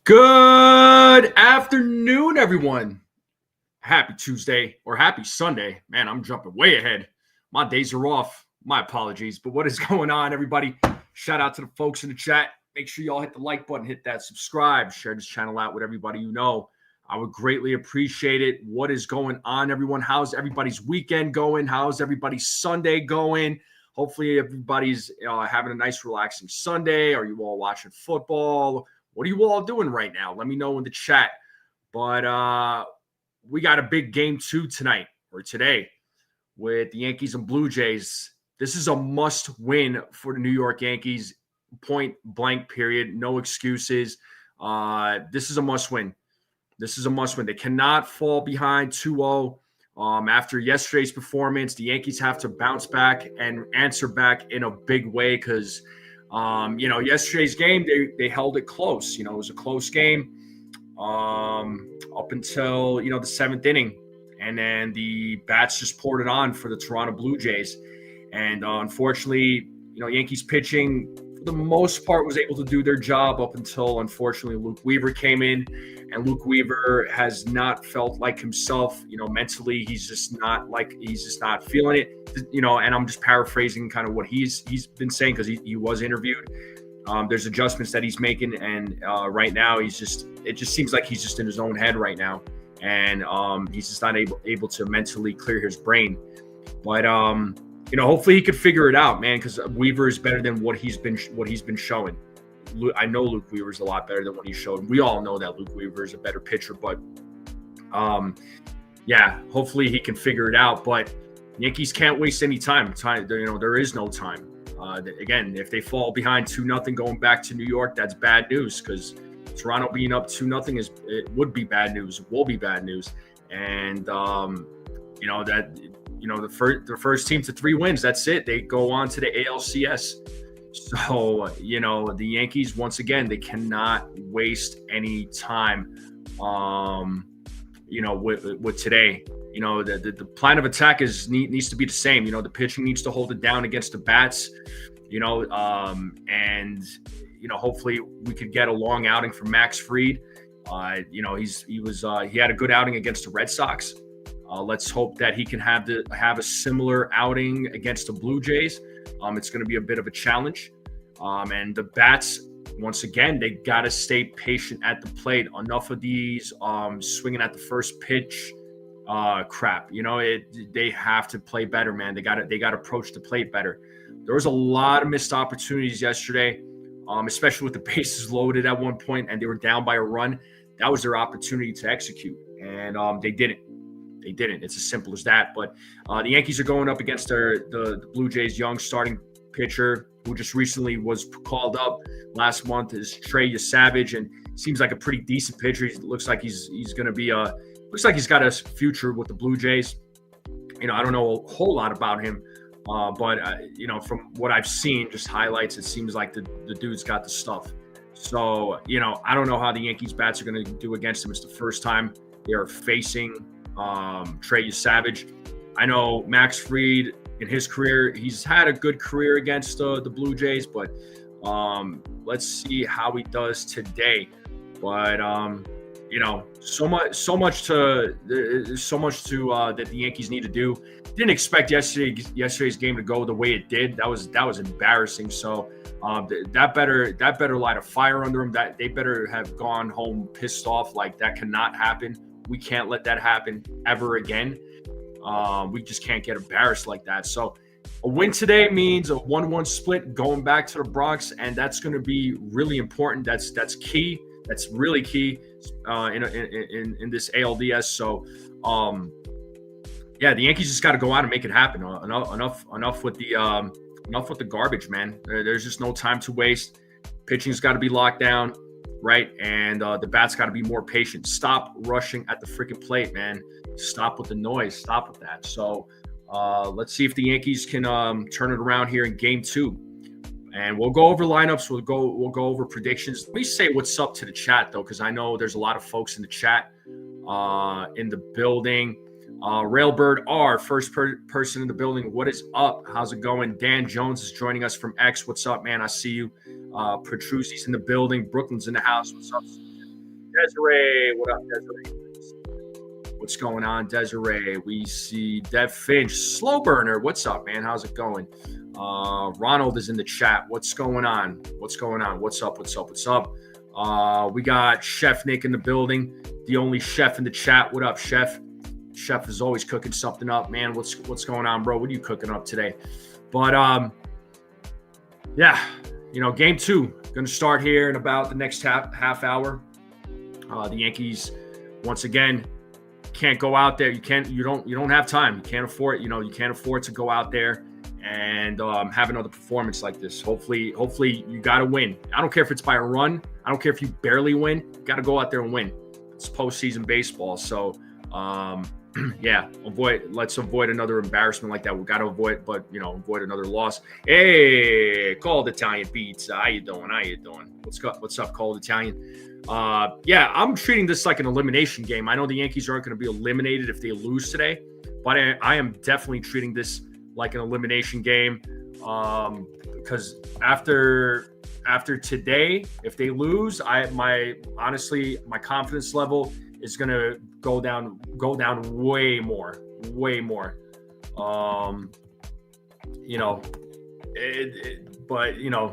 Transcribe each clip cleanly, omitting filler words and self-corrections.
Good afternoon, everyone. Happy Tuesday or happy Sunday. Man, I'm jumping way ahead. My days are off. My apologies. But what is going on, everybody? Shout out to the folks in the chat. Make sure y'all hit the like button, hit that subscribe, share this channel out with everybody you know. I would greatly appreciate it. What is going on, everyone? How's everybody's weekend going? How's everybody's Sunday going? Hopefully everybody's having a nice, relaxing Sunday. Are you all watching football? What are you all doing right now? Let me know in the chat. But we got a big game 2 tonight or today with the Yankees and Blue Jays. This is a must win for the New York Yankees. Point blank period. No excuses. This is a must win. This is a must win. They cannot fall behind 2-0. After yesterday's performance, the Yankees have to bounce back and answer back in a big way because yesterday's game, they held it close. It was a close game up until, the 7th inning. And then the bats just poured it on for the Toronto Blue Jays. And unfortunately, Yankees pitching, for the most part, was able to do their job up until, unfortunately, Luke Weaver came in. And Luke Weaver has not felt like himself, mentally. He's just not feeling it, and I'm just paraphrasing kind of what he's been saying because he was interviewed. There's adjustments that he's making. And right now it just seems like he's just in his own head right now. And he's just not able to mentally clear his brain. But, hopefully he could figure it out, man, because Weaver is better than what he's been showing. I know Luke Weaver is a lot better than what he showed. We all know that Luke Weaver is a better pitcher, but hopefully he can figure it out. But Yankees can't waste any time. There is no time. Again, if they fall behind 2-0 going back to New York, that's bad news because Toronto being up 2-0 would be bad news. It will be bad news. And the first team to 3 wins, that's it. They go on to the ALCS. So, the Yankees, once again, they cannot waste any time, with today. The plan of attack needs to be the same. The pitching needs to hold it down against the bats, and hopefully we could get a long outing from Max Fried. He had a good outing against the Red Sox. Let's hope that he can have a similar outing against the Blue Jays. It's going to be a bit of a challenge. And the bats, once again, they got to stay patient at the plate. Enough of these swinging at the first pitch crap. They have to play better, man. They got to approach the plate better. There was a lot of missed opportunities yesterday, especially with the bases loaded at one point and they were down by a run. That was their opportunity to execute, and they didn't. They didn't. It's as simple as that. But the Yankees are going up against the Blue Jays' young starting pitcher who just recently was called up last month is Trey Yesavage, and seems like a pretty decent pitcher. He looks like he's going to be looks like he's got a future with the Blue Jays. I don't know a whole lot about him, but from what I've seen, just highlights, it seems like the dude's got the stuff. So, I don't know how the Yankees bats are going to do against him. It's the first time they are facing Trey Yesavage. I know Max Fried in his career, he's had a good career against the Blue Jays, but let's see how he does today. But so much that the Yankees need to do. Didn't expect yesterday's game to go the way it did. That was embarrassing. So that better light a fire under them. That they better have gone home pissed off. Like, that cannot happen. We can't let that happen ever again. We just can't get embarrassed like that. So a win today means a 1-1 split going back to the Bronx, and that's going to be really important. That's key. That's really key in this ALDS. So, the Yankees just got to go out and make it happen. Enough with the garbage, man. There's just no time to waste. Pitching's got to be locked down. Right, and the bats got to be more patient. Stop rushing at the freaking plate, man. Stop with the noise. Stop with that. So let's see if the Yankees can turn it around here in Game 2. And we'll go over lineups. We'll go over predictions. Let me say what's up to the chat, though, because I know there's a lot of folks in the chat in the building. Railbird R, first person in the building. What is up? How's it going? Dan Jones is joining us from X. What's up, man? I see you. Petruzzi's in the building. Brooklyn's in the house. What's up? Desiree. What up, Desiree? What's going on, Desiree? We see Dev Finch. Slow burner. What's up, man? How's it going? Ronald is in the chat. What's going on? What's going on? What's up? What's up? What's up? We got Chef Nick in the building. The only chef in the chat. What up, Chef? Chef is always cooking something up, man. What's going on, bro? What are you cooking up today? But yeah, game 2 going to start here in about the next half hour. The Yankees once again can't go out there. You don't have time. You can't afford you can't afford to go out there and have another performance like this. Hopefully you got to win. I don't care if it's by a run. I don't care if you barely win. You got to go out there and win. It's postseason baseball. So yeah, let's avoid another embarrassment like that. We got to avoid another loss. Hey, Cold Italian Pizza. How you doing? What's up, Cold Italian? Yeah, I'm treating this like an elimination game. I know the Yankees aren't going to be eliminated if they lose today, but I am definitely treating this like an elimination game. Because after today, if they lose, my confidence level is going to go down way more.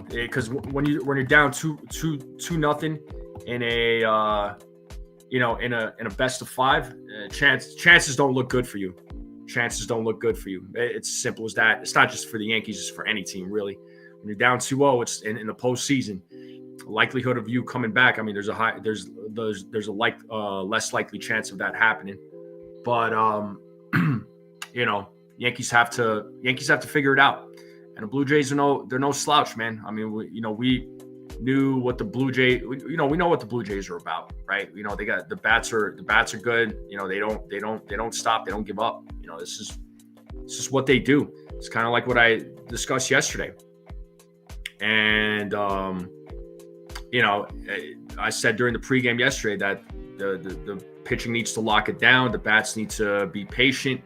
Because when you're down 2-0 in a best of 5, chances don't look good for you. It's as simple as that. It's not just for the Yankees; it's for any team, really. When you're down 2-0, it's in the postseason. Likelihood of you coming back. I mean, there's a less likely chance of that happening. But Yankees have to figure it out. And the Blue Jays they're no slouch, man. I mean, we knew what the Blue Jays. We know what the Blue Jays are about, right? They got the bats are good. They don't stop. They don't give up. This is what they do. It's kind of like what I discussed yesterday. And I said during the pregame yesterday that the pitching needs to lock it down. The bats need to be patient.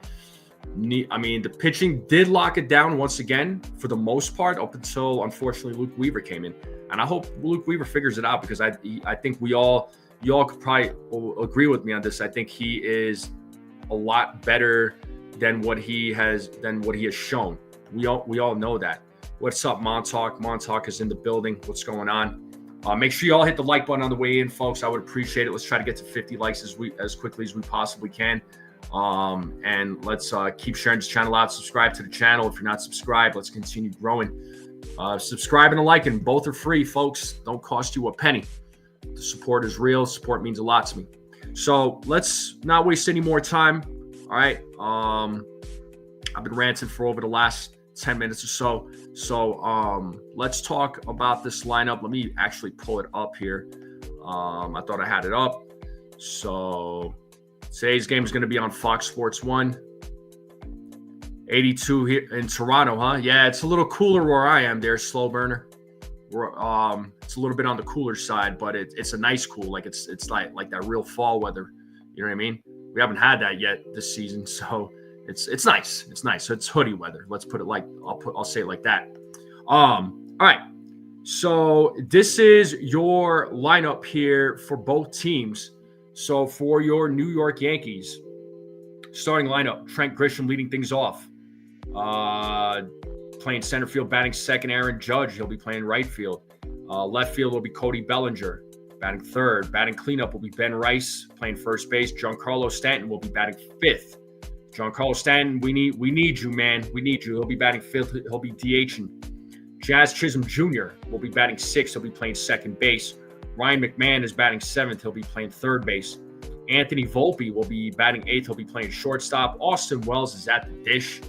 The pitching did lock it down once again for the most part up until, unfortunately, Luke Weaver came in. And I hope Luke Weaver figures it out because I think y'all could probably agree with me on this. I think he is a lot better than what he has shown. We all know that. What's up, Montauk? Montauk is in the building. What's going on? Make sure you all hit the like button on the way in, folks. I would appreciate it. Let's try to get to 50 likes as quickly as we possibly can. And let's keep sharing this channel out. Subscribe to the channel. If you're not subscribed, let's continue growing. Subscribing and liking, both are free, folks. Don't cost you a penny. The support is real. Support means a lot to me. So let's not waste any more time. All right. I've been ranting for over the last 10 minutes or so. So let's talk about this lineup. Let me actually pull it up here. I thought I had it up. So today's game is going to be on Fox Sports 1. 82 here in Toronto, huh? Yeah, it's a little cooler where I am there, slow burner. It's a little bit on the cooler side, but it's a nice cool. Like it's like that real fall weather. You know what I mean? We haven't had that yet this season, so it's nice. It's nice. So it's hoodie weather. Let's put it I'll say it like that. All right. So this is your lineup here for both teams. So for your New York Yankees, starting lineup, Trent Grisham leading things off. Playing center field, batting second, Aaron Judge. He'll be playing right field. Left field will be Cody Bellinger. Batting third. Batting cleanup will be Ben Rice. Playing first base, Giancarlo Stanton will be batting fifth. Giancarlo Stanton, we need you, man. We need you. He'll be batting fifth. He'll be DHing. Jazz Chisholm Jr. will be batting sixth. He'll be playing second base. Ryan McMahon is batting seventh. He'll be playing third base. Anthony Volpe will be batting eighth. He'll be playing shortstop. Austin Wells is at the dish.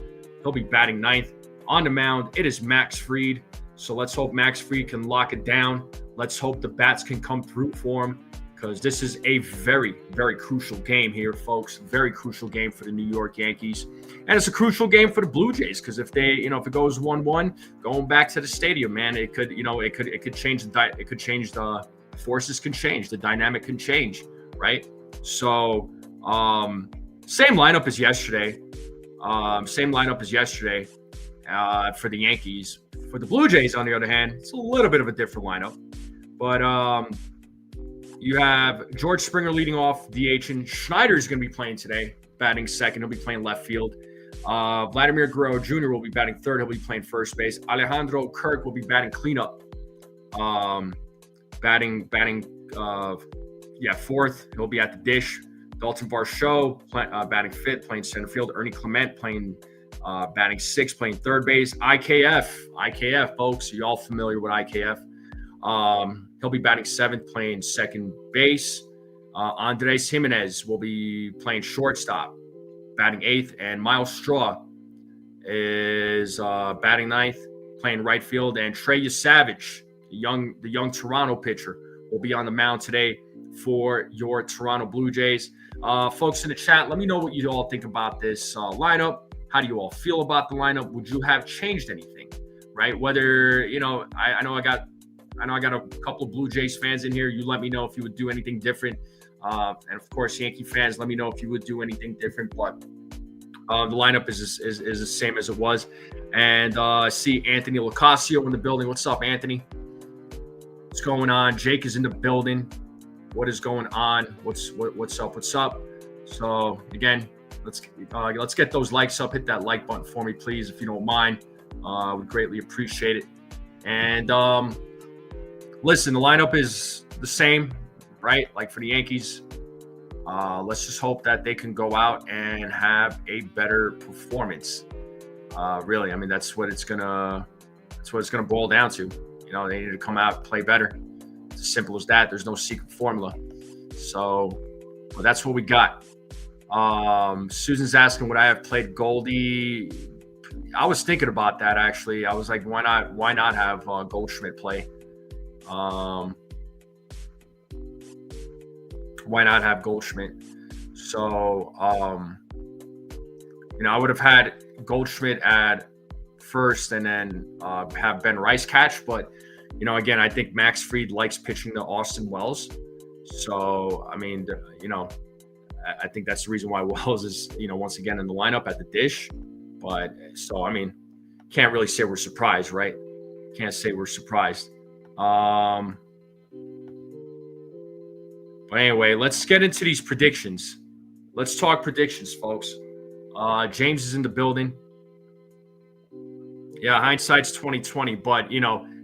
He'll be batting ninth. On the mound, it is Max Fried. So let's hope Max Fried can lock it down. Let's hope the bats can come through for him because this is a very, very crucial game here, folks. Very crucial game for the New York Yankees. And it's a crucial game for the Blue Jays because if if it goes 1-1, going back to the stadium, man, it could change the forces can change. The dynamic can change, right? So same lineup as yesterday. For the Yankees. For the Blue Jays, on the other hand, it's a little bit of a different lineup. But You have George Springer leading off DH, and Schneider's going to be playing today, batting second. He'll be playing left field. Vladimir Guerrero Jr. will be batting third. He'll be playing first base. Alejandro Kirk will be batting cleanup. Batting fourth. He'll be at the dish. Dalton Varsho batting fifth, playing center field. Ernie Clement playing batting sixth, playing third base. IKF, folks. You all familiar with IKF? He'll be batting seventh, playing second base. Andres Jimenez will be playing shortstop, batting eighth, and Miles Straw is batting ninth, playing right field. And Trey Yesavage, the young Toronto pitcher, will be on the mound today for your Toronto Blue Jays. Folks in the chat, let me know what you all think about this lineup. How do you all feel about the lineup? Would you have changed anything? Right? Whether, I know I got a couple of Blue Jays fans in here. You let me know if you would do anything different. And of course, Yankee fans, let me know if you would do anything different. But the lineup is the same as it was. And I see Anthony Locasio in the building. What's up, Anthony? What's going on? Jake is in the building. What is going on? What's up? So again, let's get those likes up. Hit that like button for me, please, if you don't mind. We greatly appreciate it. And listen, the lineup is the same, right? Like for the Yankees. Let's just hope that they can go out and have a better performance. Really, I mean, that's what it's gonna boil down to. They need to come out and play better. It's as simple as that. There's no secret formula. So, well, that's what we got. Susan's asking, would I have played Goldie? I was thinking about that, actually. I was like, why not have Goldschmidt play? Why not have Goldschmidt? So, I would have had Goldschmidt at first and then have Ben Rice catch. But, again, I think Max Fried likes pitching to Austin Wells. So, I mean, I think that's the reason why Wells is, once again in the lineup at the dish. But so, I mean, can't really say we're surprised, right? Can't say we're surprised. But anyway, let's get into these predictions. Let's talk predictions, folks. James is in the building. Yeah, hindsight's 2020. But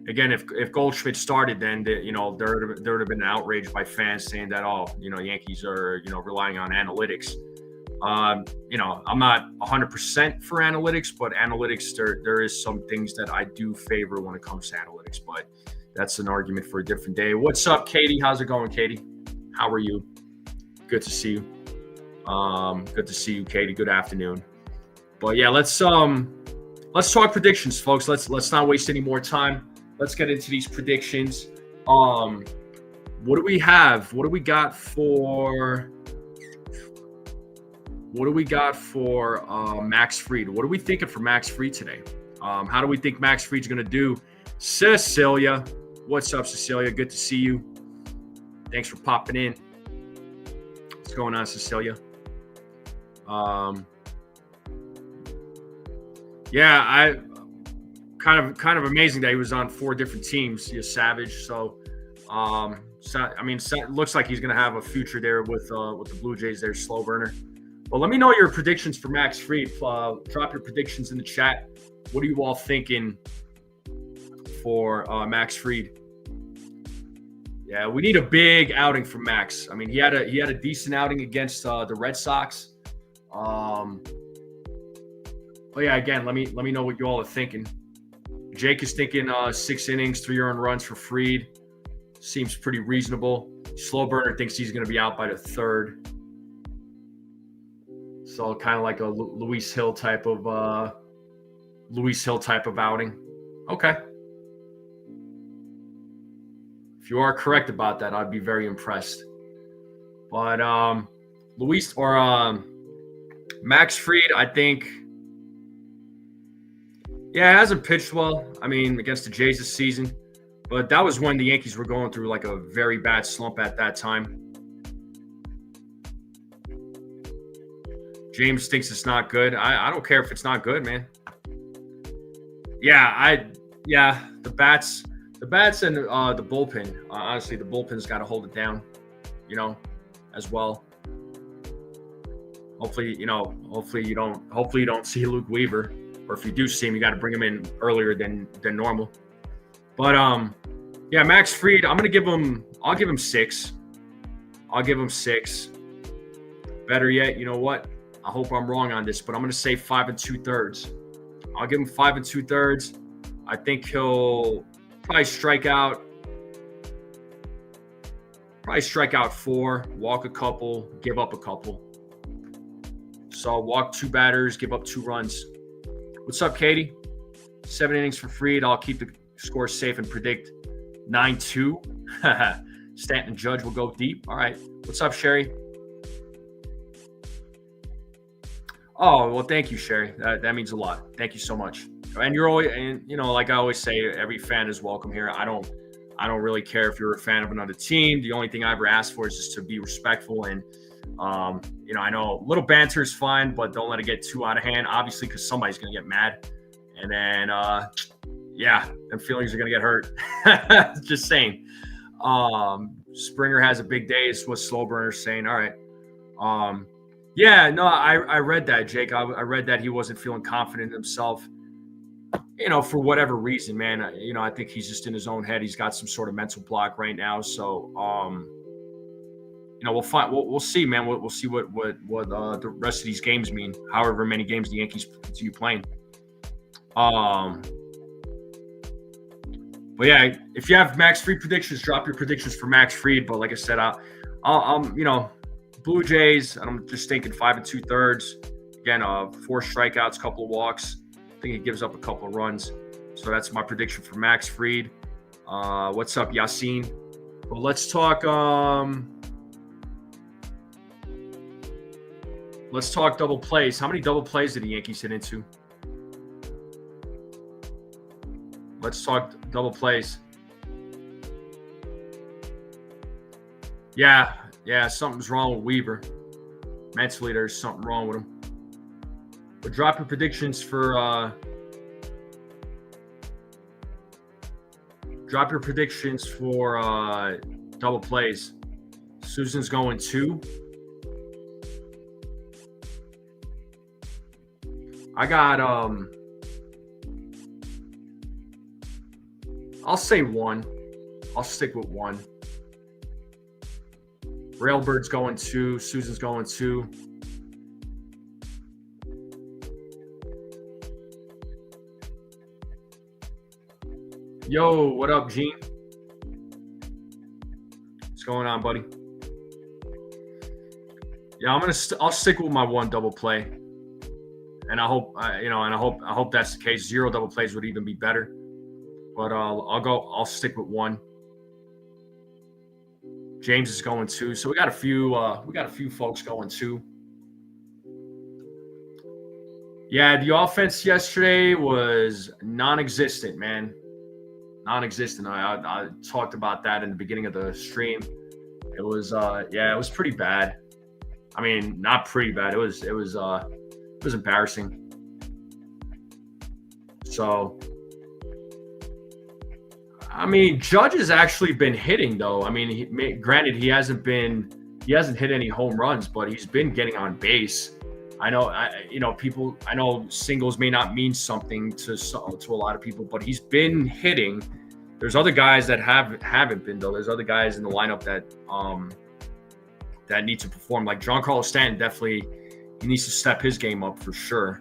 again, if Goldschmidt started, then there would have been an outrage by fans saying that Yankees are relying on analytics. I'm not 100% for analytics, but analytics there is some things that I do favor when it comes to analytics. But that's an argument for a different day. What's up, Katie? How's it going, Katie? How are you? Good to see you. Good to see you, Katie. Good afternoon. But yeah, let's talk predictions, folks. Let's not waste any more time. Let's get into these predictions. What do we have? What do we got for Max Fried? What are we thinking for Max Fried today? How do we think Max Fried's going to do? Cecilia. What's up, Cecilia? Good to see you. Thanks for popping in. What's going on, Cecilia? Yeah, I kind of amazing that he was on 4 different teams. Savage. So, it looks like he's going to have a future there with the Blue Jays. There, slow burner. Well, let me know your predictions for Max Fried. Drop your predictions in the chat. What are you all thinking for Max Fried? Yeah, we need a big outing from Max. I mean, he had a decent outing against the Red Sox. But yeah, again, let me know what you all are thinking. Jake is thinking 6 innings, 3 earned runs for Fried. Seems pretty reasonable. Slow burner thinks he's going to be out by the 3rd. So kind of like a Luis Hill type of outing. Okay. If you are correct about that, I'd be very impressed. But Max Fried, I think, hasn't pitched well. I mean, against the Jays this season. But that was when the Yankees were going through like a very bad slump at that time. James thinks it's not good. I don't care if it's not good, man. The bats and the bullpen. Honestly, the bullpen's got to hold it down. as well. Hopefully you don't see Luke Weaver, or if you do see him, you got to bring him in earlier than normal. But yeah, Max Fried, I'll give him 6. I'll give him 6. Better yet, you know what? I hope I'm wrong on this, but I'm going to say 5 2/3. I'll give him 5 2/3. I think he'll probably strike out 4, walk a couple, give up a couple. So I'll walk 2 batters, give up 2 runs. What's up, Katie? 7 innings for Fried. I'll keep the score safe and predict 9-2. Stanton and Judge will go deep. All right. What's up, Sherry? Oh, well, thank you, Sherry. That means a lot. Thank you so much. And you're always, like I always say, every fan is welcome here. I don't really care if you're a fan of another team. The only thing I ever ask for is just to be respectful. And, I know a little banter is fine, but don't let it get too out of hand, obviously, because somebody's going to get mad. And then, them feelings are going to get hurt. Just saying. Springer has a big day is what Slowburner's saying. All right. I read that, Jake. I read that he wasn't feeling confident in himself, for whatever reason, man. I think he's just in his own head. He's got some sort of mental block right now. So, we'll find. We'll see, man. We'll see what the rest of these games mean. However many games the Yankees continue playing. But yeah, if you have Max Fried predictions, drop your predictions for Max Fried. But like I said, I'll Blue Jays, and I'm just thinking 5 2/3. Again, 4 strikeouts, couple of walks. I think he gives up a couple of runs. So that's my prediction for Max Fried. What's up, Yassine? Well, let's talk. Let's talk double plays. How many double plays did the Yankees hit into? Let's talk double plays. Yeah, something's wrong with Weaver. Mentally, there's something wrong with him. But drop your predictions for double plays. Susan's going 2. I got I'll say 1. I'll stick with 1. Railbird's going 2. Susan's going 2. Yo, what up, Gene? What's going on, buddy? Yeah, I'll stick with my 1 double play, and I hope I hope that's the case. 0 double plays would even be better, but I'll stick with 1. James is going 2, so we got a few folks going 2. Yeah, the offense yesterday was non-existent, man. Non-existent. I talked about that in the beginning of the stream. It was it was pretty bad. I mean, not pretty bad. It was embarrassing. So, I mean, Judge has actually been hitting, though. I mean, granted, he hasn't hit any home runs, but he's been getting on base. I know singles may not mean something to a lot of people, but he's been hitting. There's other guys that haven't been, though. There's other guys in the lineup that need to perform. Like Giancarlo Stanton, definitely he needs to step his game up for sure.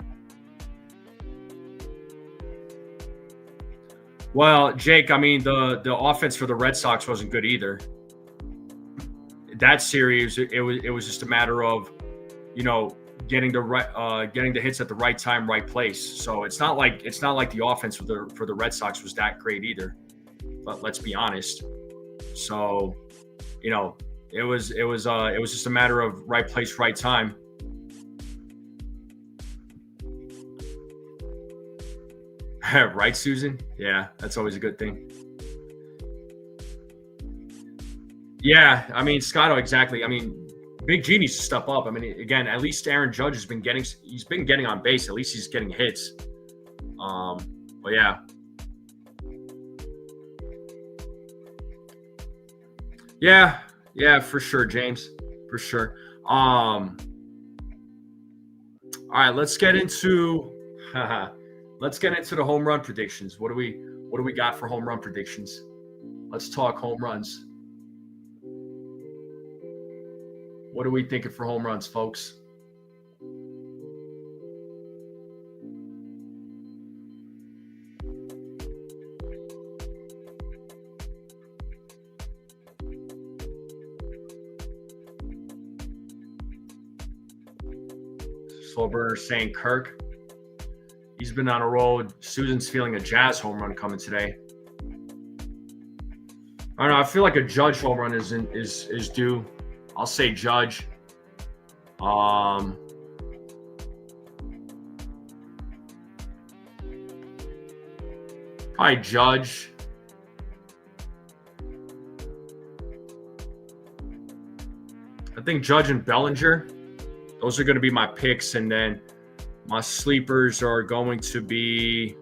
Well, Jake, I mean, the offense for the Red Sox wasn't good either. That series, it was just a matter of, getting the hits at the right time, right place. So it's not like the offense for the Red Sox was that great either. But let's be honest. So, it was just a matter of right place, right time. Right, Susan? Yeah, that's always a good thing. Yeah, I mean, Scotto, exactly. I mean, Big G needs to step up. I mean, again, at least Aaron Judge has been getting on base. At least he's getting hits. But yeah. Yeah, Yeah, for sure, James. For sure. All right, let's get into let's get into the home run predictions. What do we got for home run predictions? Let's talk home runs. What are we thinking for home runs, folks? Slowburner saying Kirk. He's been on a roll. Susan's feeling a Jazz home run coming today. I don't know. I feel like a Judge home run is due. I'll say Judge. Probably Judge. I think Judge and Bellinger. Those are going to be my picks, and then my sleepers are going to be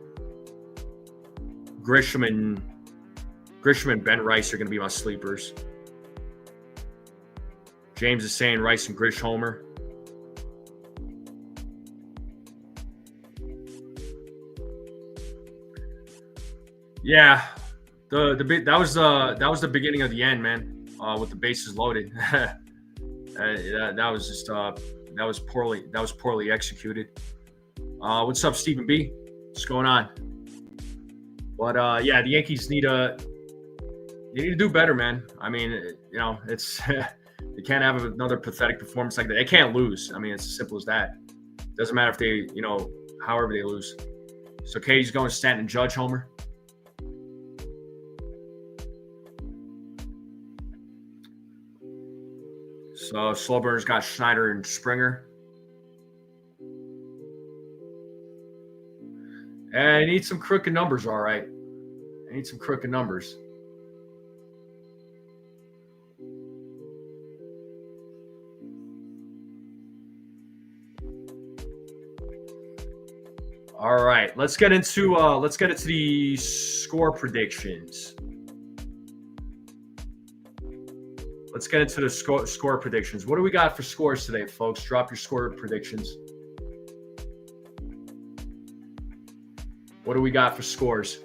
Grisham and Ben Rice are going to be my sleepers. James is saying Rice and Grish homer. Yeah, that was the beginning of the end, man. With the bases loaded, that was just that was poorly executed. What's up, Stephen B? What's going on? But yeah, the Yankees need to do better, man. I mean, it's they can't have another pathetic performance like that. They can't lose. I mean, it's as simple as that. Doesn't matter if they, however they lose. So Katie's going Stanton Judge homer. So Slowburner's got Schneider and Springer. And I need some crooked numbers, all right. I need some crooked numbers. All right, let's get into the score predictions. Let's get into the score predictions. What do we got for scores today, folks? Drop your score predictions. What do we got for scores?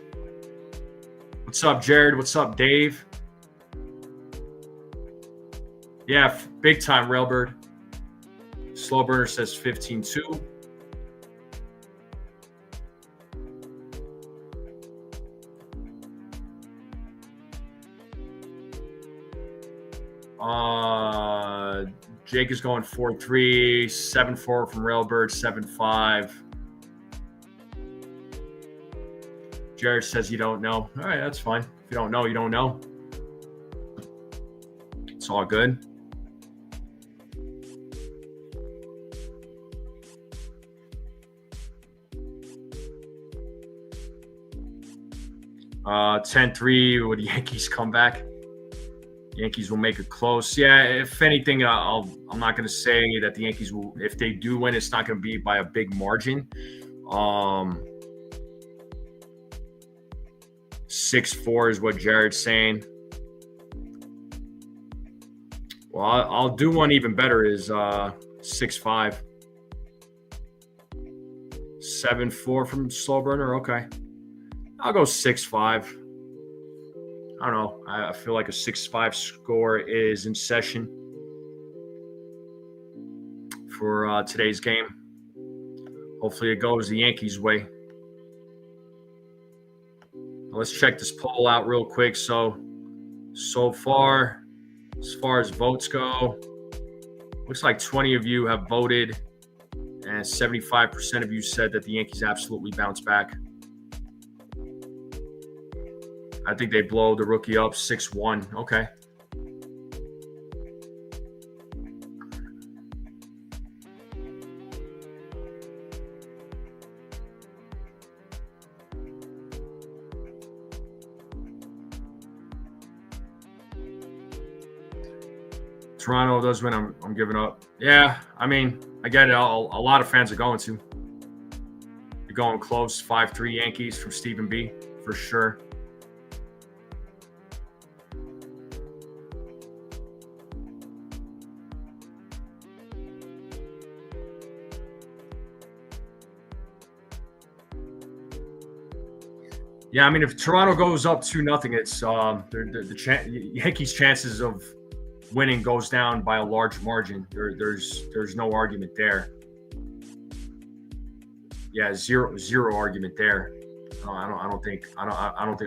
What's up, Jared? What's up, Dave? Yeah, big time, Railbird. Slowburner says 15-2. Jake is going 4-3, 7-4 from Railbird, 7-5. Jared says you don't know. All right, that's fine. If you don't know, you don't know. It's all good. Uh, 10-3 would the Yankees come back? Yankees will make it close. Yeah, if anything, I'm not going to say that the Yankees will. If they do win, it's not going to be by a big margin. 6-4 is what Jared's saying. Well, I'll do one even better. Is 6-5, 7-4 from Slowburner. Okay, I'll go 6-5. I don't know. I feel like a 6-5 score is in session for today's game. Hopefully it goes the Yankees' way. Let's check this poll out real quick. So far, as far as votes go, looks like 20 of you have voted, and 75% of you said that the Yankees absolutely bounce back. I think they blow the rookie up 6-1. Okay. Toronto does win. I'm giving up. Yeah, I mean, I get it. A lot of fans are going to. You're going close. 5-3 Yankees from Stephen B. for sure. Yeah, I mean, if Toronto goes up 2-0, it's Yankees' chances of winning goes down by a large margin. There's no argument there. Yeah, zero argument there. I don't think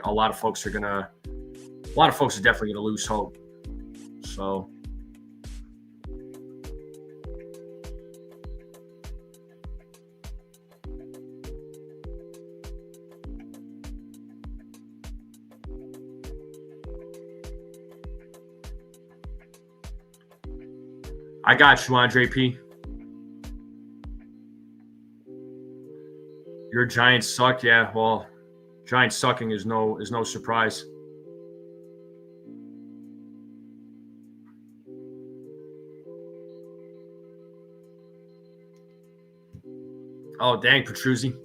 a lot of folks are definitely gonna lose hope. So. I got you, Andre P. Your Giants suck, yeah. Well, Giants sucking is no surprise. Oh, dang, Petruzzi.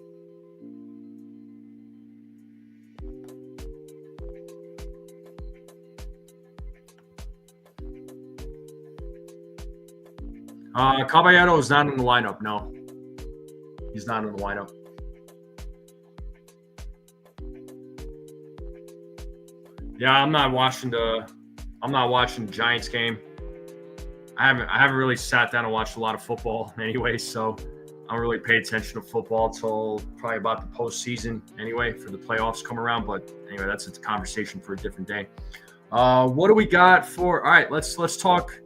Caballero is not in the lineup. No, he's not in the lineup. Yeah, I'm not watching the Giants game. I haven't really sat down and watched a lot of football anyway, so I don't really pay attention to football until probably about the postseason anyway for the playoffs come around. But anyway, that's a conversation for a different day. What do we got for? All right, let's talk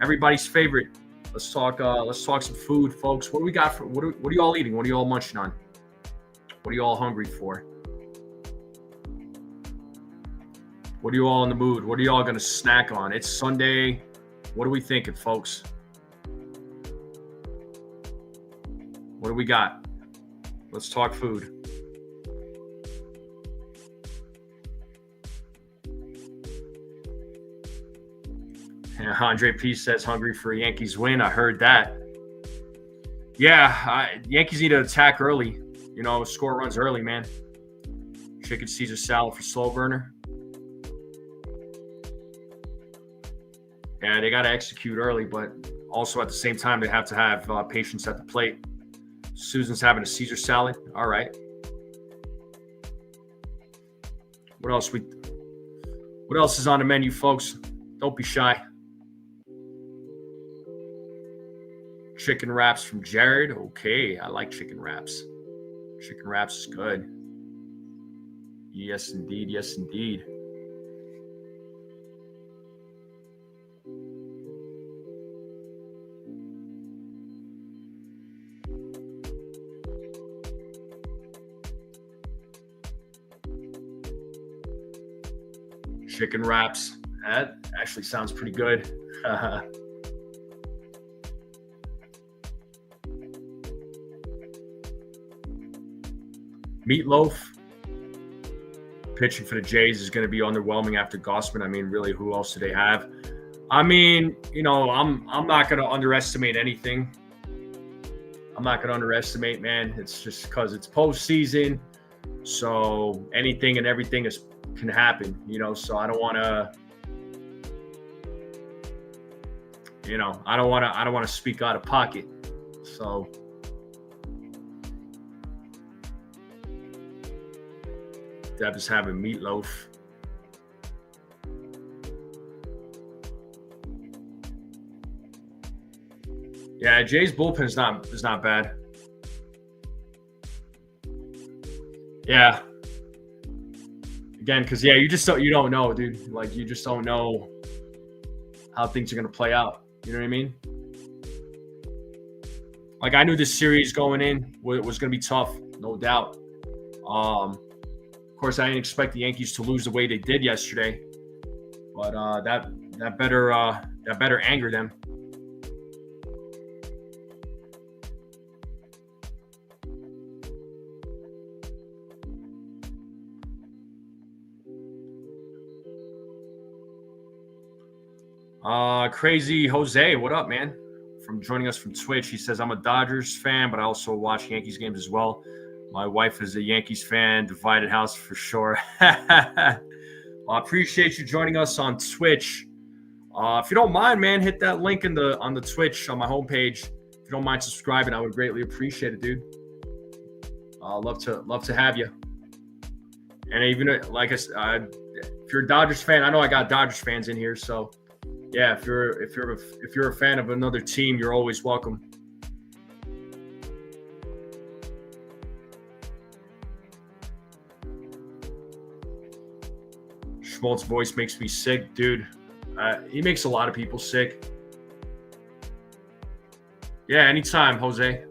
everybody's favorite. Let's talk some food, folks. What do we got for? What are you all eating? What are you all munching on? What are you all hungry for? What are you all in the mood? What are you all going to snack on? It's Sunday. What are we thinking, folks? What do we got? Let's talk food. Yeah, Andre P says hungry for a Yankees win. I heard that. Yeah, Yankees need to attack early. You know, score runs early, man. Chicken Caesar salad for slow burner. Yeah, they got to execute early, but also at the same time, they have to have patience at the plate. Susan's having a Caesar salad. All right. What else is on the menu, folks? Don't be shy. Chicken wraps from Jared. Okay, I like chicken wraps. Chicken wraps is good. Yes, indeed. Yes, indeed. Chicken wraps. That actually sounds pretty good. Meatloaf. Pitching for the Jays is going to be underwhelming after Gossman. I mean, really, who else do they have? I mean, you know, I'm not going to underestimate anything. I'm not going to underestimate, man. It's just because it's postseason, so anything and everything can happen, you know. So I don't want to speak out of pocket. So. Deb is having meatloaf. Yeah, Jay's bullpen is not bad. Yeah. Again, because you don't know, dude. Like, you just don't know how things are gonna play out. You know what I mean? Like, I knew this series going in was gonna be tough, no doubt. Of course, I didn't expect the Yankees to lose the way they did yesterday, but that better anger them. Crazy Jose, what up, man? From joining us from Twitch, he says, I'm a Dodgers fan, but I also watch Yankees games as well. My wife is a Yankees fan, divided house for sure. I appreciate you joining us on Twitch. If you don't mind, man, hit that link on the Twitch on my homepage. If you don't mind subscribing, I would greatly appreciate it, dude. Love to have you. And even like I said, if you're a Dodgers fan, I know I got Dodgers fans in here, so yeah, if you're a fan of another team, you're always welcome. Schmaltz's voice makes me sick, dude. He makes a lot of people sick. Yeah, anytime, Jose.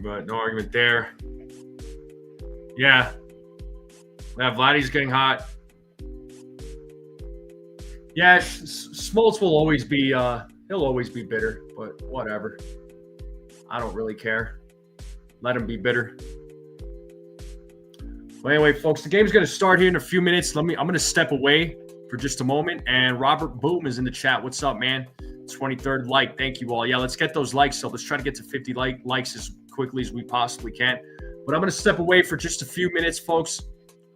But no argument there. Yeah. Vladdy's getting hot. Yeah, Smoltz will always be he'll always be bitter, but whatever. I don't really care. Let him be bitter. Well, anyway, folks, the game's going to start here in a few minutes. I'm going to step away for just a moment. And Robert Boom is in the chat. What's up, man? 23rd like. Thank you all. Yeah, let's get those likes up. Let's try to get to 50 likes as quickly as we possibly can. But I'm going to step away for just a few minutes, folks.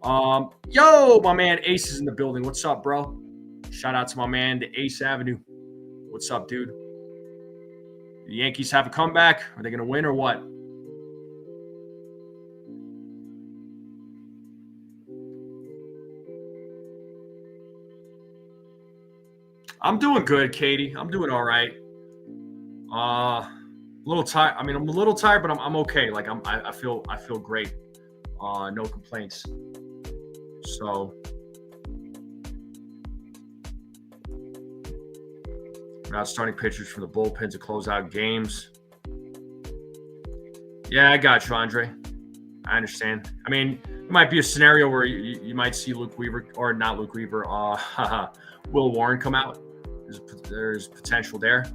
Yo, my man Ace is in the building. What's up, bro? Shout out to my man, the Ace Avenue. What's up, dude? The Yankees have a comeback. Are they going to win or what? I'm doing good, Katie. I'm doing all right. A little tired. I mean, I'm a little tired, but I'm okay. Like I feel great. No complaints. So not starting pitchers from the bullpen to close out games. Yeah, I got you, Andre. I understand. I mean, it might be a scenario where you might see Luke Weaver, or not Luke Weaver, Will Warren come out. There's potential there.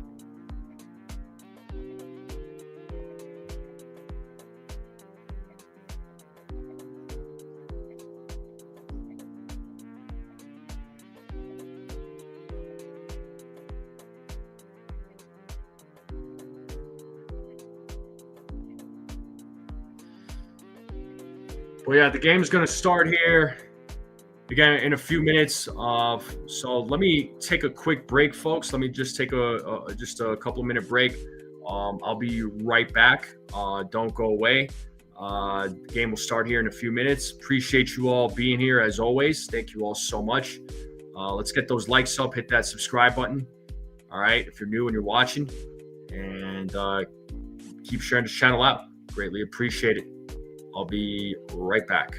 Well, yeah, the game's going to start here again in a few minutes. So let me take a quick break, folks. Let me just take just a couple of minute break. I'll be right back. Don't go away. The game will start here in a few minutes. Appreciate you all being here as always. Thank you all so much. Let's get those likes up. Hit that subscribe button. All right, if you're new and you're watching, and keep sharing this channel out. Greatly appreciate it. I'll be right back.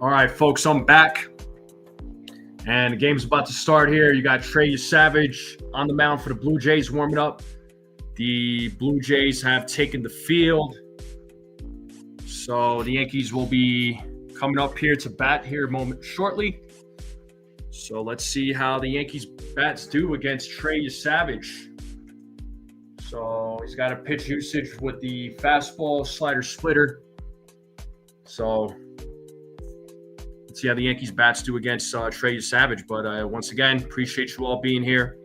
All right, folks, I'm back. And the game's about to start here. You got Trey Yesavage on the mound for the Blue Jays warming up. The Blue Jays have taken the field. So the Yankees will be coming up here to bat here shortly. So let's see how the Yankees bats do against Trey Yesavage. So he's got a pitch usage with the fastball, slider, splitter. So let's see how the Yankees bats do against Trey Yesavage. But once again, appreciate you all being here.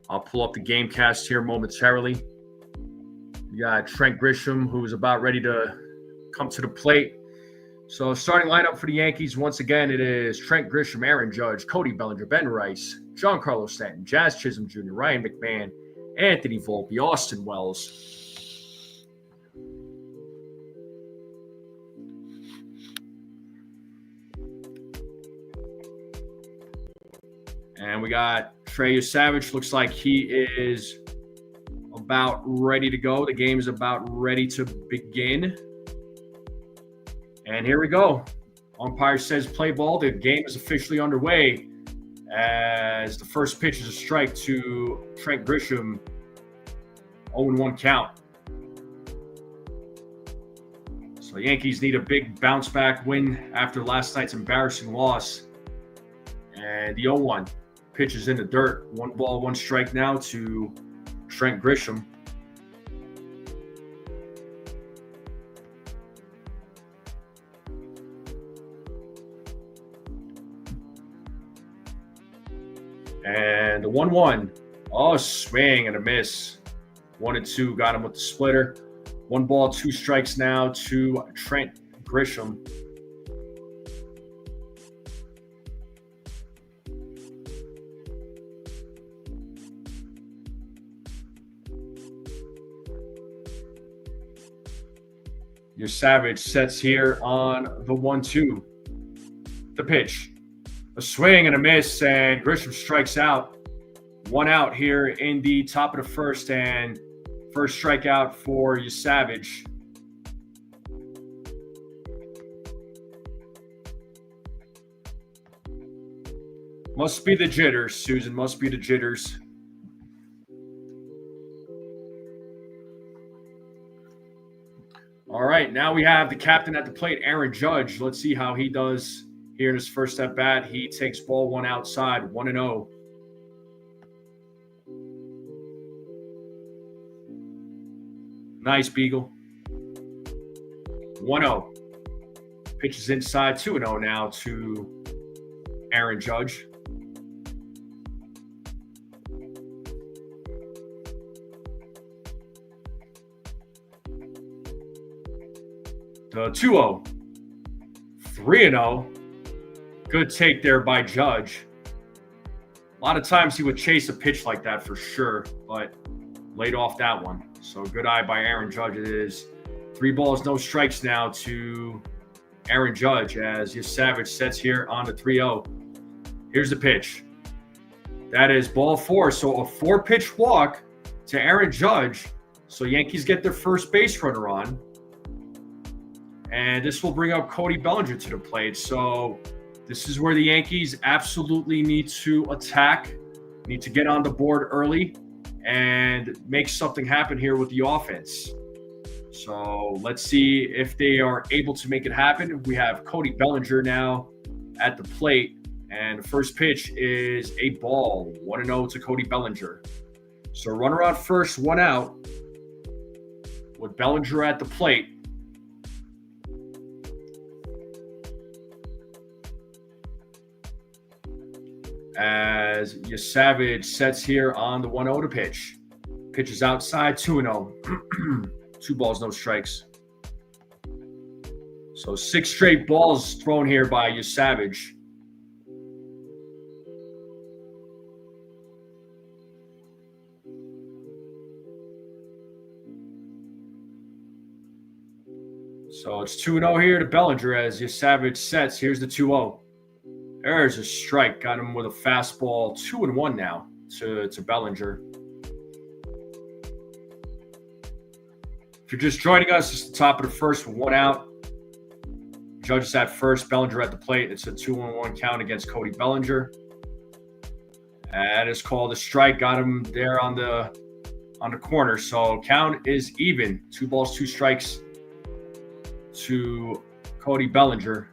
I'll pull up the game cast here momentarily. You got Trent Grisham, who is about ready to come to the plate. So starting lineup for the Yankees, once again, it is Trent Grisham, Aaron Judge, Cody Bellinger, Ben Rice, Giancarlo Stanton, Jazz Chisholm Jr., Ryan McMahon, Anthony Volpe, Austin Wells. And we got Trey Yesavage. Looks like he is about ready to go. The game is about ready to begin. And here we go. Umpire says play ball. The game is officially underway as the first pitch is a strike to Trent Grisham. 0-1 count. So the Yankees need a big bounce back win after last night's embarrassing loss. And the 0-1 pitch is in the dirt. 1 ball, 1 strike now to Trent Grisham. And the 1-1. Oh, swing and a miss. 1-2 got him with the splitter. 1 ball, 2 strikes now to Trent Grisham. Yesavage sets here on the 1-2. The pitch. A swing and a miss, and Grisham strikes out. 1 out here in the top of the first, and first strikeout for Yesavage. Must be the jitters, Susan. Must be the jitters. All right, now we have the captain at the plate, Aaron Judge. Let's see how he does here in his first at bat. He takes ball 1 outside, 1-0. Nice, Beagle. 1-0. Pitches inside, 2-0 now to Aaron Judge. The 2-0. 3-0. Good take there by Judge. A lot of times he would chase a pitch like that for sure, but laid off that one. So good eye by Aaron Judge. It is 3 balls, no strikes now to Aaron Judge as Yesavage sets here on the 3-0. Here's the pitch. That is ball 4. So a 4-pitch walk to Aaron Judge. So Yankees get their first base runner on. And this will bring up Cody Bellinger to the plate. So this is where the Yankees absolutely need to attack, need to get on the board early and make something happen here with the offense. So let's see if they are able to make it happen. We have Cody Bellinger now at the plate, and the first pitch is a ball. 1-0 to Cody Bellinger. So runner on first, 1 out with Bellinger at the plate. As Yesavage sets here on the 1-0 to pitch. Pitch is outside, 2-0. 2 balls, no strikes. So 6 straight balls thrown here by Yesavage. So it's 2-0 here to Bellinger as Yesavage sets. Here's the 2-0. There's a strike. Got him with a fastball. 2-1 now to Bellinger. If you're just joining us, it's the top of the first with 1 out. Judges at first, Bellinger at the plate. It's a 2-1 count against Cody Bellinger. That is called a strike. Got him there on the corner. So count is even. 2 balls, 2 strikes to Cody Bellinger.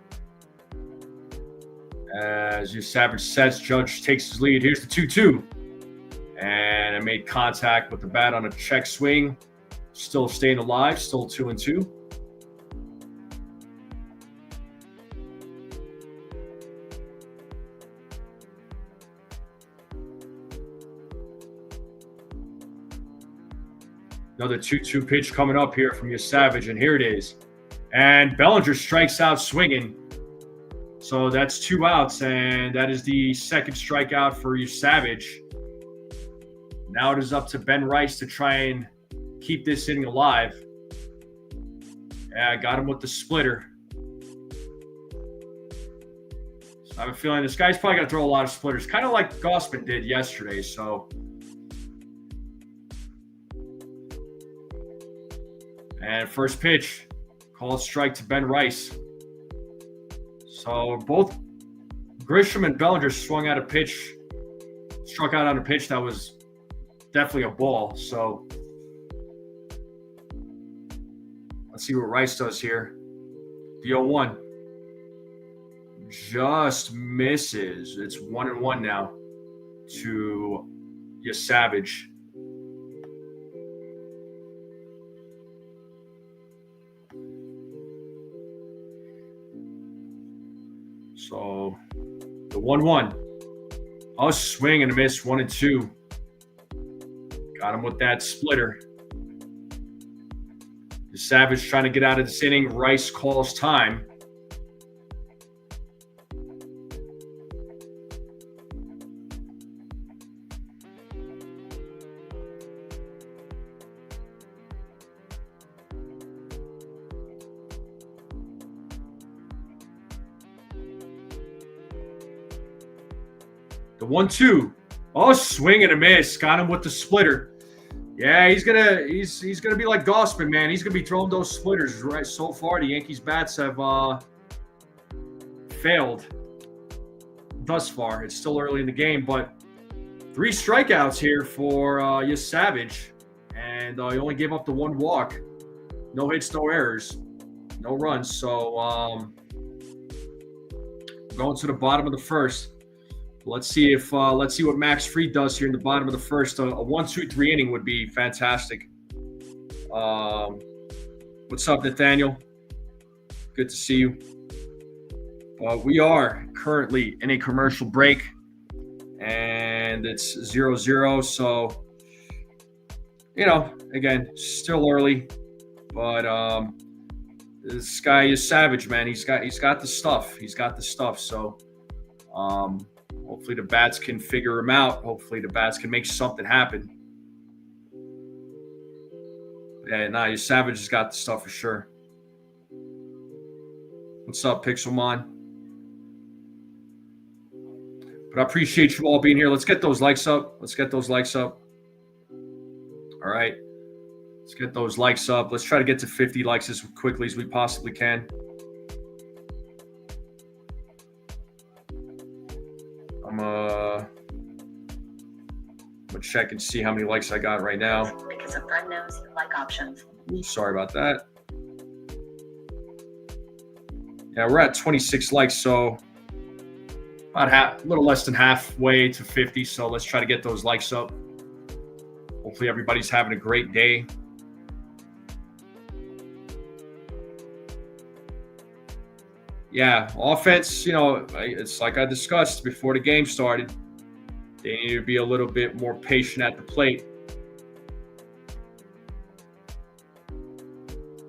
As Yesavage says, Judge takes his lead. Here's the 2-2. And it made contact with the bat on a check swing. Still staying alive. Still 2-2. Another 2-2 pitch coming up here from Yesavage, and here it is. And Bellinger strikes out swinging. So that's 2 outs, and that is the second strikeout for Yesavage. Now it is up to Ben Rice to try and keep this inning alive. Yeah, I got him with the splitter. So I have a feeling this guy's probably going to throw a lot of splitters, kind of like Gausman did yesterday. So, and first pitch, called strike to Ben Rice. So both Grisham and Bellinger struck out on a pitch that was definitely a ball. So let's see what Rice does here. The 0-1 just misses. It's 1-1 now to Yesavage. So the 1-1. Oh, swing and a miss, 1-2. Got him with that splitter. Yesavage trying to get out of this inning. Rice calls time. The 1-2. Oh, swing and a miss. Got him with the splitter. Yeah, he's gonna be like Gausman, man. He's gonna be throwing those splitters. Right, so far the Yankees bats have failed thus far. It's still early in the game, but 3 strikeouts here for Yesavage, and he only gave up the 1 walk. No hits, no errors, no runs. So going to the bottom of the first. Let's see what Max Fried does here in the bottom of the first. A 1-2-3 inning would be fantastic. What's up, Nathaniel? Good to see you. We are currently in a commercial break, and it's 0-0. So, again, still early, but this guy is savage, man. He's got the stuff. He's got the stuff. So, hopefully the bats can figure him out. Hopefully the bats can make something happen. Yeah, Yesavage has got the stuff for sure. What's up, Pixelmon? But I appreciate you all being here. Let's get those likes up. All right. Let's get those likes up. Let's try to get to 50 likes as quickly as we possibly can. I'm gonna check and see how many likes I got right now. Because of unknown like options. Sorry about that. Yeah, we're at 26 likes, so about a little less than halfway to 50. So let's try to get those likes up. Hopefully everybody's having a great day. Yeah, offense, it's like I discussed before the game started. They need to be a little bit more patient at the plate.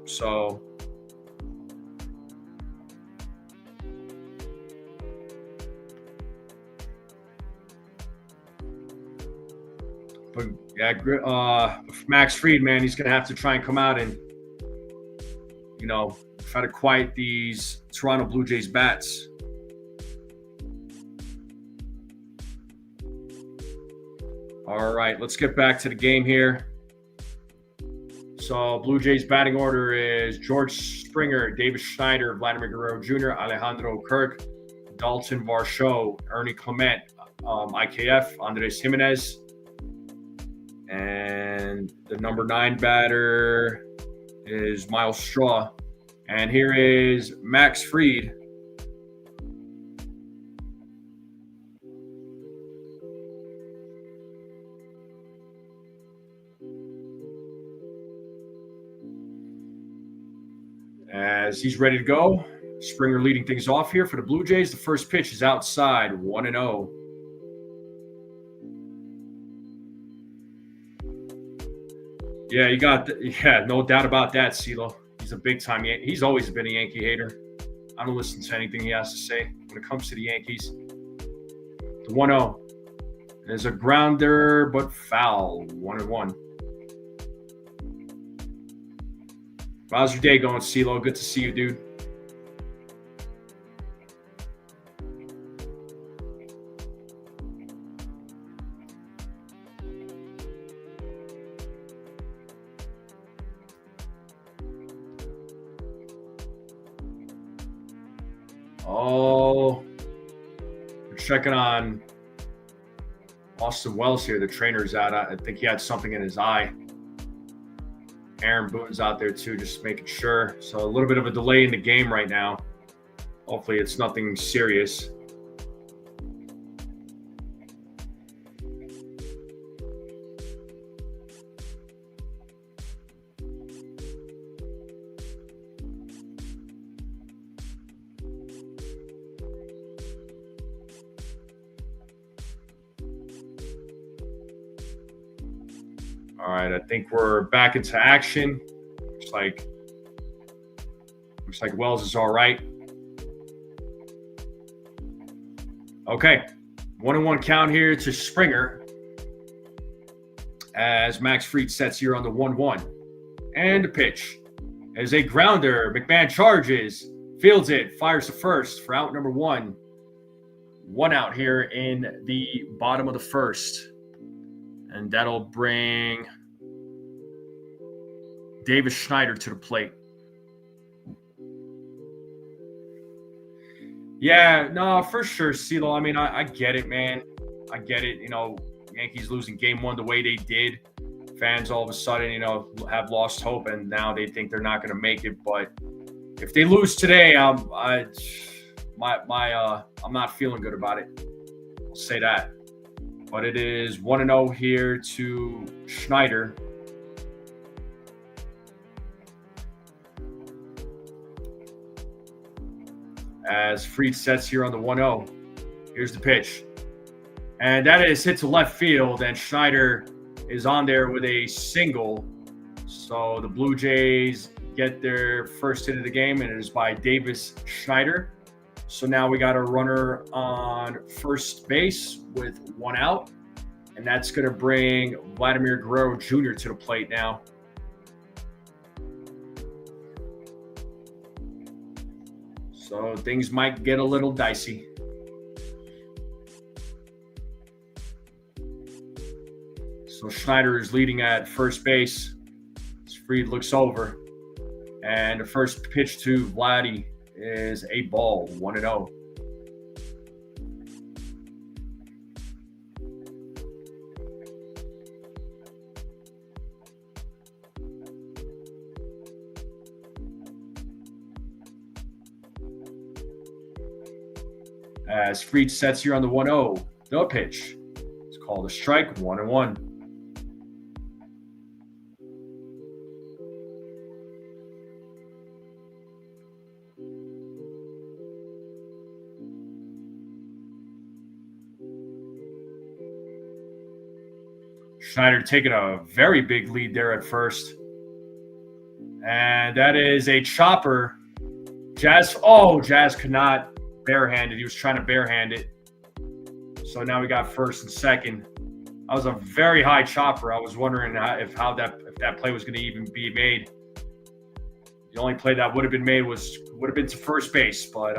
So, but yeah, Max Fried, man, he's going to have to try and come out and, try to quiet these Toronto Blue Jays bats. All right, let's get back to the game here. So Blue Jays batting order is George Springer, Davis Schneider, Vladimir Guerrero Jr., Alejandro Kirk, Dalton Varsho, Ernie Clement, IKF, Andres Jimenez. And the number 9 batter is Miles Straw. And here is Max Fried. As he's ready to go. Springer leading things off here for the Blue Jays. The first pitch is outside, 1-0. Yeah, no doubt about that, CeeLo. He's a big-time Yankee. He's always been a Yankee hater. I don't listen to anything he has to say when it comes to the Yankees. The 1-0. There's a grounder, but foul, 1-1. How's your day going, CeeLo? Good to see you, dude. Oh, we're checking on Austin Wells here. The trainer's out. I think he had something in his eye. Aaron Boone's out there too, just making sure. So a little bit of a delay in the game right now. Hopefully it's nothing serious. All right, I think we're back into action. Looks like Wells is all right. Okay, 1-1 count here to Springer as Max Fried sets here on the 1-1. And the pitch is a grounder. McMahon charges, fields it, fires the first for out number 1. 1 out here in the bottom of the first. And that'll bring Davis Schneider to the plate. Yeah, no, for sure, CeeLo. I mean, I get it, man. I get it. Yankees losing game 1 the way they did. Fans all of a sudden, have lost hope, and now they think they're not going to make it. But if they lose today, I'm not feeling good about it. I'll say that. But it is 1-0 here to Schneider. As Fried sets here on the 1-0. Here's the pitch. And that is hit to left field, and Schneider is on there with a single. So the Blue Jays get their first hit of the game, and it is by Davis Schneider. So now we got a runner on first base with 1 out. And that's going to bring Vladimir Guerrero Jr. to the plate now. So things might get a little dicey. So Schneider is leading at first base. Fried looks over. And the first pitch to Vladdy is a ball, 1-0. As Fried sets here on the 1-0, the pitch. It's called a strike, 1-1. Schneider taking a very big lead there at first. And that is a chopper. Jazz could not barehand it. He was trying to barehand it. So now we got first and second. That was a very high chopper. I was wondering if that play was going to even be made. The only play that would have been made would have been to first base, but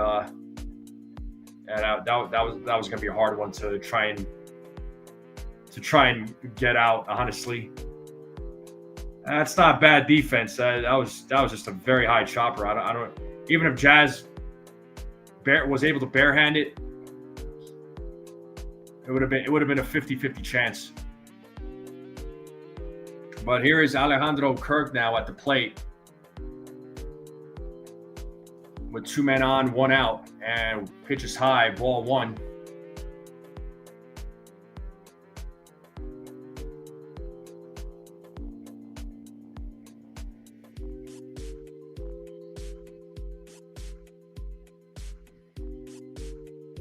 that was going to be a hard one to try and get out, honestly. That's not bad defense. That was just a very high chopper. I don't even if Jazz was able to barehand it, it would have been a 50-50 chance. But here is Alejandro Kirk now at the plate with 2 men on, 1 out, and pitches high, ball 1.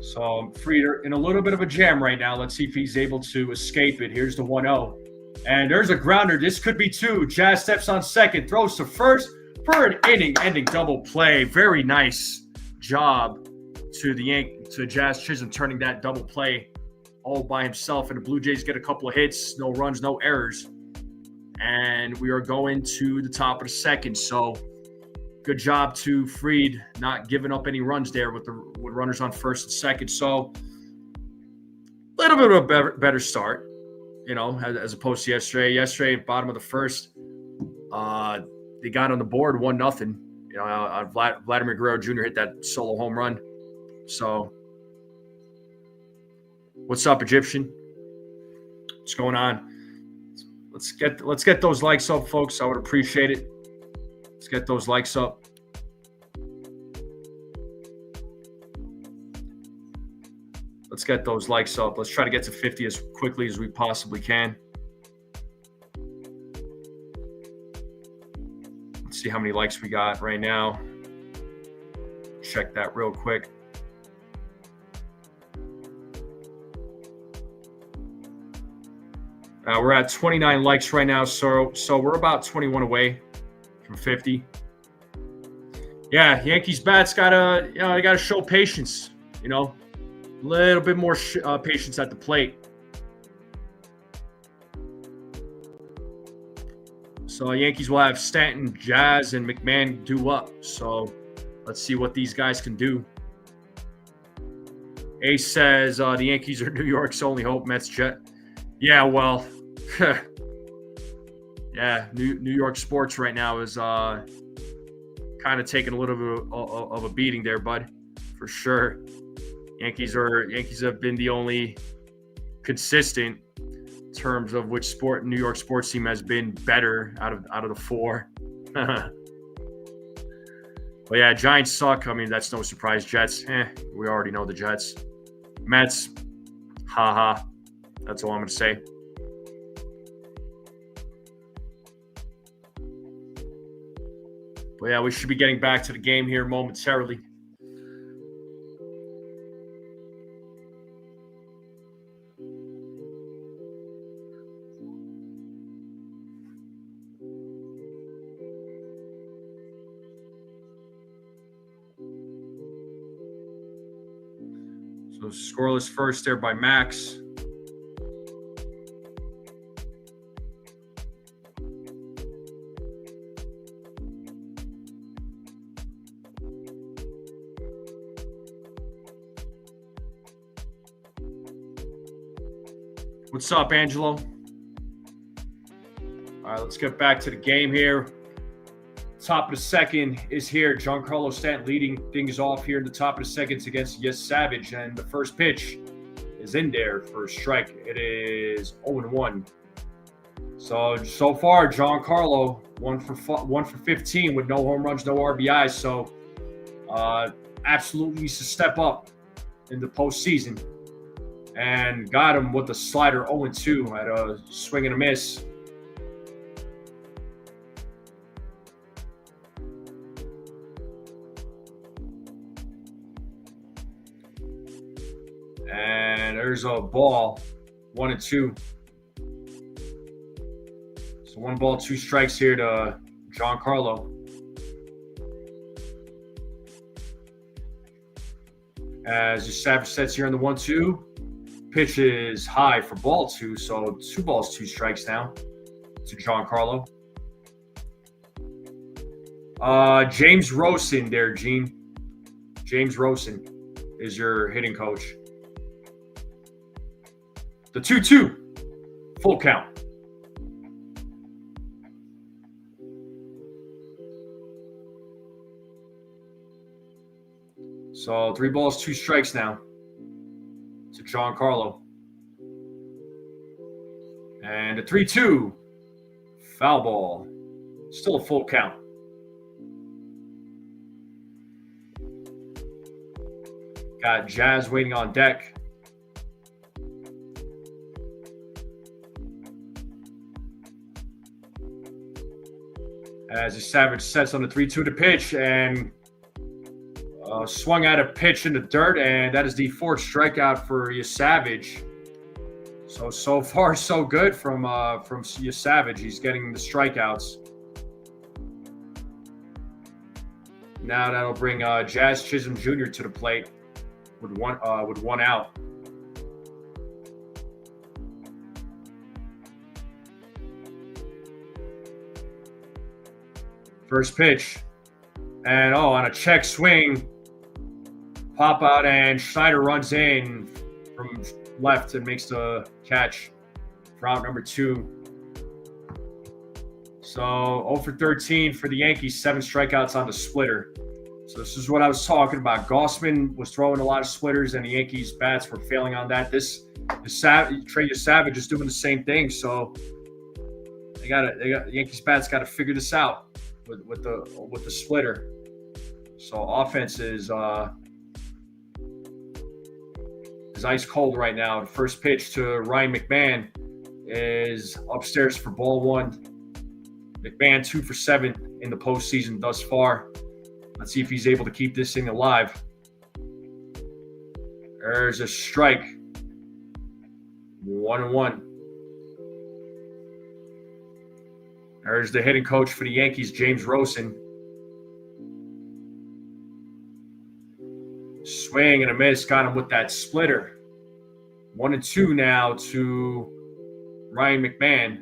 So Frieder in a little bit of a jam right now. Let's see if he's able to escape it. Here's the 1-0. And there's a grounder. This could be 2. Jazz steps on second, throws to first for an inning-ending double play. Very nice job to Jazz Chisholm turning that double play all by himself. And the Blue Jays get a couple of hits, no runs, no errors. And we are going to the top of the second. So good job to Fried not giving up any runs there with runners on first and second. So a little bit of a better start, as opposed to yesterday. Yesterday, bottom of the first, they got on the board 1-0. Vladimir Guerrero Jr. hit that solo home run. So what's up, Egyptian? What's going on? Let's get those likes up, folks. I would appreciate it. Let's get those likes up. Let's get those likes up. Let's try to get to 50 as quickly as we possibly can. Let's see how many likes we got right now. Check that real quick. We're at 29 likes right now, so we're about 21 away from 50. Yeah, Yankees bats they gotta show patience. A little bit more patience at the plate. So Yankees will have Stanton, Jazz, and McMahon due up. So let's see what these guys can do. Ace says the Yankees are New York's only hope. Mets, Jet. Yeah, well, yeah, New York sports right now is kind of taking a little bit of a beating there, bud, for sure. Yankees have been the only consistent in terms of which New York sports team has been better out of the 4. But yeah, Giants suck. I mean, that's no surprise. Jets, we already know the Jets. Mets, haha. That's all I'm going to say. But yeah, we should be getting back to the game here momentarily. So scoreless first there by Max. What's up, Angelo? All right, let's get back to the game here. Top of the second is here. Giancarlo Stanton leading things off here in the top of the second against Yesavage. And the first pitch is in there for a strike. It is 0-1. So far, Giancarlo, 1 for 15 with no home runs, no RBIs. So absolutely needs to step up in the postseason. And got him with the slider 0-2 at a swing and a miss. And there's a ball, 1-2. So 1 ball, 2 strikes here to Giancarlo. As Yesavage sets here on the 1-2. Pitch is high for ball 2, so 2 balls, 2 strikes now to Giancarlo. James Rosen there, Gene. James Rosen is your hitting coach. The 2-2, full count. So 3 balls, 2 strikes now to Giancarlo. And a 3-2. Foul ball. Still a full count. Got Jazz waiting on deck. As Yesavage sets on the 3-2 to pitch and swung at a pitch in the dirt, and that is the 4th strikeout for Yesavage. So far so good from Yesavage. He's getting the strikeouts. Now that'll bring Jazz Chisholm Jr. to the plate with one out. First pitch, and on a check swing, pop out, and Schneider runs in from left and makes the catch for out number 2. So 0 for 13 for the Yankees, 7 strikeouts on the splitter. So this is what I was talking about. Gossman was throwing a lot of splitters, and the Yankees bats were failing on that. Trey Yesavage is doing the same thing. So the Yankees bats got to figure this out with the splitter. So offense is ice cold right now. The first pitch to Ryan McMahon is upstairs for ball 1. McMahon 2 for 7 in the postseason thus far. Let's see if he's able to keep this thing alive. There's a strike. 1-1. There's the hitting coach for the Yankees, James Rosen. Swing and a miss, got him with that splitter. 1-2 now to Ryan McMahon.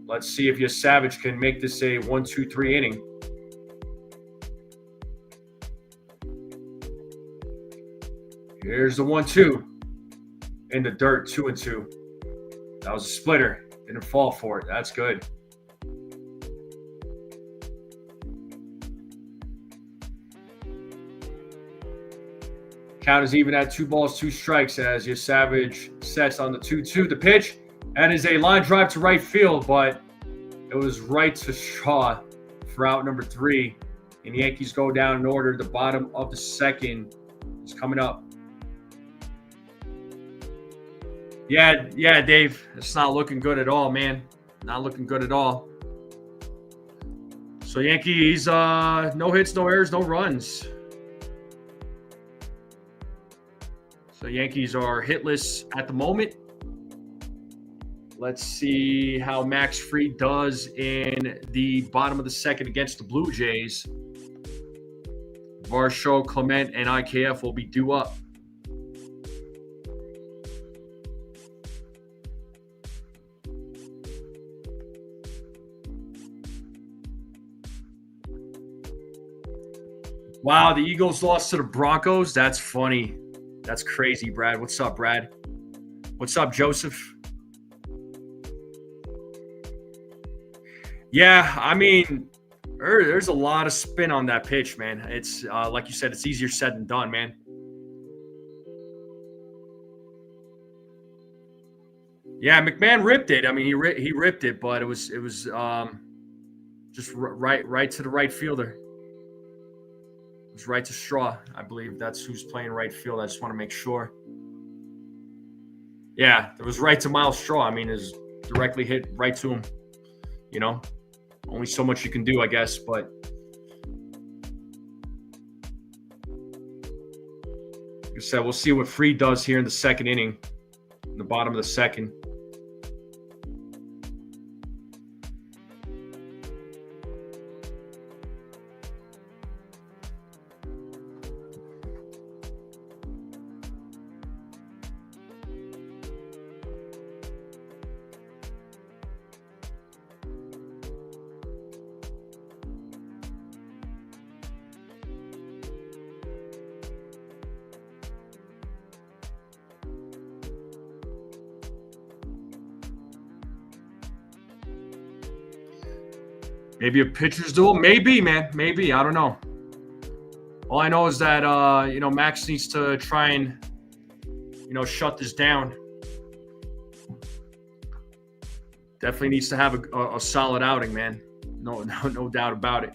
Let's see if Yesavage can make this a 1-2-3 inning. Here's the 1-2 in the dirt, 2-2. That was a splitter. Didn't fall for it. That's good. Count is even at 2 balls, 2 strikes as Yesavage sets on the 2-2. The pitch, and is a line drive to right field, but it was right to Shaw for out number 3. And the Yankees go down in order. The bottom of the second is coming up. Yeah, Dave. It's not looking good at all, man. Not looking good at all. So Yankees, no hits, no errors, no runs. So Yankees are hitless at the moment. Let's see how Max Fried does in the bottom of the second against the Blue Jays. Varsho, Clement, and IKF will be due up. Wow, the Eagles lost to the Broncos. That's funny. That's crazy, Brad. What's up, Brad? What's up, Joseph? Yeah, I mean, there's a lot of spin on that pitch, man. It's like you said, it's easier said than done, man. Yeah, McMahon ripped it. I mean, he ripped it, but it was just right to the right fielder. It was right to Straw, I believe. That's who's playing right field. I just want to make sure. Yeah, it was right to Miles Straw. I mean, it's directly hit right to him. You know, only so much you can do, I guess. But like I said, we'll see what Fried does here in the second inning, in the bottom of the second. Maybe a pitcher's duel? Maybe, man. Maybe. I don't know. All I know is that, Max needs to try and, shut this down. Definitely needs to have a solid outing, man. No doubt about it.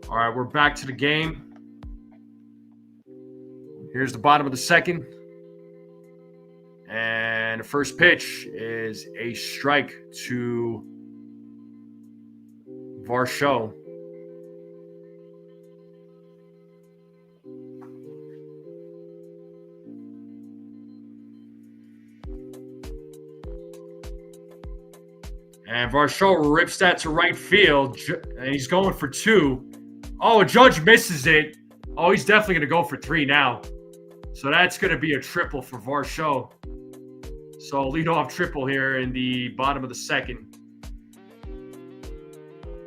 All right, we're back to the game. Here's the bottom of the second. And the first pitch is a strike to Varsho. And Varsho rips that to right field, and he's going for 2. Oh, Judge misses it. Oh, he's definitely going to go for 3 now. So that's going to be a triple for Varsho. So leadoff triple here in the bottom of the second.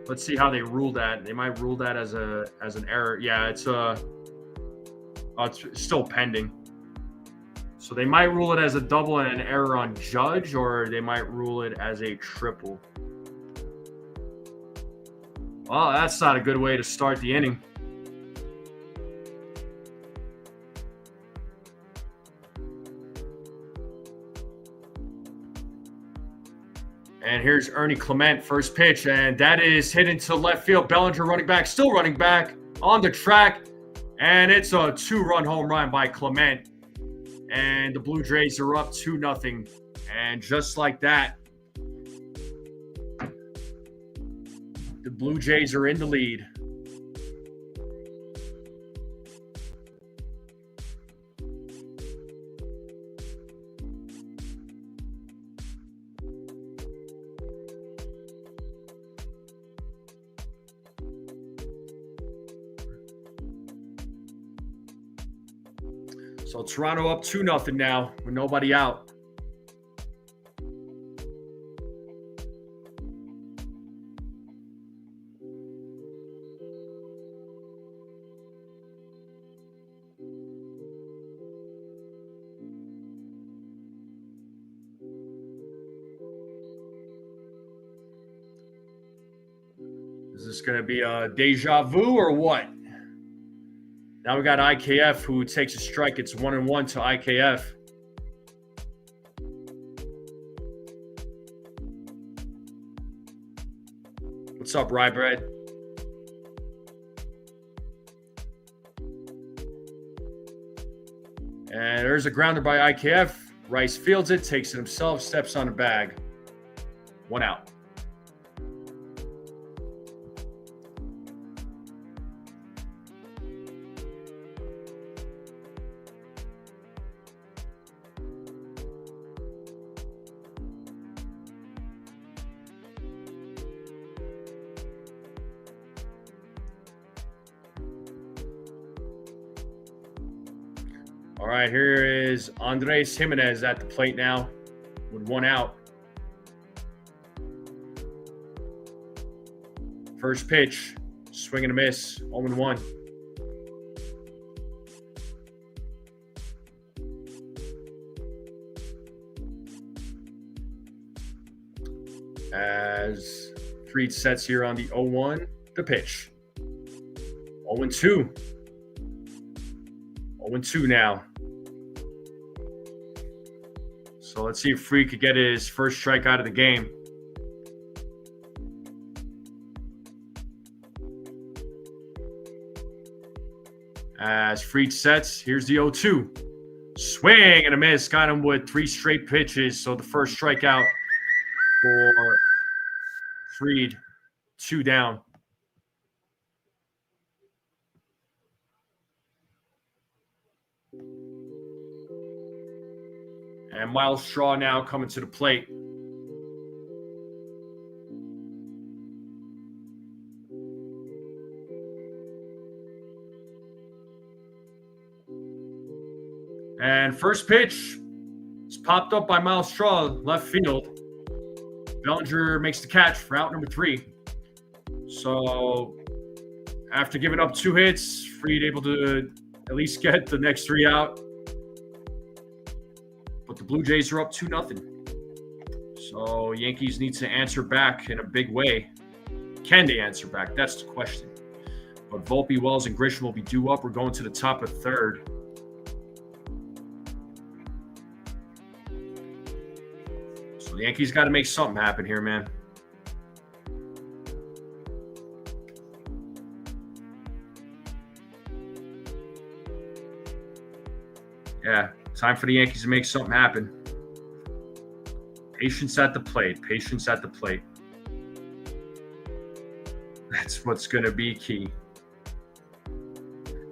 Let's see how they rule that. They might rule that as an error. Yeah, it's still pending. So they might rule it as a double and an error on Judge, or they might rule it as a triple. Well, that's not a good way to start the inning. And here's Ernie Clement, first pitch, and that is hit into left field. Bellinger running back, still running back on the track, and it's a 2-run home run by Clement. And the Blue Jays are up 2-0. And just like that, the Blue Jays are in the lead. So Toronto up 2-0 now with nobody out. Is this going to be a deja vu or what? Now we got IKF who takes a strike. It's 1-1 to IKF. What's up, Rye Bread? And there's a grounder by IKF. Rice fields it, takes it himself, steps on the bag. 1 out. All right, here is Andres Jimenez at the plate now with 1 out. First pitch, swing and a miss, 0-1. As Fried sets here on the 0-1, the pitch. 0-2. 0-2 now. So let's see if Fried could get his first strike out of the game. As Fried sets, here's the 0-2. Swing and a miss. Got him with 3 straight pitches. So the first strikeout for Fried. 2 down. And Miles Straw now coming to the plate. And first pitch, popped up by Miles Straw, left field. Bellinger makes the catch for out number 3. So after giving up 2 hits, Fried able to at least get the next 3 out. But the Blue Jays are up 2-0. So Yankees need to answer back in a big way. Can they answer back? That's the question. But Volpe, Wells, and Grisham will be due up. We're going to the top of 3rd. So the Yankees got to make something happen here, man. Yeah, time for the Yankees to make something happen. Patience at the plate. Patience at the plate. That's what's going to be key.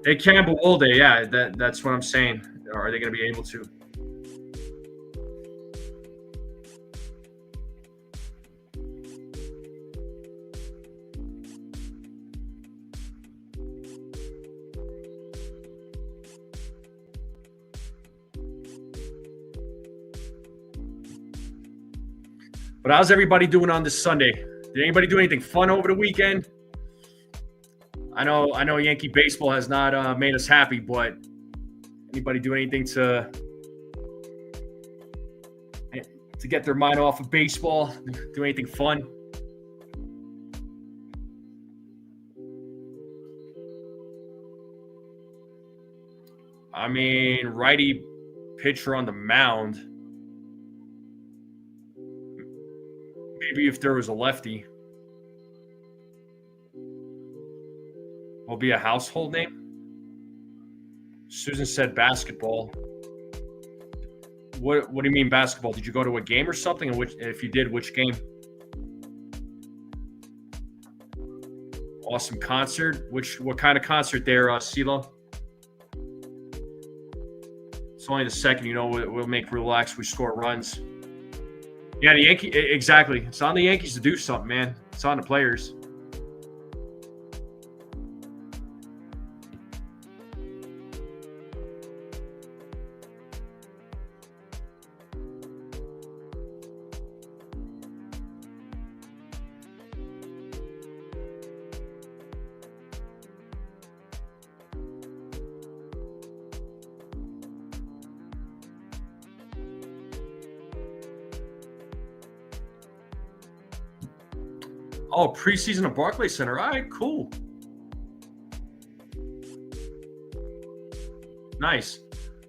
They can, but will they? Yeah, that's what I'm saying. Are they going to be able to? But how's everybody doing on this Sunday? Did anybody do anything fun over the weekend? I know Yankee baseball has not made us happy, but anybody do anything to get their mind off of baseball? Do anything fun? I mean, righty pitcher on the mound. Maybe if there was a lefty. Will be a household name. Susan said basketball. What do you mean basketball? Did you go to a game or something? And if you did, which game? Awesome concert. What kind of concert there, CeeLo? It's only the second. We'll make relax. We score runs. Yeah, the Yankee. Exactly. It's on the Yankees to do something, man. It's on the players. Oh, preseason at Barclays Center. All right, cool. Nice.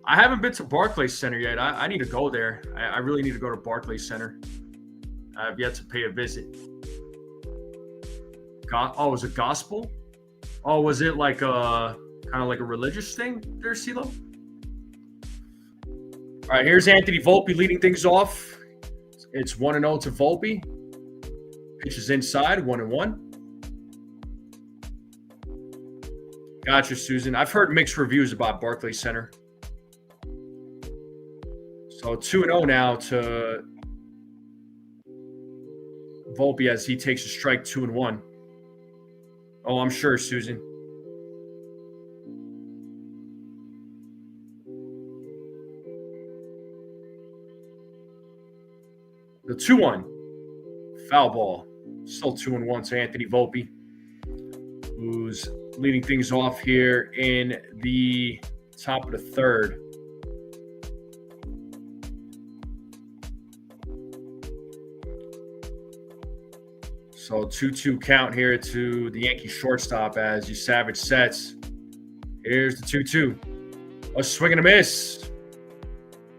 I haven't been to Barclays Center yet. I need to go there. I really need to go to Barclays Center. I've yet to pay a visit. Was it gospel? Oh, was it like kind of like a religious thing there, CeeLo? All right, here's Anthony Volpe leading things off. It's 1-0 to Volpe. Pitches inside, 1-1. Gotcha, Susan. I've heard mixed reviews about Barclays Center. So 2-0 now to Volpe as he takes a strike, 2-1. Oh, I'm sure, Susan. The 2-1. Foul ball. Still 2-1 to Anthony Volpe, who's leading things off here in the top of the 3rd. So 2-2 count here to the Yankee shortstop as Yesavage sets. Here's the 2-2. A swing and a miss.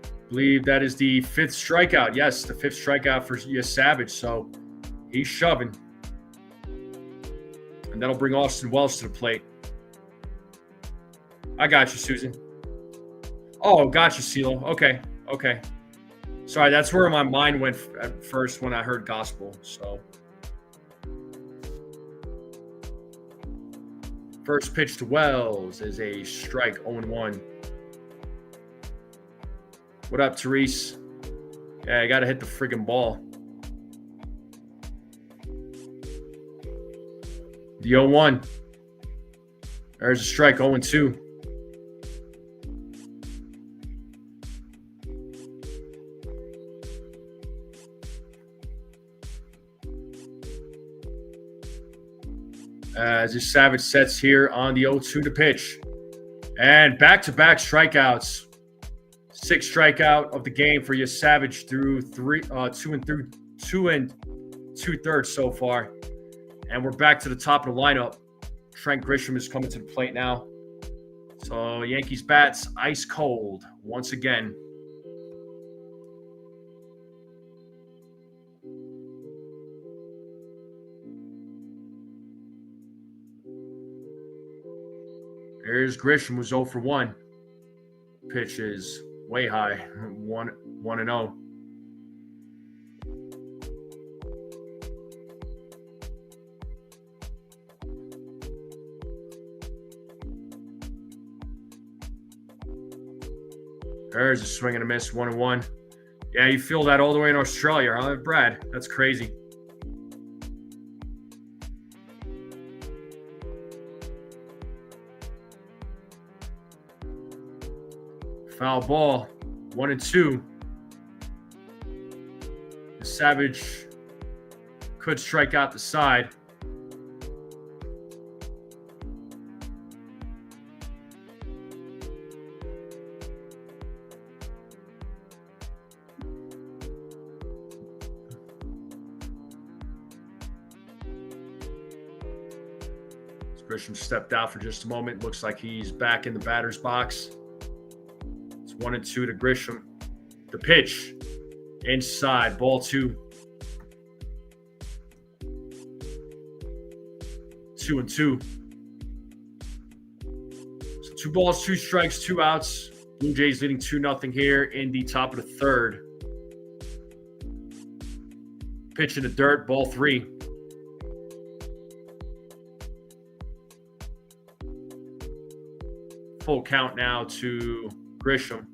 I believe that is the 5th strikeout. Yes, the 5th strikeout for Yesavage. So he's shoving. And that'll bring Austin Wells to the plate. I got you, Susan. Oh, got you, CeeLo. Okay. Sorry, that's where my mind went at first when I heard gospel. So, first pitch to Wells is a strike, 0-1. What up, Therese? Yeah, I got to hit the friggin' ball. The 0-1. There's a strike, 0-2. As Yesavage sets here on the 0-2 to pitch. And back-to-back strikeouts. 6th strikeout of the game for Yesavage through 2 and 2/3 so far. And we're back to the top of the lineup. Trent Grisham is coming to the plate now. So Yankees bats ice cold once again. There's Grisham, who's 0 for 1. Pitch is way high, 1-0. There's a swing and a miss, 1-1. Yeah, you feel that all the way in Australia, huh, Brad? That's crazy. Foul ball, 1-2. Yesavage could strike out the side. Grisham stepped out for just a moment. Looks like he's back in the batter's box. It's 1-2 to Grisham. The pitch inside, ball 2. 2-2. So 2 balls, 2 strikes, 2 outs. Blue Jays leading 2-0 here in the top of the 3rd. Pitch in the dirt, ball 3. Full count now to Grisham.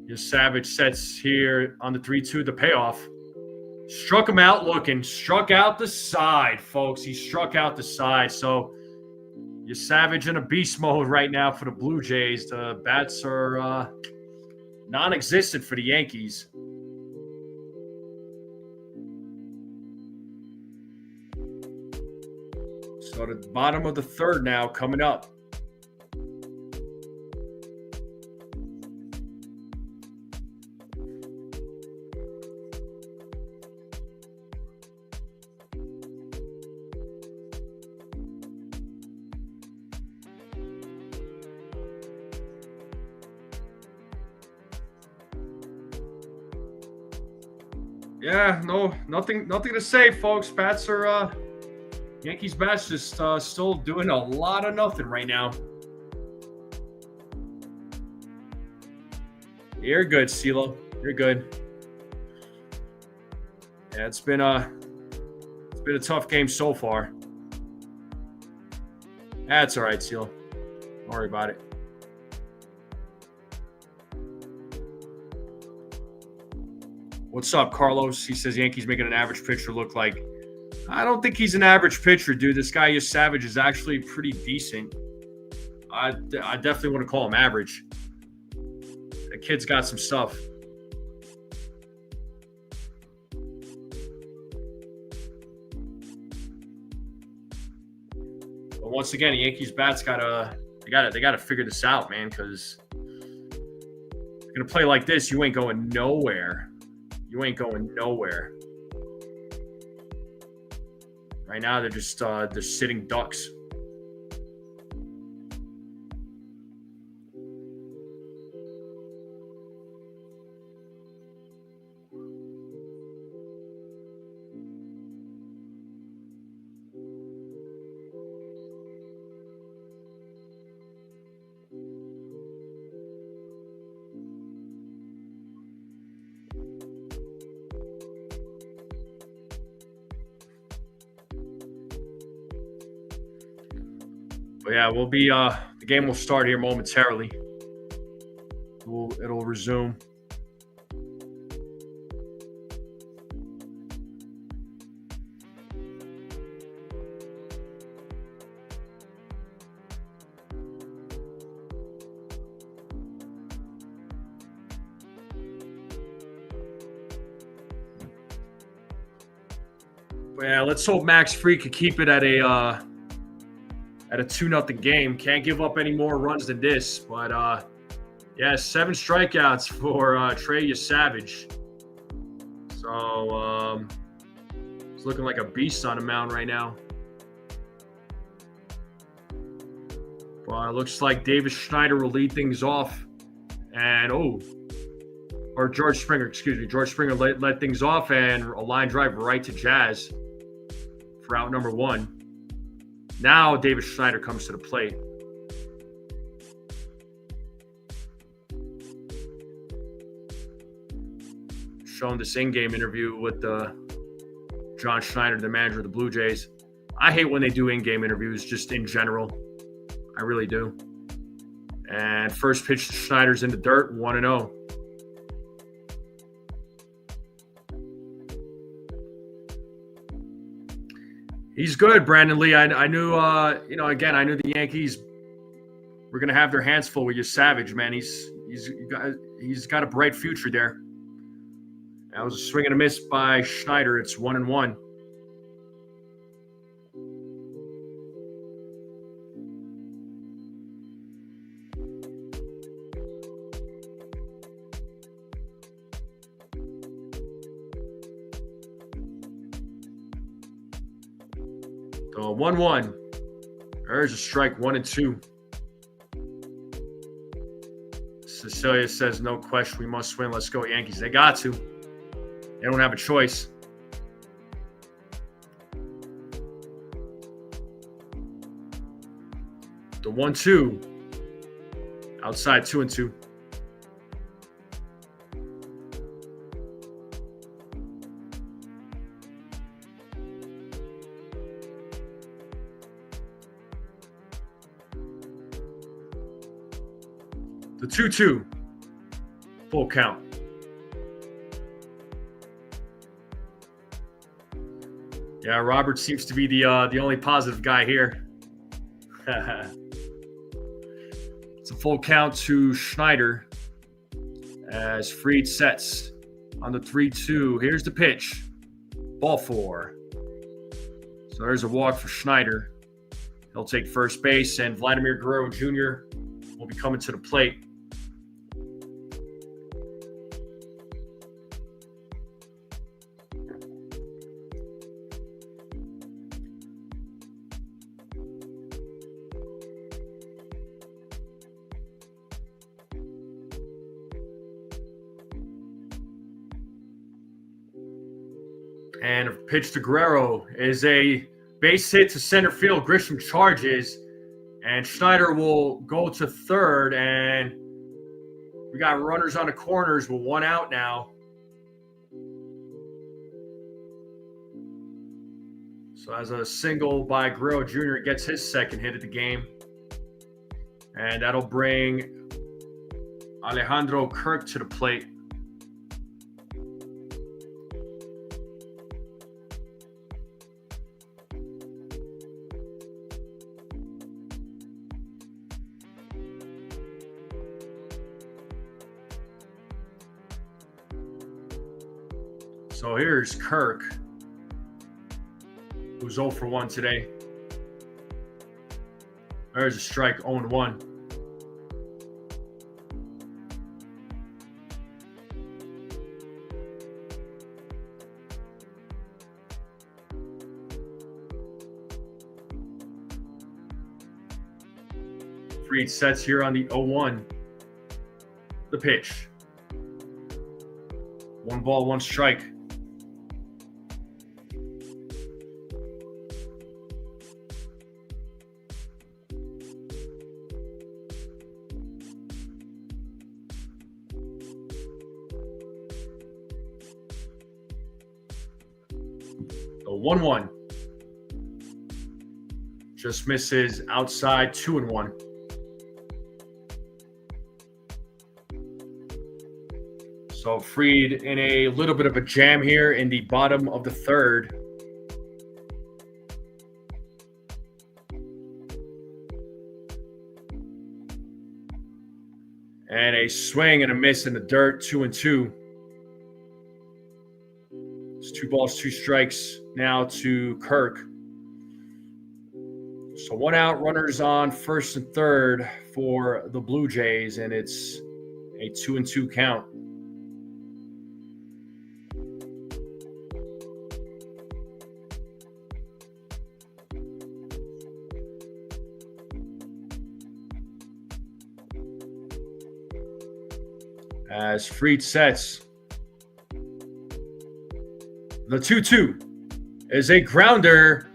Yesavage sets here on the 3-2, the payoff. Struck him out looking. Struck out the side, folks. He struck out the side. So Yesavage in a beast mode right now for the Blue Jays. The bats are non-existent for the Yankees. So the bottom of the 3rd now coming up. Yeah, nothing to say, folks. Bats are Yankees bats just still doing a lot of nothing right now. You're good, CeeLo. You're good. Yeah, it's been a tough game so far. That's all right, CeeLo. Don't worry about it. What's up, Carlos? He says Yankees making an average pitcher look like. I don't think he's an average pitcher, dude. This guy, Yesavage, is actually pretty decent. I definitely want to call him average. The kid's got some stuff. But once again, the Yankees bats gotta figure this out, man, because you're gonna play like this, you ain't going nowhere. You ain't going nowhere. Right now, they're just they're sitting ducks. But yeah, we'll be the game will start here momentarily. It'll resume. Yeah, let's hope Max Fried could keep it at a 2-0 game. Can't give up any more runs than this. But yeah, 7 strikeouts for Trey Yesavage. So it's looking like a beast on the mound right now. But it looks like Davis Schneider will lead things off. And George Springer, George Springer led things off, and a line drive right to Jazz for out number 1. Now Davis Schneider comes to the plate. Showing this in-game interview with John Schneider, the manager of the Blue Jays. I hate when they do in-game interviews, just in general. I really do. And first pitch to Schneider's in the dirt, 1-0. He's good, Brandon Lee. I knew, again, I knew the Yankees were going to have their hands full with Yesavage, man. He's got a bright future there. That was a swing and a miss by Schneider. It's 1-1. So 1-1. There's a strike, 1-2. Cecilia says, no question, we must win. Let's go, Yankees. They got to. They don't have a choice. The 1-2. Outside, 2-2. The 2-2. Full count. Yeah, Robert seems to be the only positive guy here. It's a full count to Schneider as Fried sets on the 3-2. Here's the pitch. Ball 4. So there's a walk for Schneider. He'll take first base, and Vladimir Guerrero Jr. will be coming to the plate. And a pitch to Guerrero is a base hit to center field. Grisham charges, and Schneider will go to third. And we got runners on the corners with 1 out now. So as a single by Guerrero Jr. gets his second hit of the game. And that'll bring Alejandro Kirk to the plate. So here's Kirk, who's 0 for 1 today. There's a strike, 0-1. Fried sets here on the 0-1. The pitch. 1 ball, 1 strike. The 1-1. Just misses outside, 2-1. So Fried in a little bit of a jam here in the bottom of the third. And a swing and a miss in the dirt, 2-2. It's 2 balls, 2 strikes. now to Kirk. So 1 out, runners on first and third for the Blue Jays, and it's a 2-2 count. As Fried sets, the 2-2 is a grounder,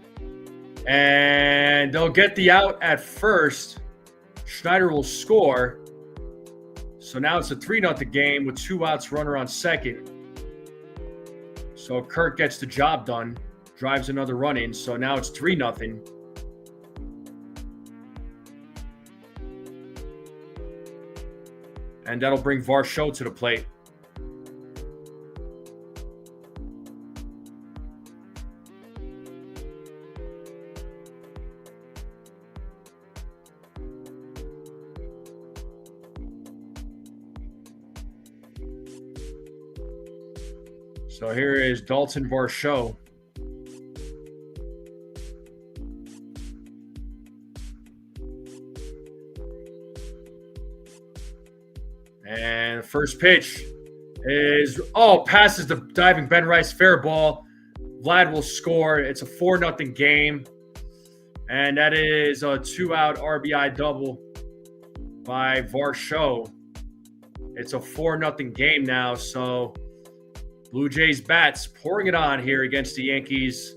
and they'll get the out at first. Schneider will score. So now it's a 3-0 game with 2 outs, runner on second. So Kirk gets the job done, drives another run in. So now it's 3-0. And that'll bring Varsho to the plate. So here is Dalton Varsho. And first pitch is, passes the diving Ben Rice, fair ball. Vlad will score. It's a 4-0 game. And that is a 2-out RBI double by Varsho. It's a 4-0 game now. So Blue Jays bats pouring it on here against the Yankees.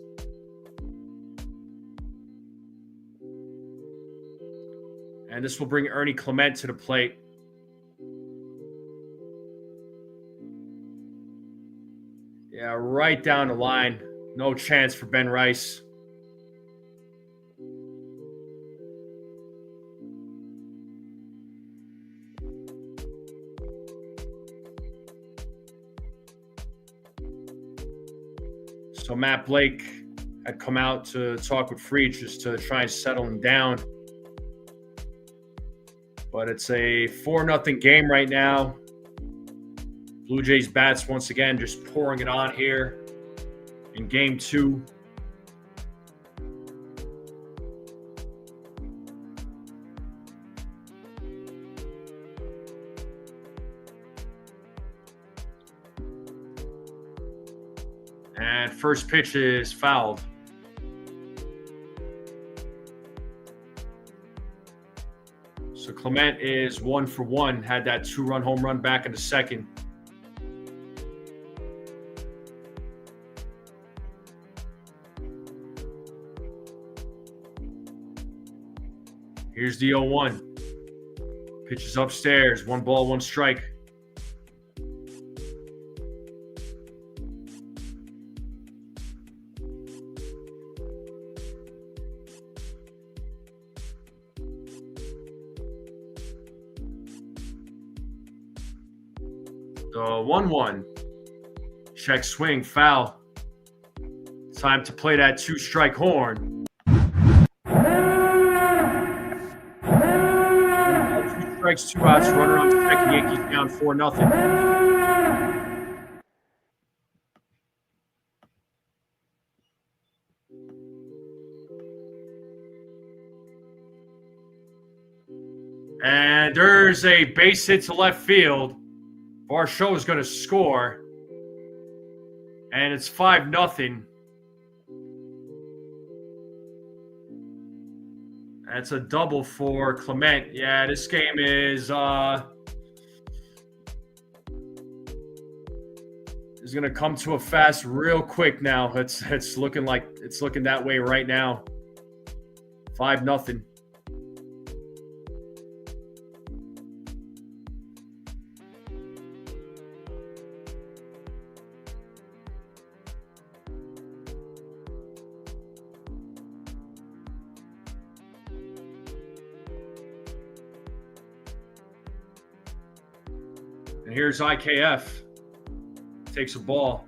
And this will bring Ernie Clement to the plate. Yeah, right down the line. No chance for Ben Rice. So Matt Blake had come out to talk with Fried just to try and settle him down. But it's a 4-0 game right now. Blue Jays bats once again just pouring it on here in game 2. And first pitch is fouled. So Clement is 1 for 1, had that 2-run home run back in the second. Here's the 0-1. Pitches upstairs. 1 ball, 1 strike. The 1-1. Check swing, foul. Time to play that 2-strike horn. 2 strikes, 2 outs, runner on second. Yankees down 4-0. And there's a base hit to left field. Varsho is going to score. And it's 5-0. That's a double for Clement. Yeah, this game is going to come to a fast real quick now. It's looking that way right now. 5-0. And here's IKF. Takes a ball.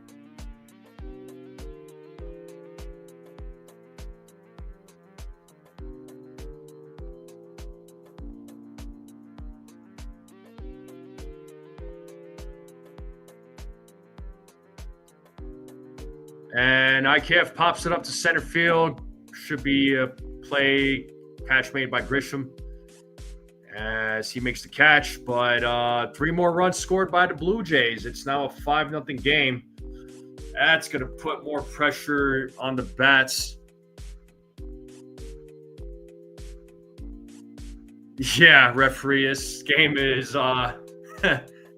And IKF pops it up to center field. Should be a catch made by Grisham as he makes the catch. But 3 more runs scored by the Blue Jays. It's now a 5-0 game. That's going to put more pressure on the bats. Yeah, referee, this game is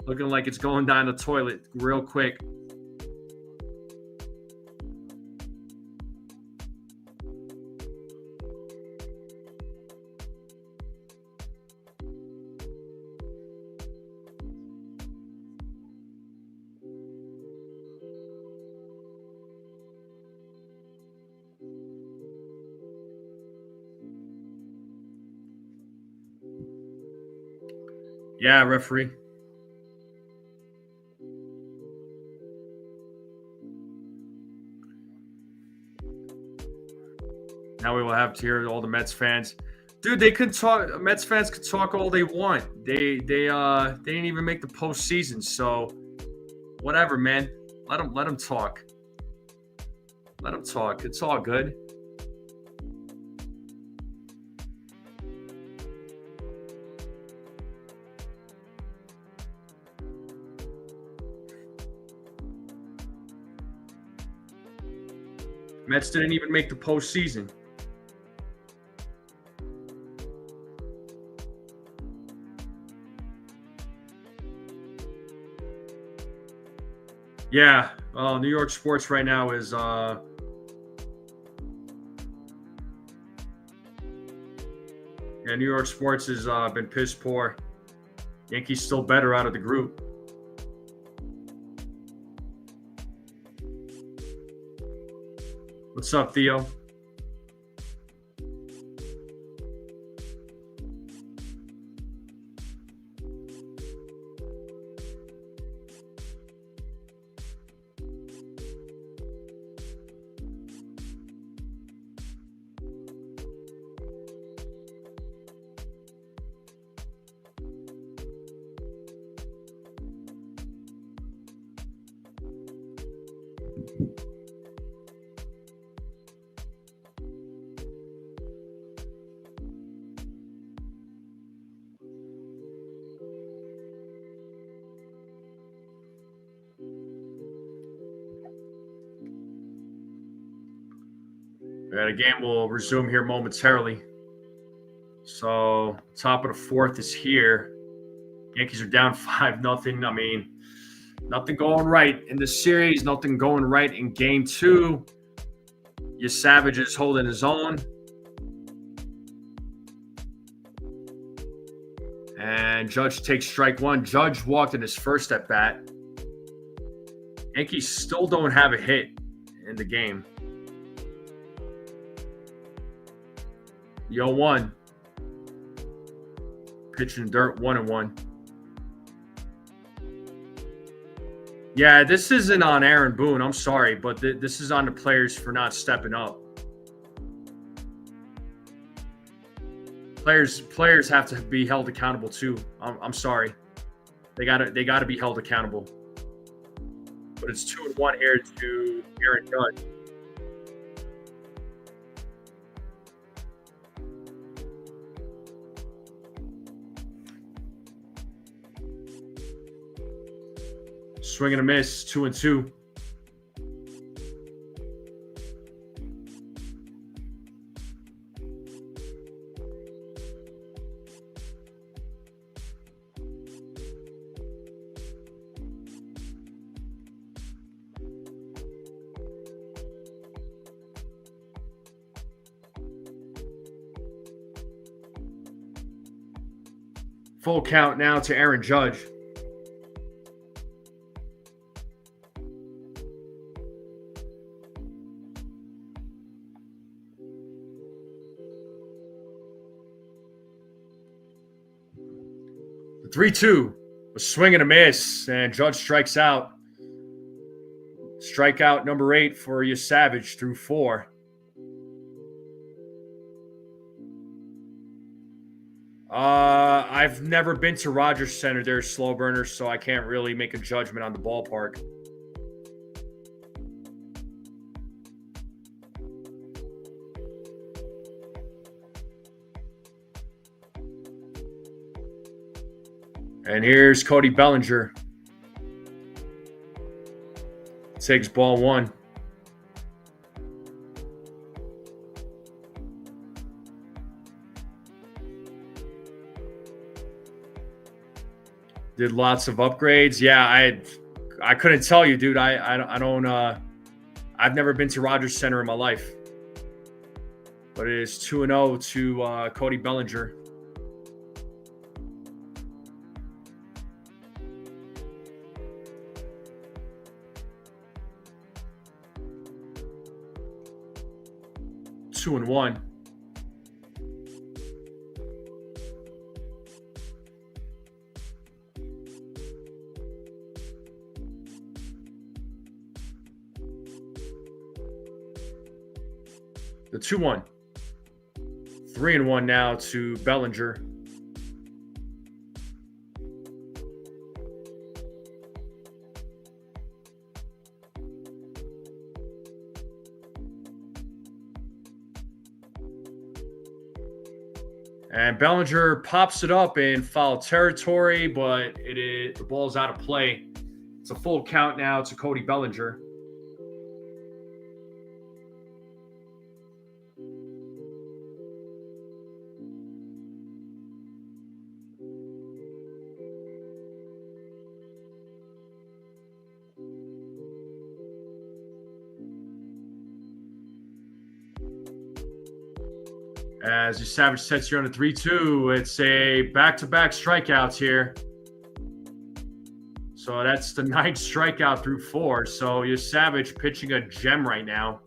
looking like it's going down the toilet real quick. Yeah, referee. Now we will have to hear all the Mets fans. Dude, they could talk. Mets fans could talk all they want. They didn't even make the postseason, so whatever, man. Let them talk. Let them talk. It's all good. Mets didn't even make the postseason. Yeah, New York sports right now is yeah, New York sports has been piss poor. Yankees still better out of the group. What's up, Theo? The game will resume here momentarily. So, top of the 4th is here. Yankees are down 5-0. I mean, nothing going right in the series. Nothing going right in Game 2. Yesavage is holding his own. And Judge takes strike 1. Judge walked in his first at bat. Yankees still don't have a hit in the game. 0-1. Pitching dirt 1-1. Yeah, this isn't on Aaron Boone. I'm sorry, but this is on the players for not stepping up. Players have to be held accountable too. I'm sorry. They gotta be held accountable. But it's 2-1 here to Aaron Judge. Swing and a miss, 2-2. Full count now to Aaron Judge. The 3-2, a swing and a miss, and Judge strikes out. Strikeout number 8 for Yesavage through 4. I've never been to Rogers Center. There's slow burners, so I can't really make a judgment on the ballpark. And here's Cody Bellinger. Takes ball 1. Did lots of upgrades. Yeah, I couldn't tell you, dude. I don't I've never been to Rogers Center in my life. But it is 2-0 to Cody Bellinger. Two and one. The 2-1. 3-1 now to Bellinger. And Bellinger pops it up in foul territory, but the ball's out of play. It's a full count now to Cody Bellinger. As Yesavage sets you on a 3-2, it's a back-to-back strikeouts here. So that's the 9th strikeout through 4. So Yesavage pitching a gem right now.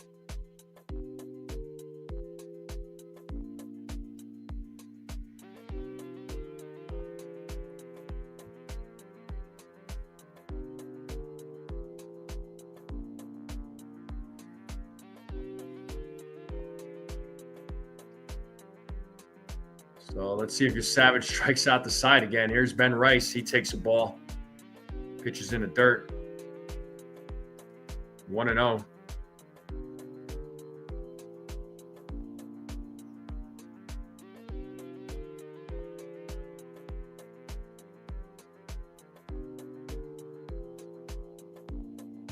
So let's see if Yesavage strikes out the side again. Here's Ben Rice. He takes a ball. Pitches in the dirt. 1-0.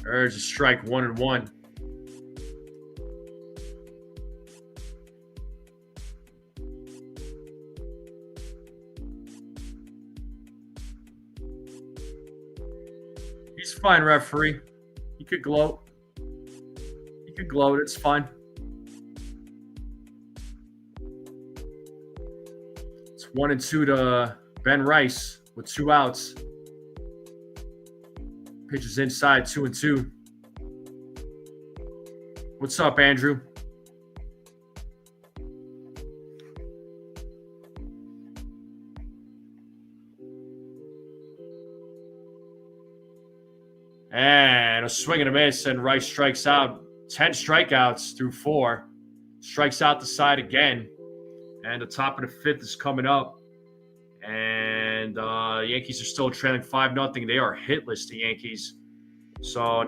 There's a strike, 1-1. He's fine, referee. He could gloat. He could gloat. It's fine. It's 1-2 to Ben Rice with 2 outs. Pitches inside, 2-2. What's up, Andrew? And a swing and a miss, and Rice strikes out. 10 strikeouts through 4. Strikes out the side again. And the top of the 5th is coming up. And Yankees are still trailing 5-0. They are hitless, the Yankees. So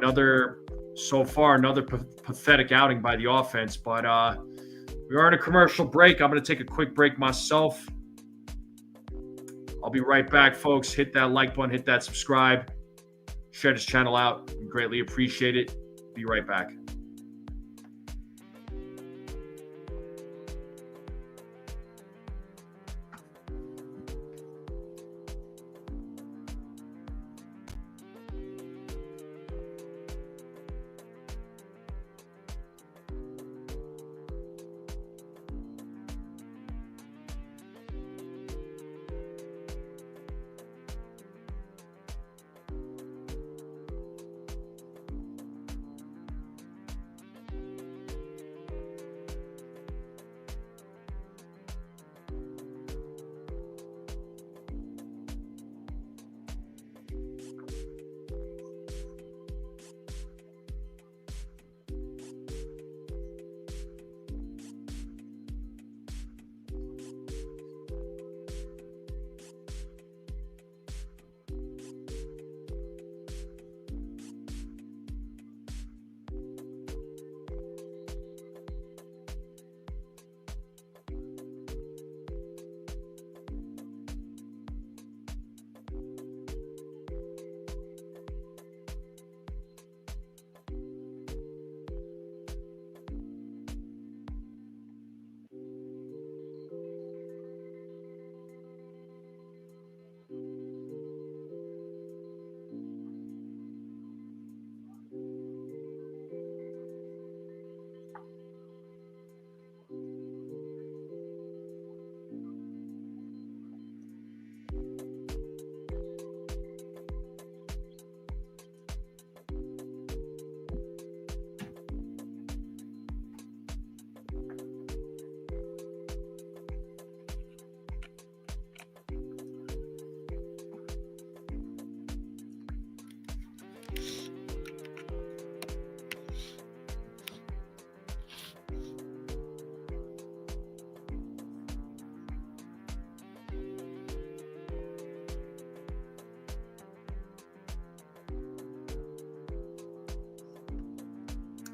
so far, another pathetic outing by the offense. But we are in a commercial break. I'm going to take a quick break myself. I'll be right back, folks. Hit that like button. Hit that subscribe. Share this channel out. We greatly appreciate it. Be right back.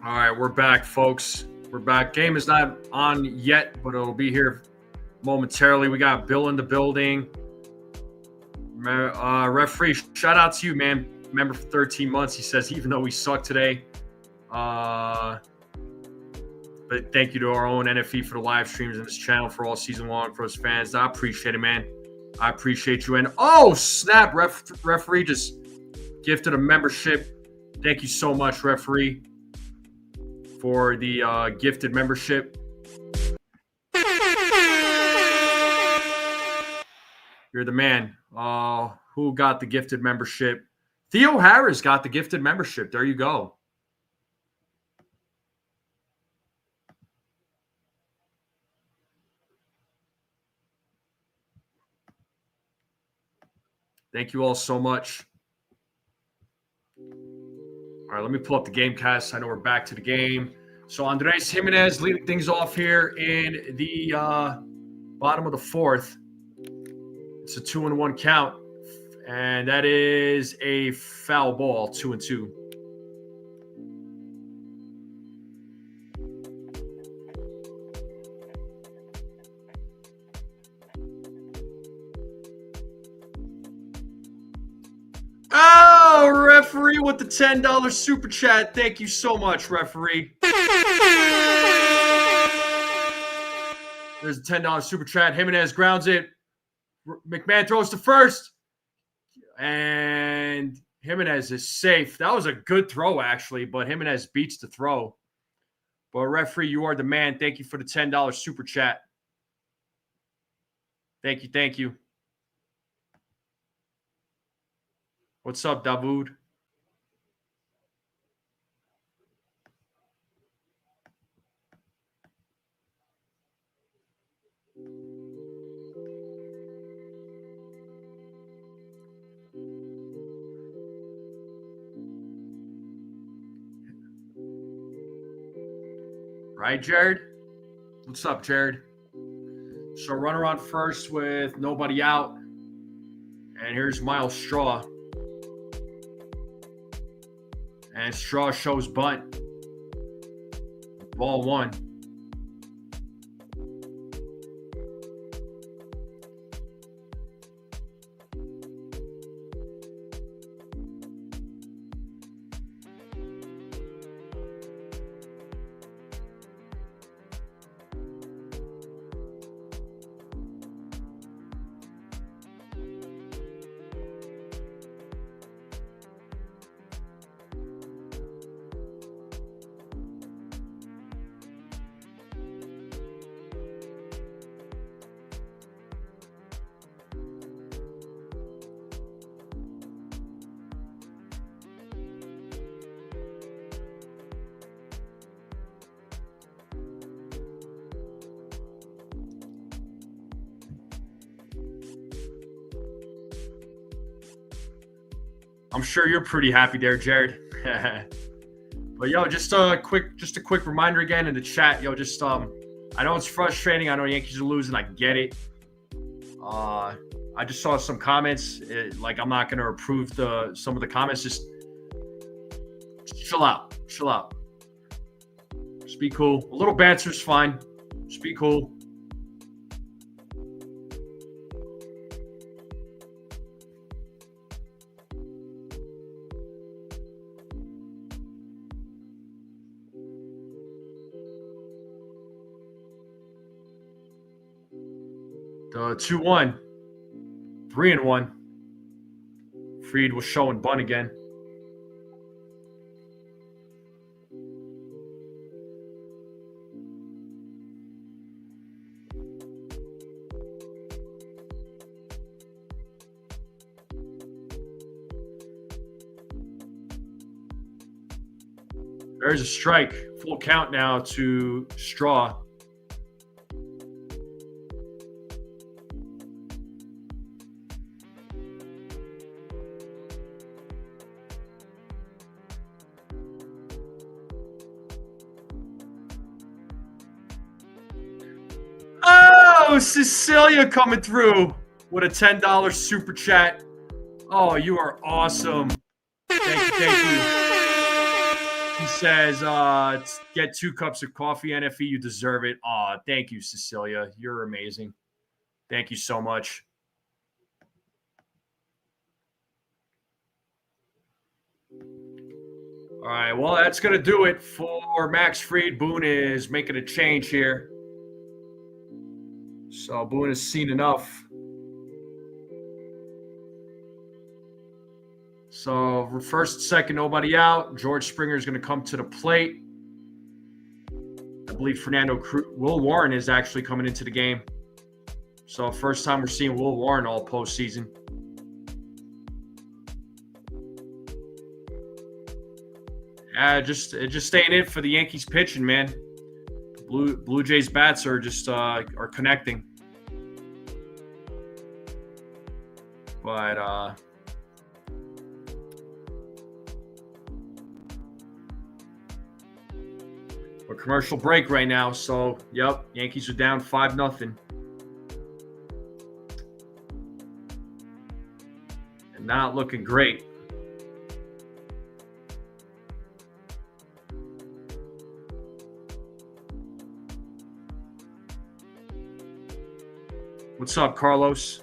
All right, we're back, folks. We're back. Game is not on yet, but it'll be here momentarily. We got Bill in the building. Referee, shout out to you, man. Member for 13 months. He says, even though we suck today, but thank you to our own NFE for the live streams and this channel for all season long for us fans. I appreciate it, man. I appreciate you. And oh, snap, referee just gifted a membership. Thank you so much, referee, for the gifted membership. You're the man. Who got the gifted membership? Theo Harris got the gifted membership. There you go. Thank you all so much. All right, let me pull up the game cast. I know we're back to the game. So Andres Jimenez leading things off here in the bottom of the fourth. It's a 2-1 count, and that is a foul ball, 2-2. Oh, referee with the $10 super chat. Thank you so much, referee. There's a $10 super chat. Jimenez grounds it. McMahon throws to first. And Jimenez is safe. That was a good throw, actually, but Jimenez beats the throw. But referee, you are the man. Thank you for the $10 super chat. Thank you. Thank you. What's up, Dawood? Right, Jared? What's up, Jared? So runner on first with nobody out. And here's Miles Straw. And Straw shows bunt. Ball one. I'm sure you're pretty happy there, Jared. But yo, just a quick reminder again in the chat. Yo, just I know it's frustrating. I know Yankees are losing. I get it. I just saw some comments. Like I'm not going to approve some of the comments. Just chill out. Chill out. Just be cool. A little banter's fine. Just be cool. The 2-1, 3-1. Fried was showing bunt again. There's a strike. Full count now to Straw. Oh, Cecilia coming through with a $10 super chat. Oh, you are awesome. Thank you. He says, get 2 cups of coffee, NFE. You deserve it. Aw, thank you, Cecilia. You're amazing. Thank you so much. All right, well, that's going to do it for Max Fried. Boone is making a change here. So Boone has seen enough. So first, second, nobody out. George Springer is going to come to the plate. I believe Will Warren is actually coming into the game. So first time we're seeing Will Warren all postseason. Just staying in for the Yankees pitching, man. Blue Jays bats are just are connecting. But we're commercial break right now, so yep, Yankees are down 5-0. And not looking great. What's up, Carlos?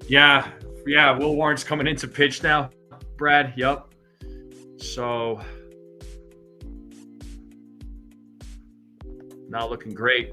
Yeah, Will Warren's coming into pitch now, Brad. Yep. So, not looking great.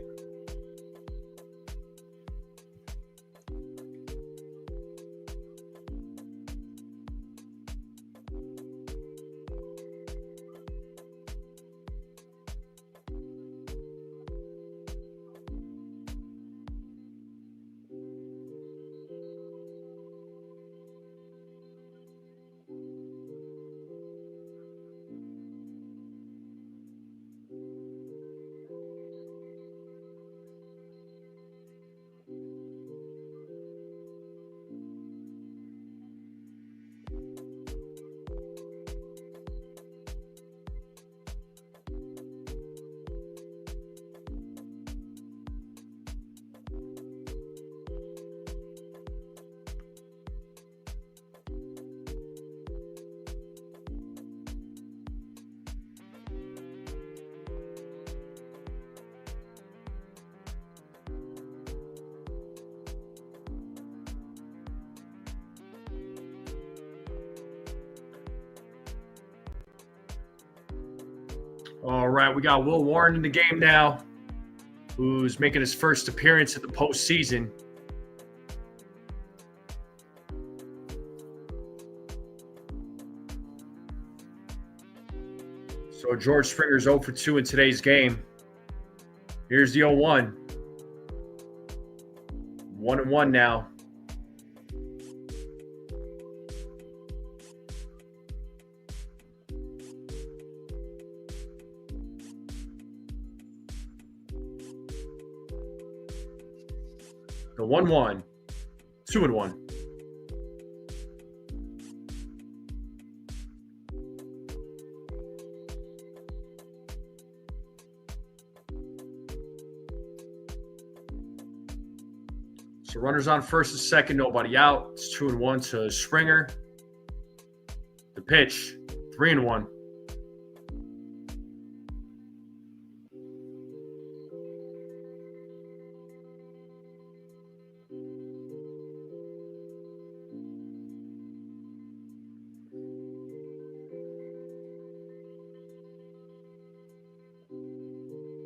All right, we got Will Warren in the game now, who's making his first appearance at the postseason. So George Springer's 0 for 2 in today's game. Here's the 0-1. 1-1 now. The 1-1, 2-1. So runners on first and second, nobody out. It's 2-1 to Springer. The pitch, 3-1.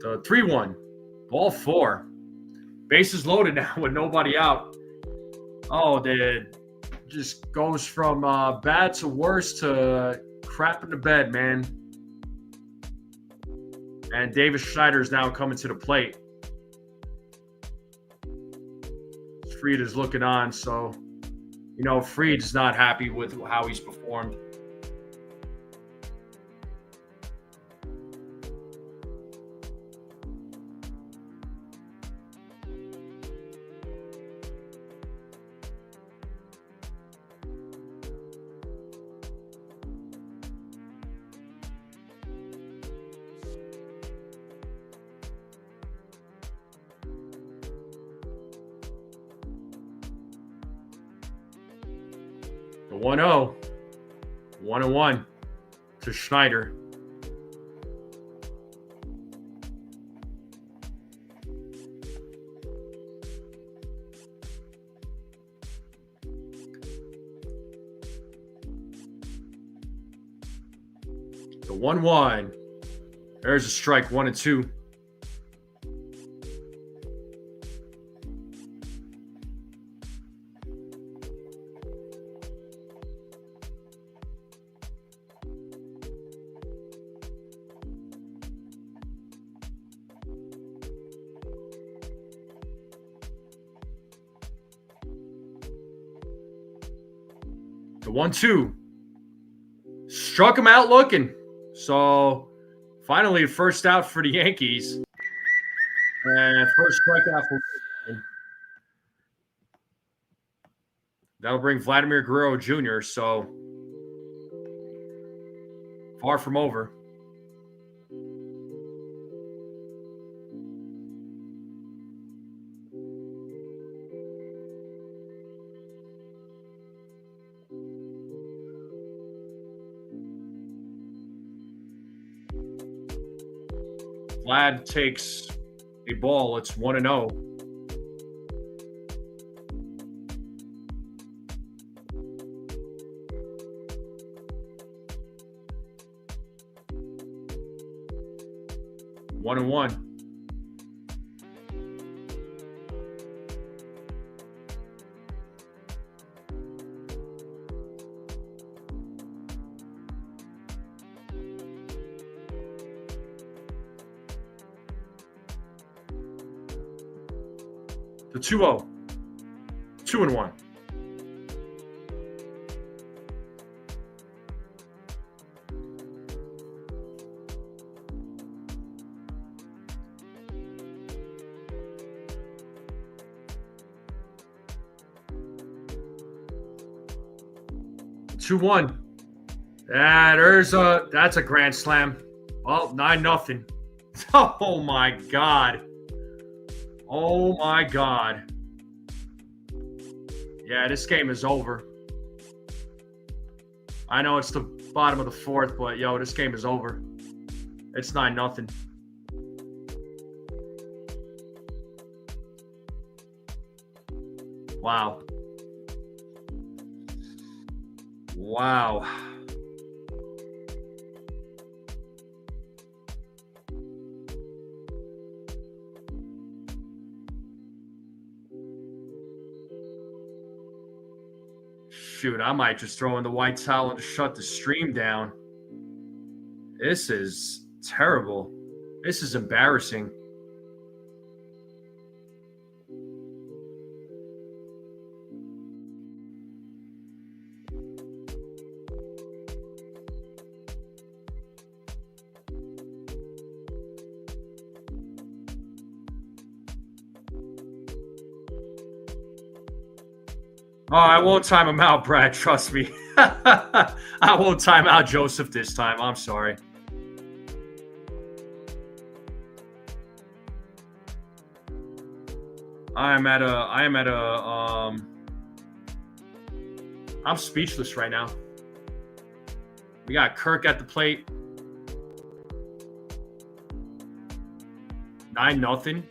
The 3-1, ball 4. Bases loaded now with nobody out. Oh, that just goes from bad to worse to crap in the bed, man. And Davis Schneider is now coming to the plate. Fried is looking on, so, Fried's not happy with how he's performed. The 1-0. 1-1 to Schneider. The 1-1. There's a strike, 1-2. The 1-2. Struck him out looking. So finally, first out for the Yankees. And first strikeout for him. That'll bring Vladimir Guerrero Jr. So far from over. Vlad takes a ball. It's 1-0. One and one. The 2-0. 2-1. That's a grand slam. Well, 9-0. Oh my God. Oh my God. Yeah, this game is over. I know it's the bottom of the fourth, but yo, this game is over. It's 9-0. Wow. Wow. Shoot, I might just throw in the white towel and shut the stream down. This is terrible. This is embarrassing. Oh, I won't time him out, Brad. Trust me. I won't time out Joseph this time. I'm sorry. I'm speechless right now. We got Kirk at the plate. 9-0.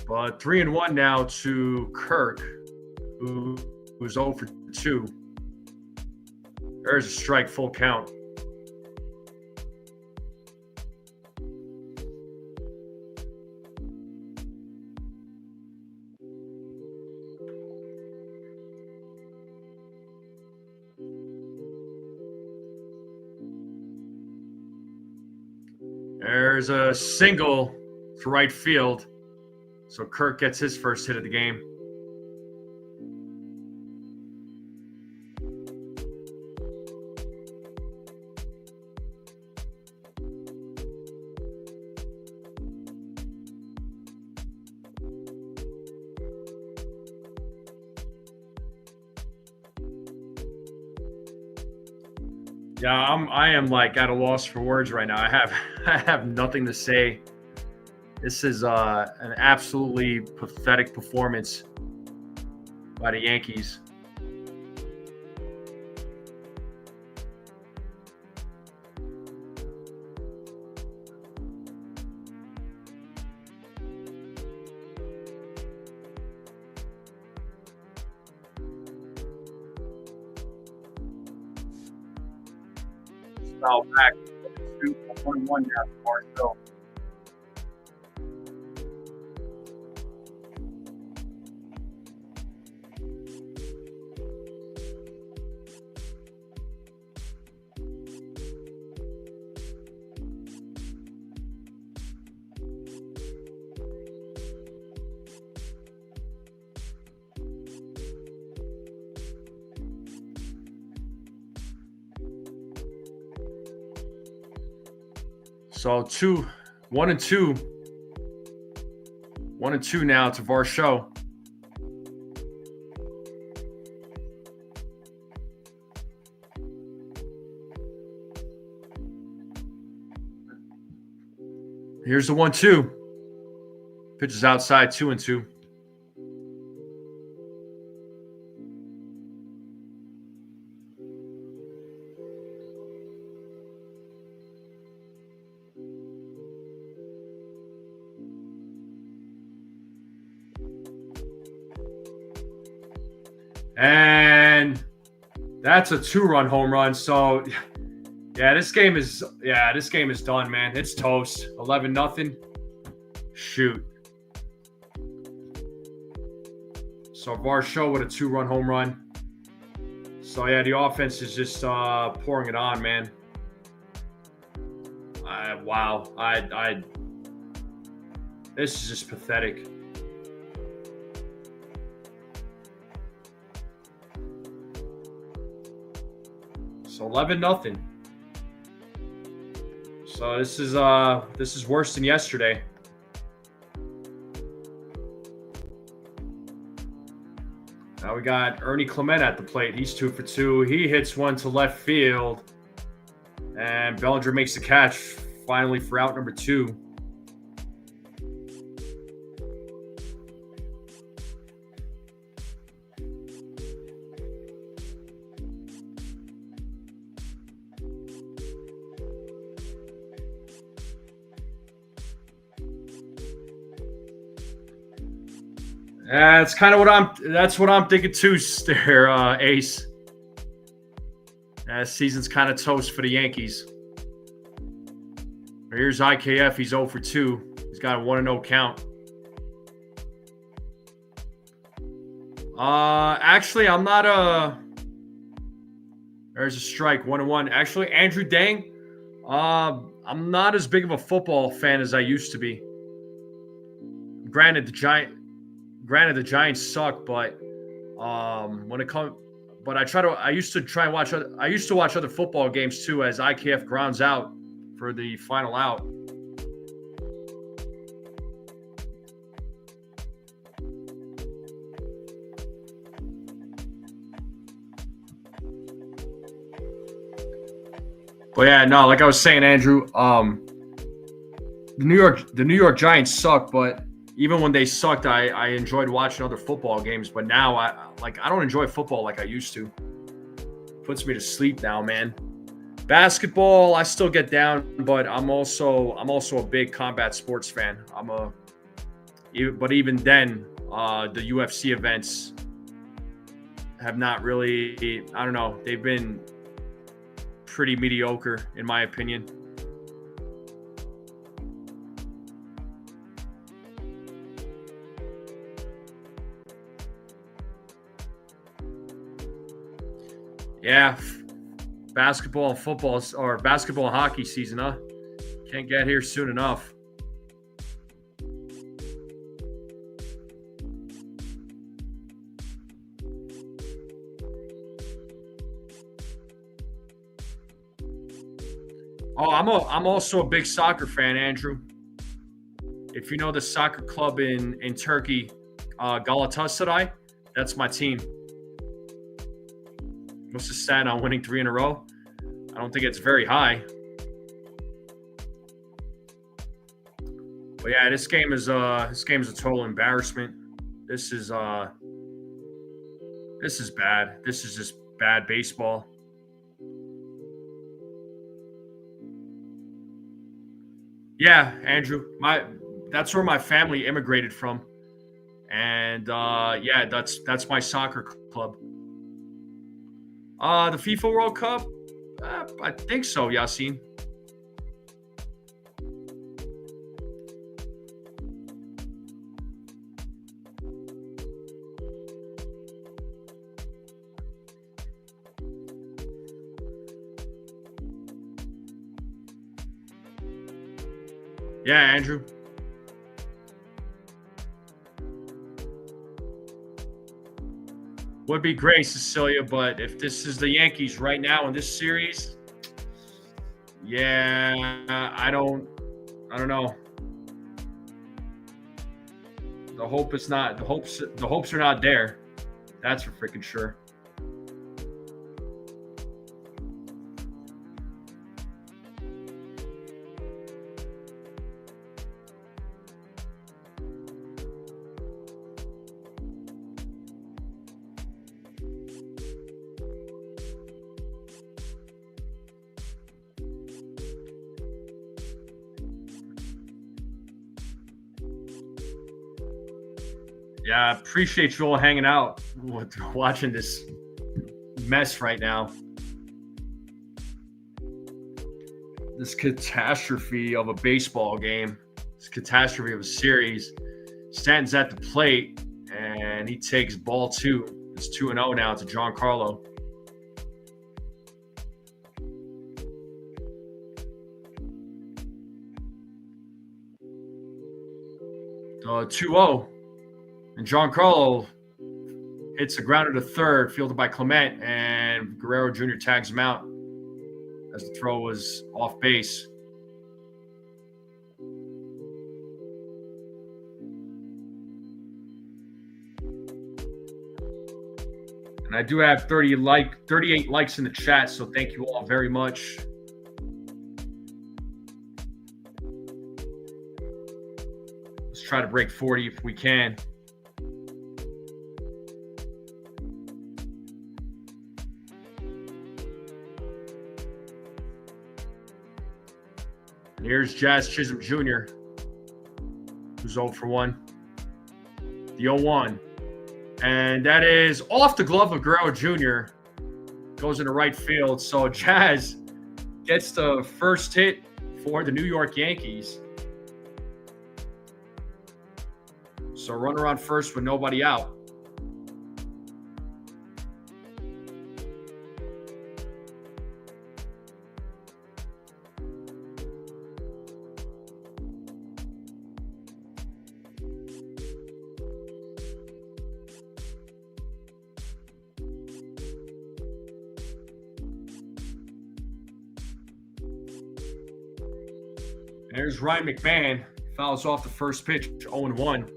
But 3-1 now to Kirk, who's 0 for 2. There's a strike, full count. There's a single to right field. So Kirk gets his first hit of the game. Yeah, I am like at a loss for words right now. I have nothing to say. This is an absolutely pathetic performance by the Yankees. Snell back 2-1-1 now for Marshall. So 1-2 now to Varsho. Here's the 1-2. Pitches outside 2-2. And that's a 2-run home run. So yeah, this game is done, man. It's toast. 11-0. Shoot. So Varsho with a 2-run home run. So yeah, the offense is just pouring it on, man. Wow. This is just pathetic. So 11-0. So this is worse than yesterday. Now we got Ernie Clement at the plate. He's 2 for 2. He hits one to left field. And Bellinger makes the catch finally for out number 2. That's kind of what I'm thinking too, there, Ace. Season's kind of toast for the Yankees. Here's IKF. He's 0 for 2. He's got a 1-0 count. Actually, I'm not There's a strike, 1-1. Actually, Andrew Dang. I'm not as big of a football fan as I used to be. Granted, the Giants suck, but when it comes, but I used to watch other football games too as IKF grounds out for the final out. But yeah, no, like I was saying, Andrew, the New York Giants suck, but even when they sucked, I enjoyed watching other football games. But now I don't enjoy football like I used to. Puts me to sleep now, man. Basketball, I still get down, but I'm also a big combat sports fan. But even then, the UFC events have not really, I don't know, they've been pretty mediocre in my opinion. Yeah, basketball and football, or basketball and hockey season, huh? Can't get here soon enough. Oh, I'm also a big soccer fan, Andrew. If you know the soccer club in Turkey, Galatasaray, that's my team. What's the stat on winning 3 in a row? I don't think it's very high. But yeah, this game is a total embarrassment. This is bad. This is just bad baseball. Yeah, Andrew, that's where my family immigrated from, and yeah, that's my soccer club. The FIFA World Cup, I think so, Yasin. Yeah, Andrew. Would be great, Cecilia, but if this is the Yankees right now in this series, yeah, I don't know. The hopes are not there. That's for freaking sure. Yeah, I appreciate you all hanging out, watching this mess right now. This catastrophe of a baseball game, this catastrophe of a series. Stanton's at the plate, and he takes ball 2. It's 2-0 now to Giancarlo. 2-0. And Giancarlo hits a grounder to third, fielded by Clement, and Guerrero Jr. tags him out as the throw was off base. And I do have 38 likes in the chat, so thank you all very much. Let's try to break 40 if we can. And here's Jazz Chisholm Jr., who's 0 for 1. The 0-1. And that is off the glove of Guerrero Jr. Goes into right field. So Jazz gets the first hit for the New York Yankees. So runner on first with nobody out. There's Ryan McMahon. Fouls off the first pitch, 0-1.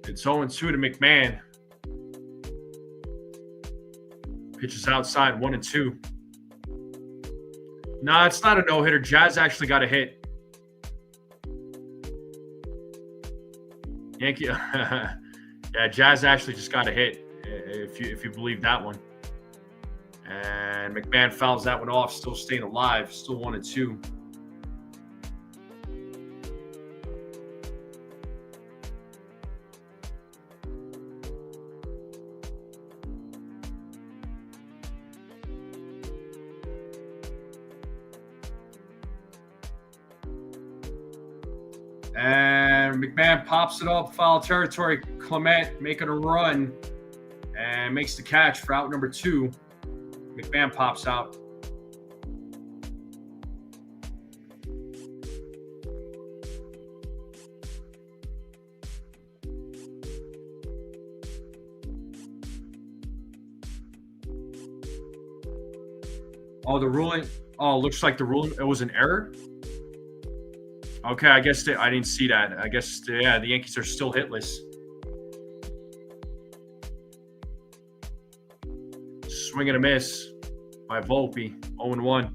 It's 0-2 to McMahon. Pitches outside, 1-2. Nah, it's not a no-hitter. Jazz actually got a hit. Yankee. Yeah, Jazz actually just got a hit, if you believe that one. And McMahon fouls that one off, still staying alive, still 1-2. And McMahon pops it up, foul territory. Clement making a run and makes the catch for out number 2. McMahon pops out. Oh, the ruling. Oh, looks like the ruling. It was an error. Okay, I guess I didn't see that. I guess, yeah, the Yankees are still hitless. Swing and a miss by Volpe, 0-1.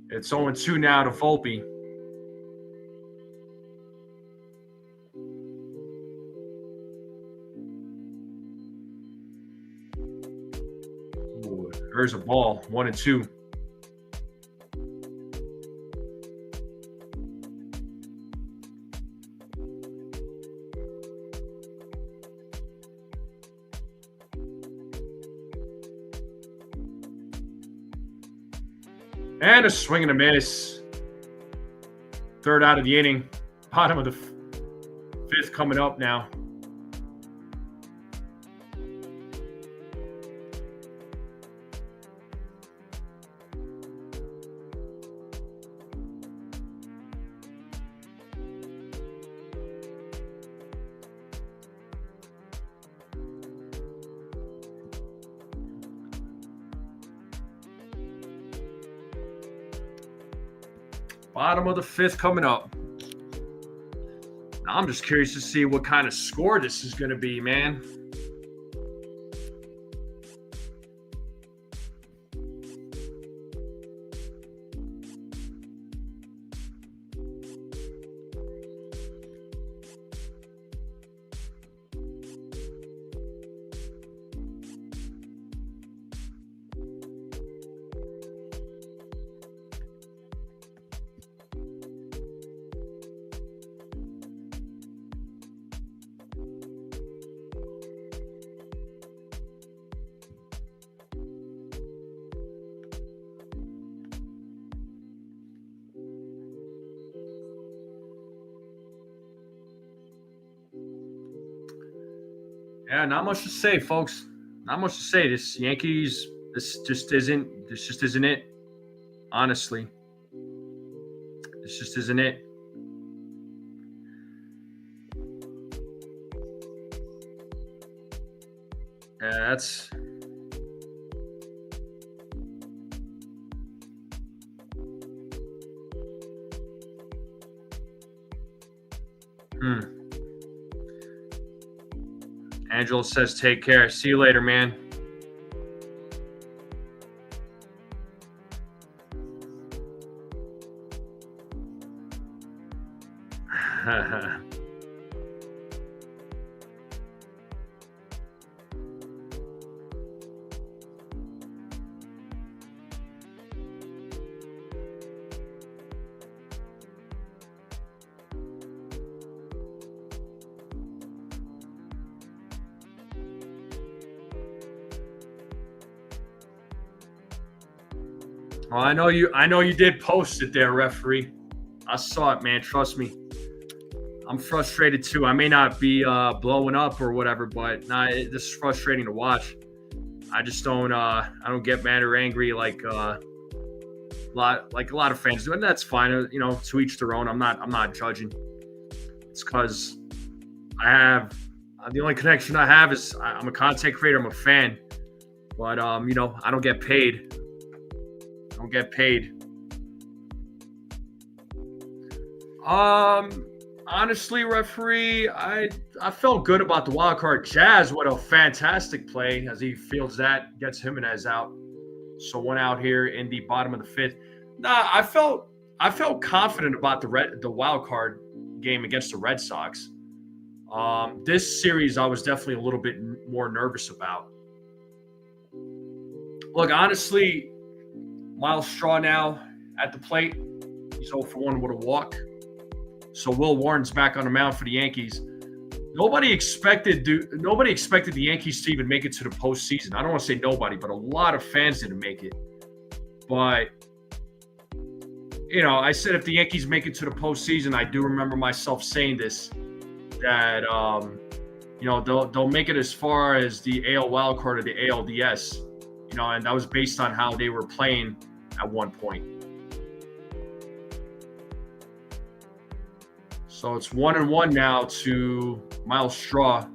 It's 0-2 now to Volpe. Ooh, there's a ball, 1-2. And a swing and a miss. Third out of the inning. Bottom of the fifth coming up now. Bottom of the fifth coming up. Now I'm just curious to see what kind of score this is going to be, man. Yeah, not much to say, folks. Not much to say. This Yankees, this just isn't it. Honestly. This just isn't it. Yeah, that's Angela says, take care. See you later, man. Well, I know you did post it there, referee. I saw it, man. Trust me. I'm frustrated too. I may not be blowing up or whatever, but this is frustrating to watch. I just don't I don't get mad or angry like a lot of fans do, and that's fine. You know, to each their own. I'm not judging. It's because I have the only connection I have is I'm a content creator. I'm a fan, but you know, I don't get paid. I don't get paid. Honestly, referee, I felt good about the wild card. Jazz, what a fantastic play as he fields that, gets Jimenez out. So one out here in the bottom of the fifth. Nah, I felt confident about the wild card game against the Red Sox. This series, I was definitely a little bit more nervous about. Look, honestly, Miles Straw now at the plate. He's 0 for 1 with a walk. So Will Warren's back on the mound for the Yankees. Nobody expected the Yankees to even make it to the postseason. I don't want to say nobody, but a lot of fans didn't make it. But I said if the Yankees make it to the postseason, I do remember myself saying this, that they'll make it as far as the AL wild card or the ALDS. And that was based on how they were playing at one point. So it's 1-1 now to Miles Straw.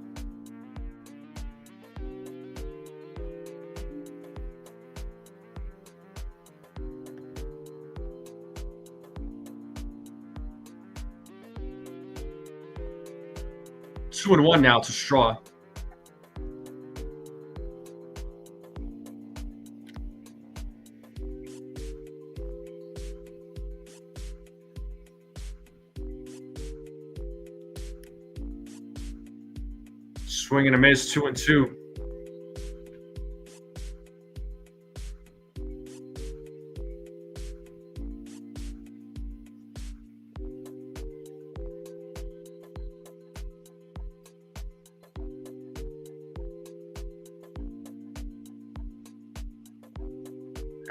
Two and one now to Straw. Swing and a miss, 2-2.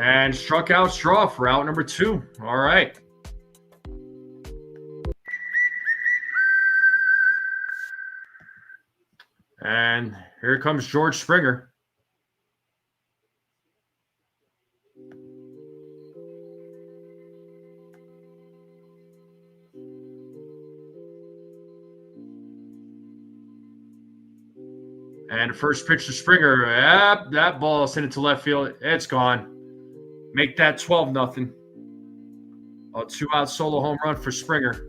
And struck out Straw for out number 2. All right. And here comes George Springer. And the first pitch to Springer. Yep, that ball is sent to left field. It's gone. Make that 12-0. A 2-out solo home run for Springer.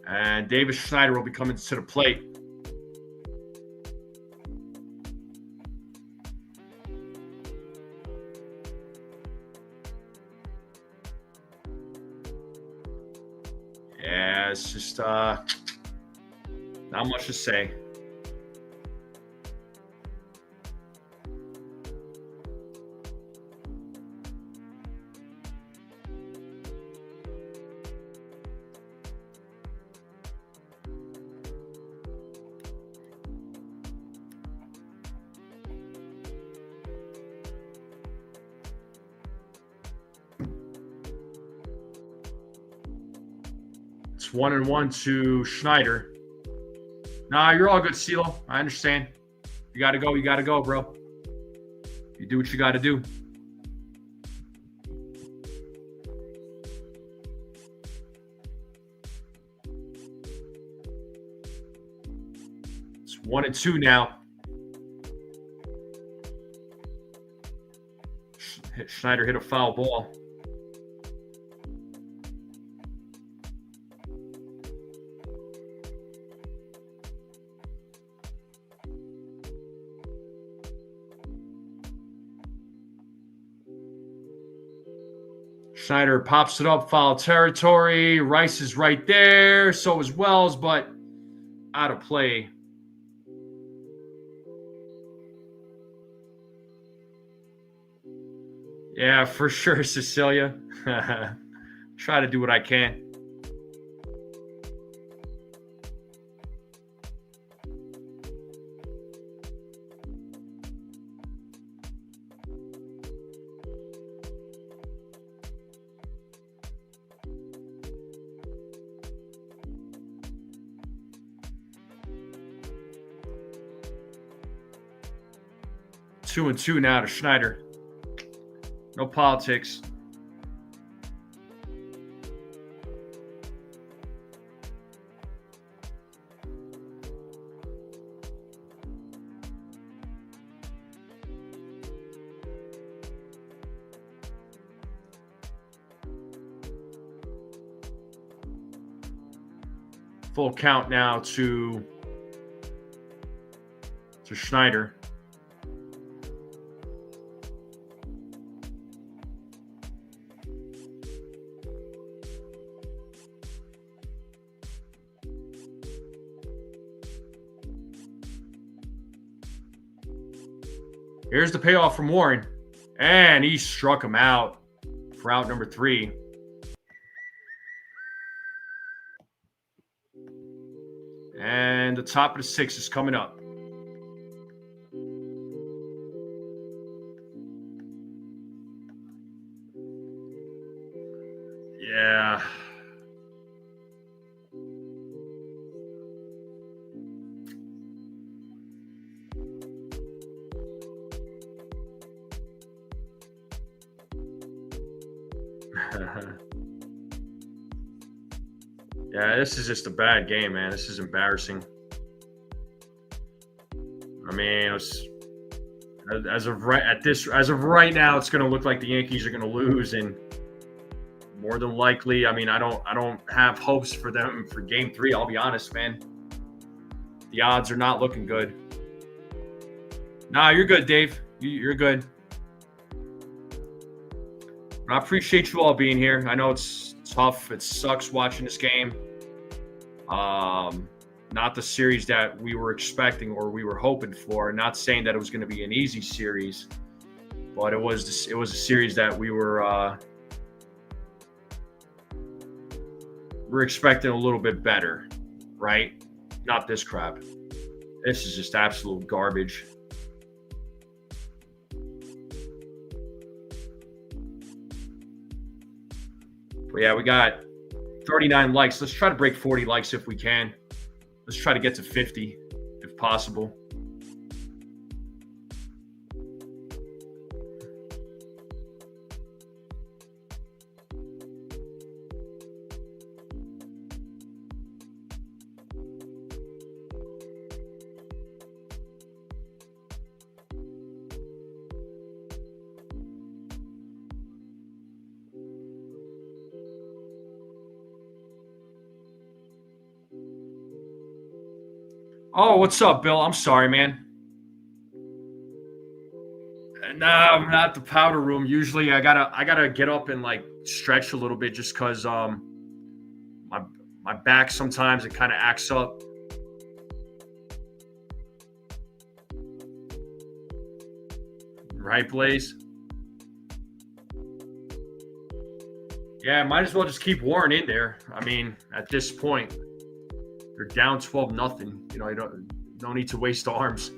And Davis Schneider will be coming to the plate. Yeah, it's just not much to say. It's 1-1 to Schneider. Nah, you're all good, CeeLo. I understand. You got to go. You got to go, bro. You do what you got to do. It's 1-2 now. Schneider hit a foul ball. Schneider pops it up, foul territory. Rice is right there. So is Wells, but out of play. Yeah, for sure, Cecilia. Try to do what I can. Two and two now to Schneider. No politics. Full count now to Schneider. Here's the payoff from Warren. And he struck him out for out number 3. And the top of the 6th is coming up. Yeah. Yeah, this is just a bad game, man. This is embarrassing. I mean, as of right now, it's going to look like the Yankees are going to lose, and more than likely, I mean, I don't have hopes for them for Game 3. I'll be honest, man. The odds are not looking good. Nah, you're good, Dave. You're good. I appreciate you all being here. I know it's tough. It sucks watching this game. Not the series that we were expecting or we were hoping for. Not saying that it was going to be an easy series, but it was a series that we were expecting a little bit better, right? Not this crap. This is just absolute garbage. But yeah, we got 39 likes. Let's try to break 40 likes if we can. Let's try to get to 50 if possible. Oh, what's up, Bill? I'm sorry, man. No, I'm not the powder room. Usually I gotta get up and like stretch a little bit just because my back sometimes it kind of acts up. Right, Blaze? Yeah, might as well just keep Warren in there. I mean, at this point. They're down 12-0. You know, you don't need to waste arms.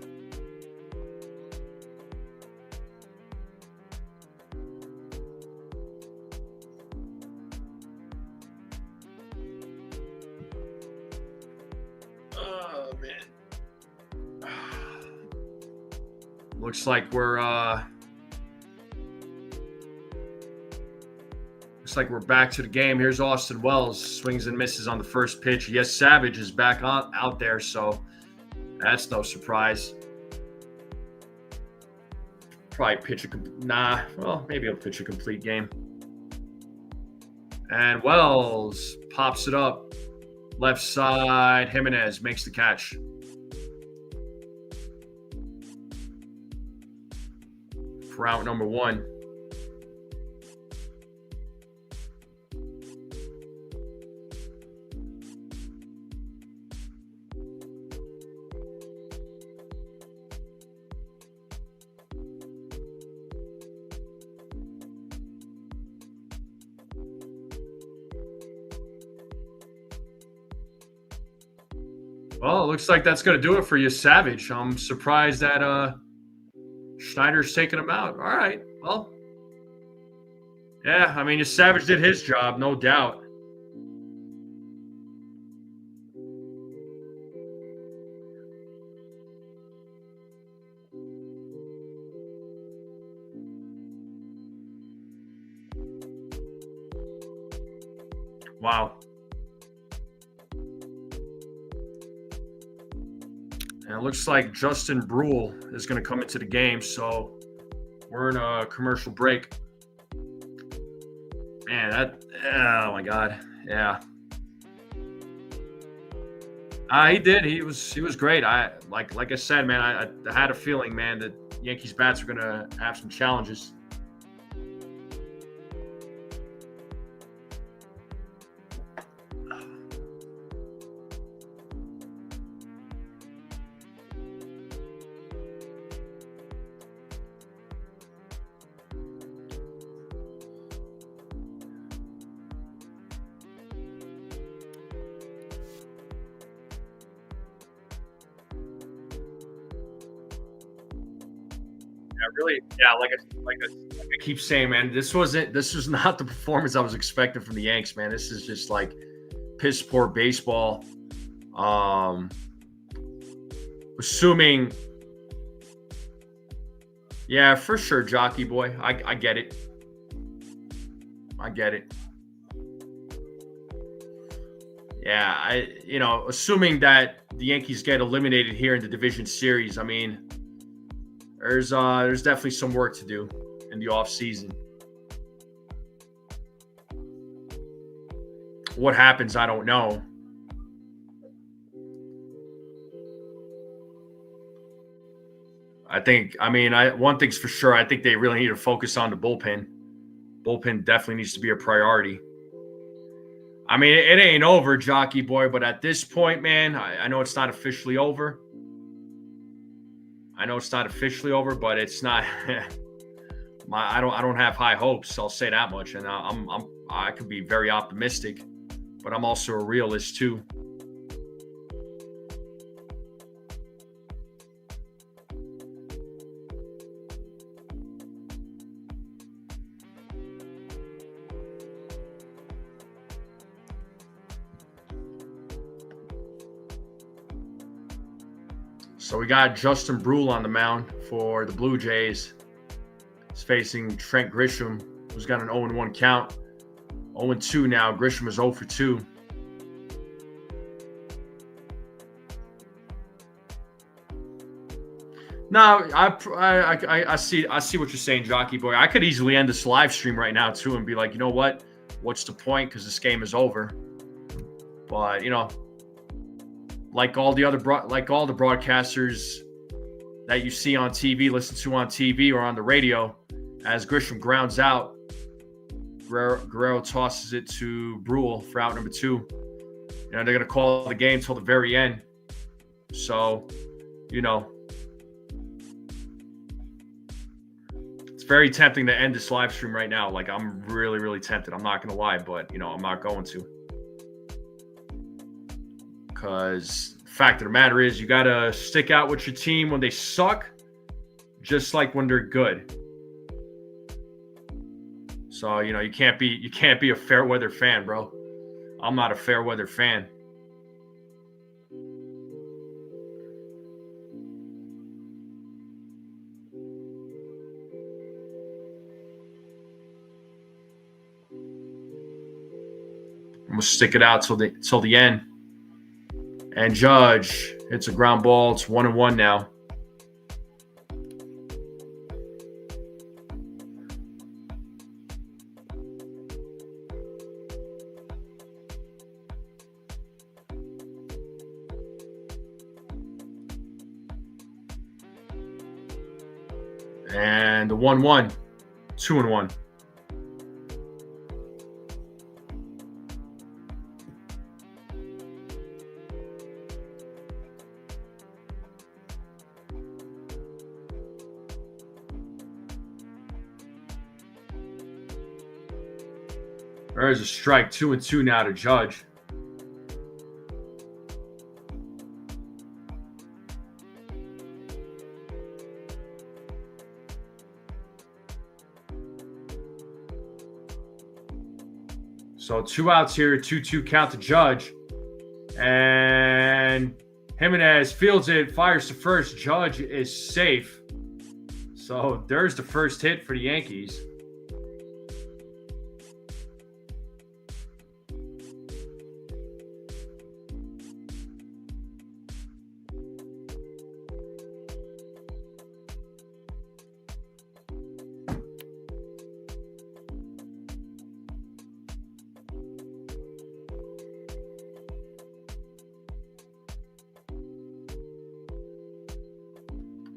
Oh man. Looks like we're we're back to the game. Here's Austin Wells. Swings and misses on the first pitch. Yesavage is back out there, so that's no surprise. Probably pitch maybe he'll pitch a complete game. And Wells pops it up. Left side, Jimenez makes the catch. For out number 1. Well, it looks like that's going to do it for Yesavage. I'm surprised that Schneider's taking him out. All right. Well, yeah, I mean, Yesavage did his job, no doubt. Wow. And it looks like Justin Brule is going to come into the game, so we're in a commercial break. Man, oh my God, yeah. He did. He was great. Like I said, man. I had a feeling, man, that Yankees bats are gonna have some challenges. Really, yeah, like I keep saying, man, this was not the performance I was expecting from the Yanks, man. This is just like piss poor baseball. Assuming, yeah, for sure, Jockey Boy. I get it. I get it. Yeah, assuming that the Yankees get eliminated here in the division series, I mean, there's definitely some work to do in the offseason. What happens, I don't know. One thing's for sure. I think they really need to focus on the bullpen. Bullpen definitely needs to be a priority. I mean, it ain't over, Jockey Boy, but at this point, man, I know it's not officially over. But it's not. I don't have high hopes. I'll say that much, and I could be very optimistic, but I'm also a realist too. So we got Justin Brule on the mound for the Blue Jays. He's facing Trent Grisham, who's got an 0-1 count. 0-2 now. Grisham is 0 for 2. No, I see what you're saying, Jockey Boy. I could easily end this live stream right now too and be like, you know what? What's the point? Because this game is over. But like all the broadcasters that you see on TV, listen to on TV or on the radio, as Grisham grounds out, Guerrero tosses it to Brule for out number 2. They're going to call the game till the very end. So, it's very tempting to end this live stream right now. Like, I'm really, really tempted. I'm not going to lie, but, I'm not going to. Because the fact of the matter is, you got to stick out with your team when they suck, just like when they're good. So, you can't be a fair weather fan, bro. I'm not a fair weather fan. I'm gonna stick it out till the end. And Judge hits a ground ball. It's 1-1 now. And the 1-1, 2-1. There's a strike, 2-2 now to Judge. So 2 outs here, 2-2 count to Judge. And Jimenez fields it, fires to first. Judge is safe. So there's the first hit for the Yankees.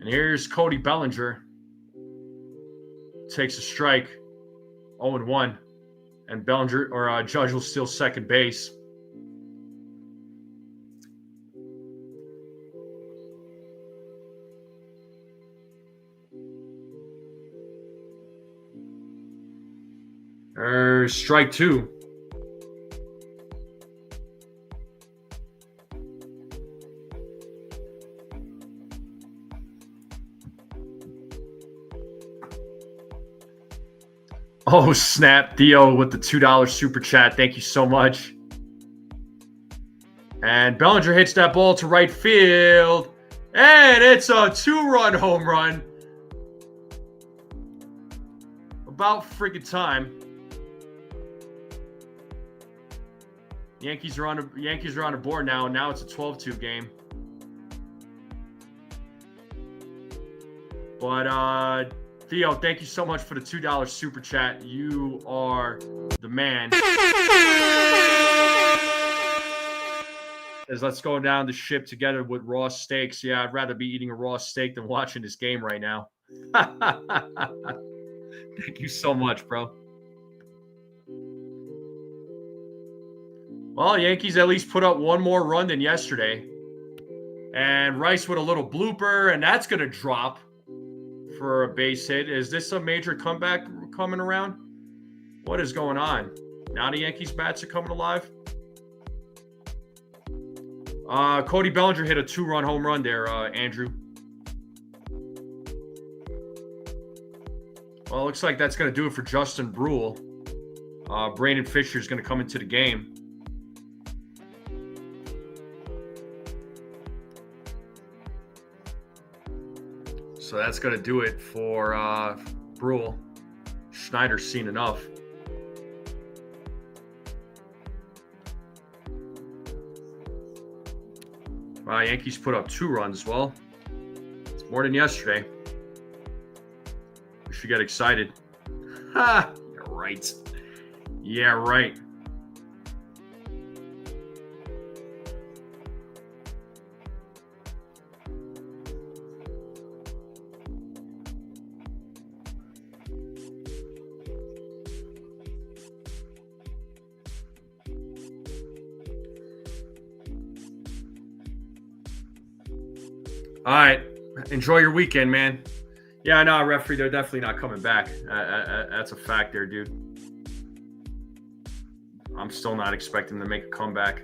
And here's Cody Bellinger. Takes a strike. 0-1. And Bellinger or Judge will steal second base. Strike 2. Oh, snap. Theo with the $2 super chat. Thank you so much. And Bellinger hits that ball to right field. And it's a 2-run home run. About freaking time. Yankees are on the board now. Now it's a 12-2 game. But Theo, thank you so much for the $2 super chat. You are the man. As let's go down the ship together with raw steaks. Yeah, I'd rather be eating a raw steak than watching this game right now. Thank you so much, bro. Well, Yankees at least put up one more run than yesterday. And Rice with a little blooper, and that's going to drop for a base hit. Is this a major comeback coming around? What is going on? Now the Yankees bats are coming alive. Cody Bellinger hit a 2-run home run there, Andrew. Well, it looks like that's going to do it for Justin Brule. Brandon Fisher is going to come into the game. So that's going to do it for Brule. Schneider's seen enough. Yankees put up 2 runs. Well, it's more than yesterday. We should get excited. Ha! Yeah, right. Yeah, right. All right. Enjoy your weekend, man. Yeah, no, referee, they're definitely not coming back. That's a fact there, dude. I'm still not expecting them to make a comeback.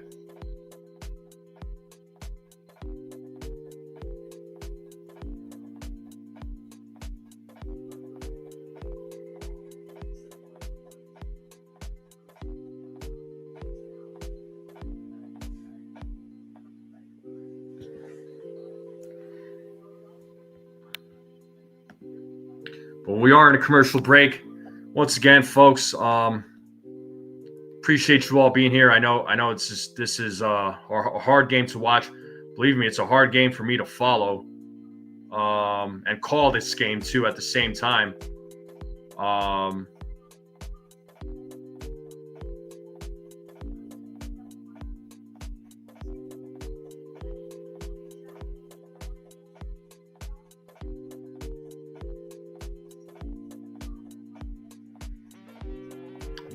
But we are in a commercial break. Once again, folks, appreciate you all being here. I know this is a hard game to watch. Believe me, it's a hard game for me to follow and call this game too at the same time.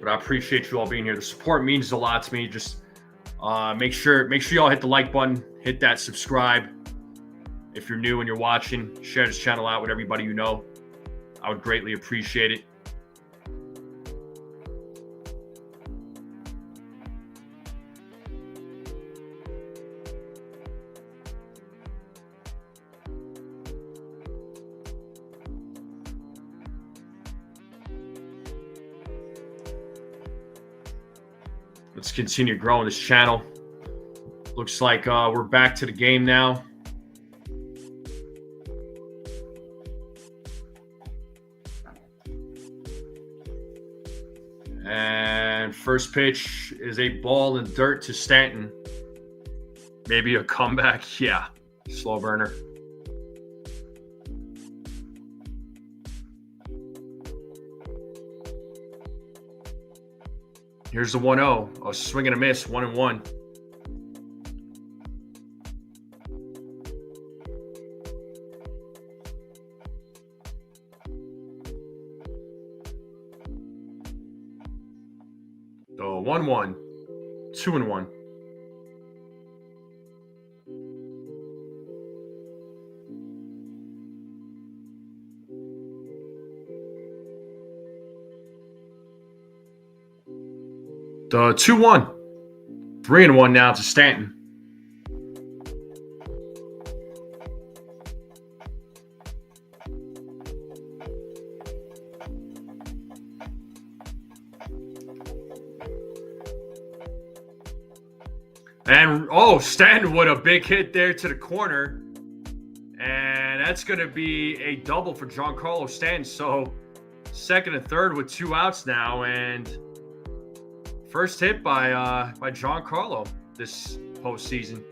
But I appreciate you all being here. The support means a lot to me. Just make sure y'all hit the like button, hit that subscribe. If you're new and you're watching, share this channel out with everybody you know. I would greatly appreciate it. Let's continue growing this channel. Looks like we're back to the game now. And first pitch is a ball in dirt to Stanton. Maybe a comeback. Yeah, slow burner. Here's the 1-0. A swing and a miss, 1-1. The 1-1, 2-1. The 2-1, 3-1 now to Stanton. And, Stanton with a big hit there to the corner. And that's going to be a double for Giancarlo Stanton. So, second and third with 2 outs now. And first hit by Giancarlo this postseason.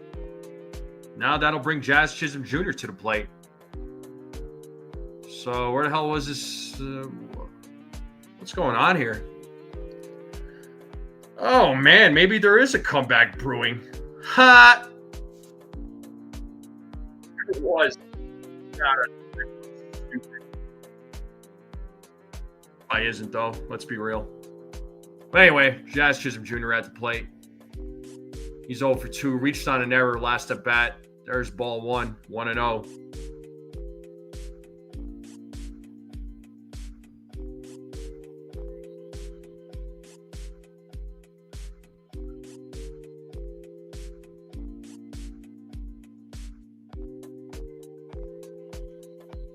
Now that'll bring Jazz Chisholm Jr. to the plate. So, where the hell was this? What's going on here? Oh, man, maybe there is a comeback brewing. Ha! It was. I isn't, though. Let's be real. But anyway, Jazz Chisholm Jr. at the plate. He's 0 for 2. Reached on an error last at bat. There's ball 1, 1-0.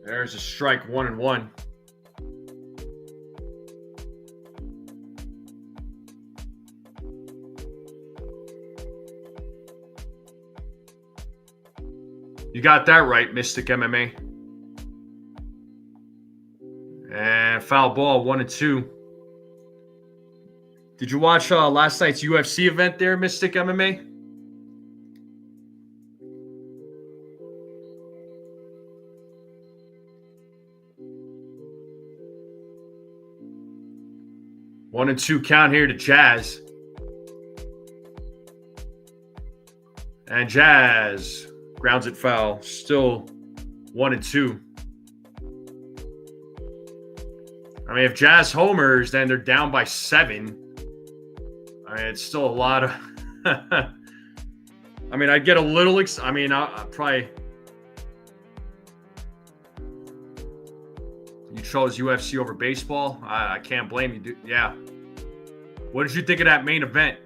There's a strike, 1-1. You got that right, Mystic MMA. And foul ball, 1-2. Did you watch last night's UFC event there, Mystic MMA? One and 2 count here to Jazz. And Jazz grounds it foul. Still 1-2. I mean, if Jazz homers, then they're down by 7. I mean, it's still a lot of... I mean, I'd get a little... I'll probably... You chose UFC over baseball? I can't blame you, dude. Yeah. What did you think of that main event?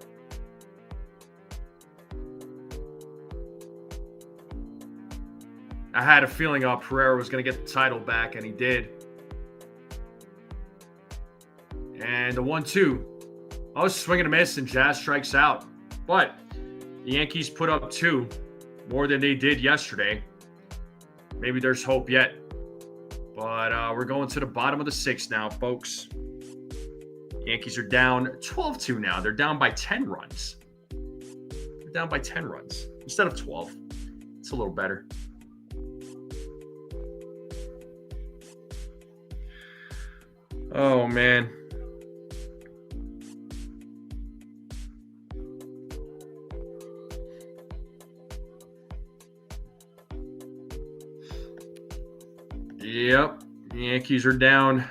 I had a feeling Pereira was going to get the title back, and he did. And the 1-2. I was swinging a miss, and Jazz strikes out. But the Yankees put up 2, more than they did yesterday. Maybe there's hope yet. But we're going to the bottom of the 6th now, folks. Yankees are down 12-2 now. They're down by 10 runs. They're down by 10 runs instead of 12. It's a little better. Oh, man. Yep. Yankees are down.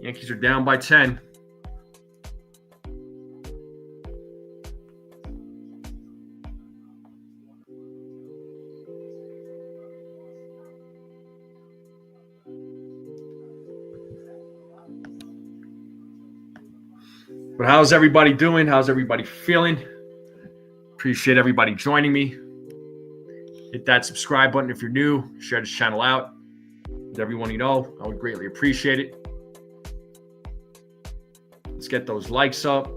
Yankees are down by 10. But how's everybody doing? How's everybody feeling? Appreciate everybody joining me. Hit that subscribe button if you're new. Share this channel out with everyone you know. I would greatly appreciate it. Let's get those likes up.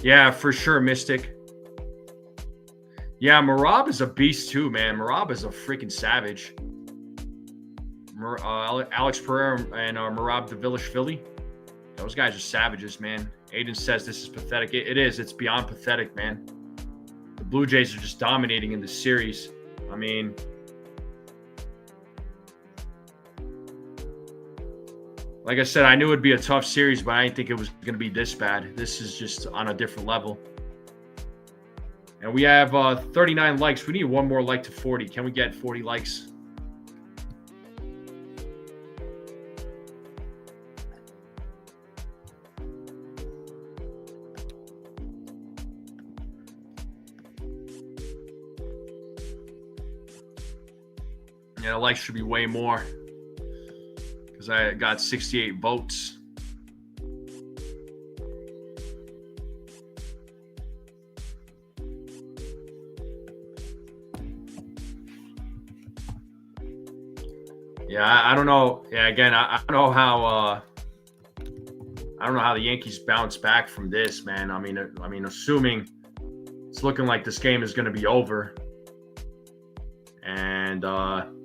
Yeah, for sure, Mystic. Yeah, Marab is a beast too, man. Marab is a freaking savage. Alex Pereira and Marab Daviliashvili. Those guys are savages, man. Aiden says this is pathetic. It is. It's beyond pathetic, man. The Blue Jays are just dominating in this series. I mean, like I said, I knew it would be a tough series, but I didn't think it was going to be this bad. This is just on a different level. And we have 39 likes. We need one more like to 40. Can we get 40 likes? Yeah, the likes should be way more because I got 68 votes. Yeah, I don't know. Yeah, again, I don't know how. I don't know how the Yankees bounce back from this, man. I mean, assuming it's looking like this game is going to be over, and don't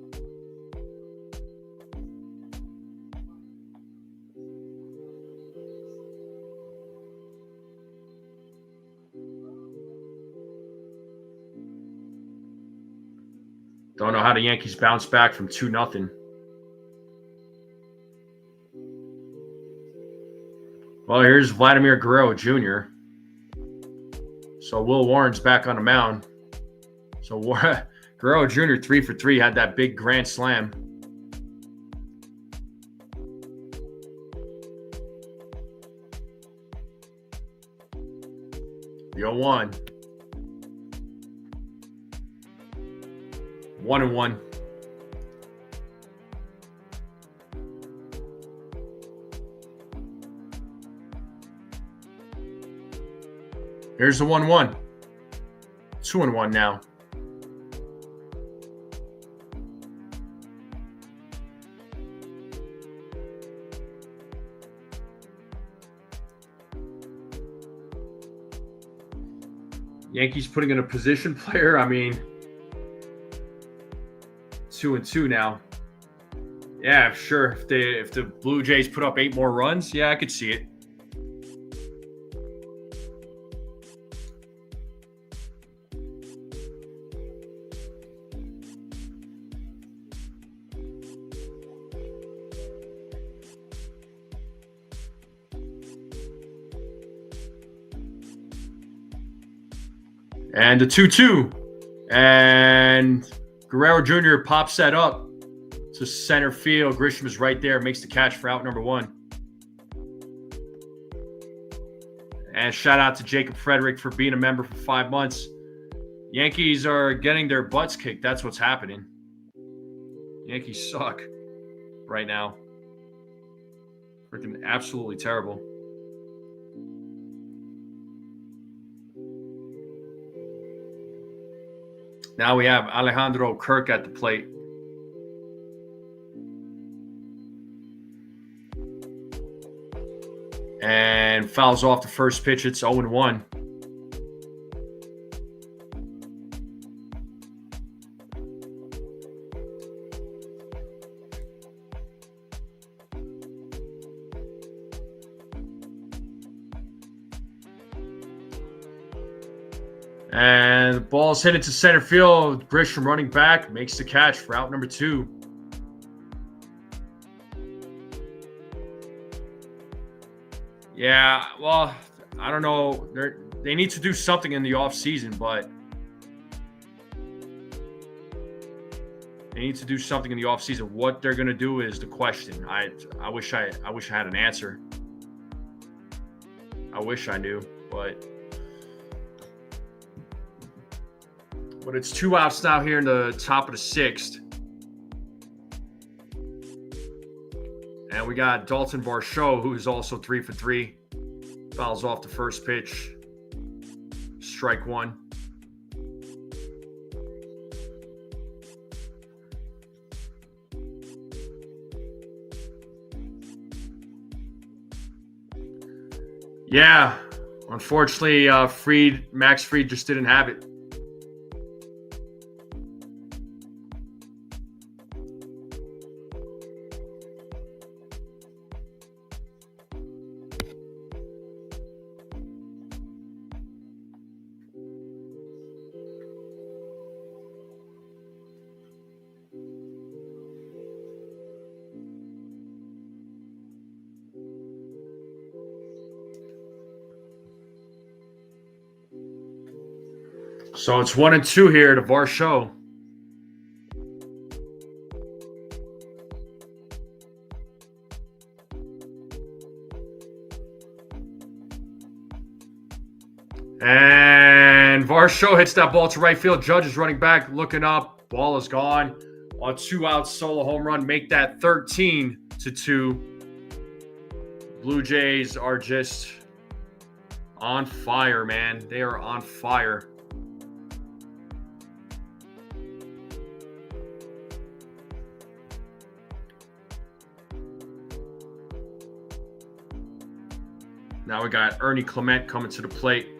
know how the Yankees bounce back from 2-0. Well, here's Vladimir Guerrero Jr. So Will Warren's back on the mound. So Guerrero Jr. 3 for 3 had that big grand slam. The 0-1. 1-1. Here's the 1-1. 2-1 now. Yankees putting in a position player. I mean, 2-2 now. Yeah, sure. If the Blue Jays put up 8 more runs, yeah, I could see it. And the 2-2. And Guerrero Jr. pops that up to center field. Grisham is right there, makes the catch for out number 1. And shout out to Jacob Frederick for being a member for 5 months. Yankees are getting their butts kicked. That's what's happening. Yankees suck right now. Freaking absolutely terrible. Now we have Alejandro Kirk at the plate. And fouls off the first pitch. It's 0-1. And the ball's hit into center field. Grisham running back makes the catch for out number 2. Yeah, well, I don't know. They need to do something in the offseason, but they need to do something in the offseason. What they're going to do is the question. I wish I had an answer. I wish I knew, but it's 2 outs now here in the top of the 6th. And we got Dalton Varsho, who is also 3 for 3. Fouls off the first pitch. Strike 1. Yeah, unfortunately, Max Fried just didn't have it. So it's 1-2 here to Varsho. And Varsho hits that ball to right field. Judge is running back, looking up. Ball is gone. A 2-out solo home run, make that 13-2. Blue Jays are just on fire, man. They are on fire. Now we got Ernie Clement coming to the plate.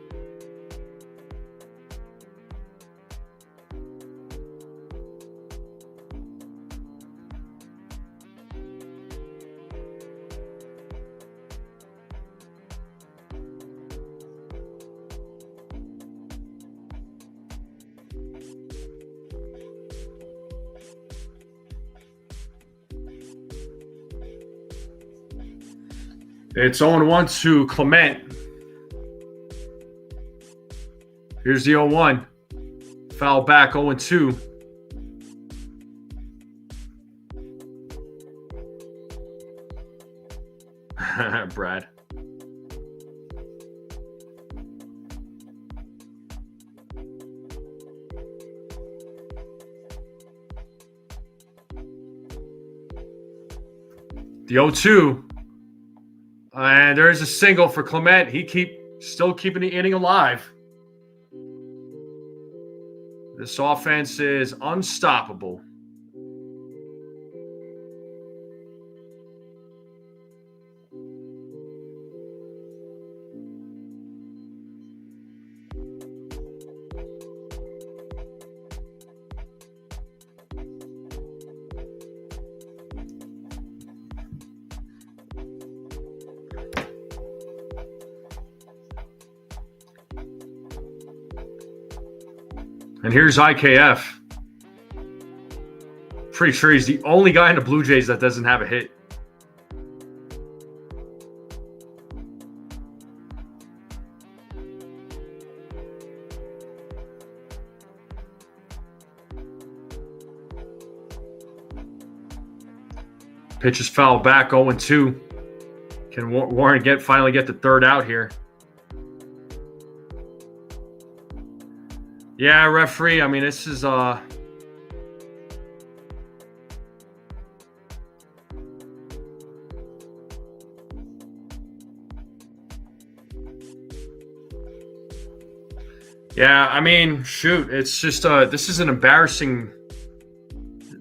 It's 0-1 to Clement. Here's the 0-1. Foul back, 0-2. Brad. The 0-2. And there's a single for Clement. Still keeping the inning alive. This offense is unstoppable. And here's IKF. Pretty sure he's the only guy in the Blue Jays that doesn't have a hit. Pitch is fouled back, 0-2. Can Warren finally get the third out here? Yeah, referee. I mean, this is yeah, I mean, shoot. It's just this is an embarrassing.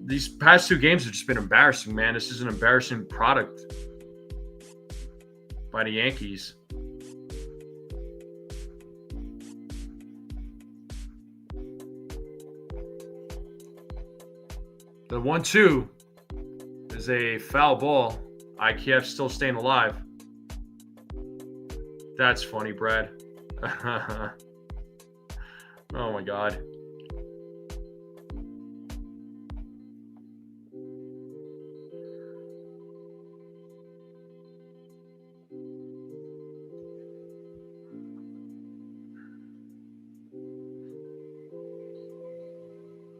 These past two games have just been embarrassing, man. This is an embarrassing product by the Yankees. The 1-2 is a foul ball. IKF still staying alive. That's funny, Brad. Oh, my God.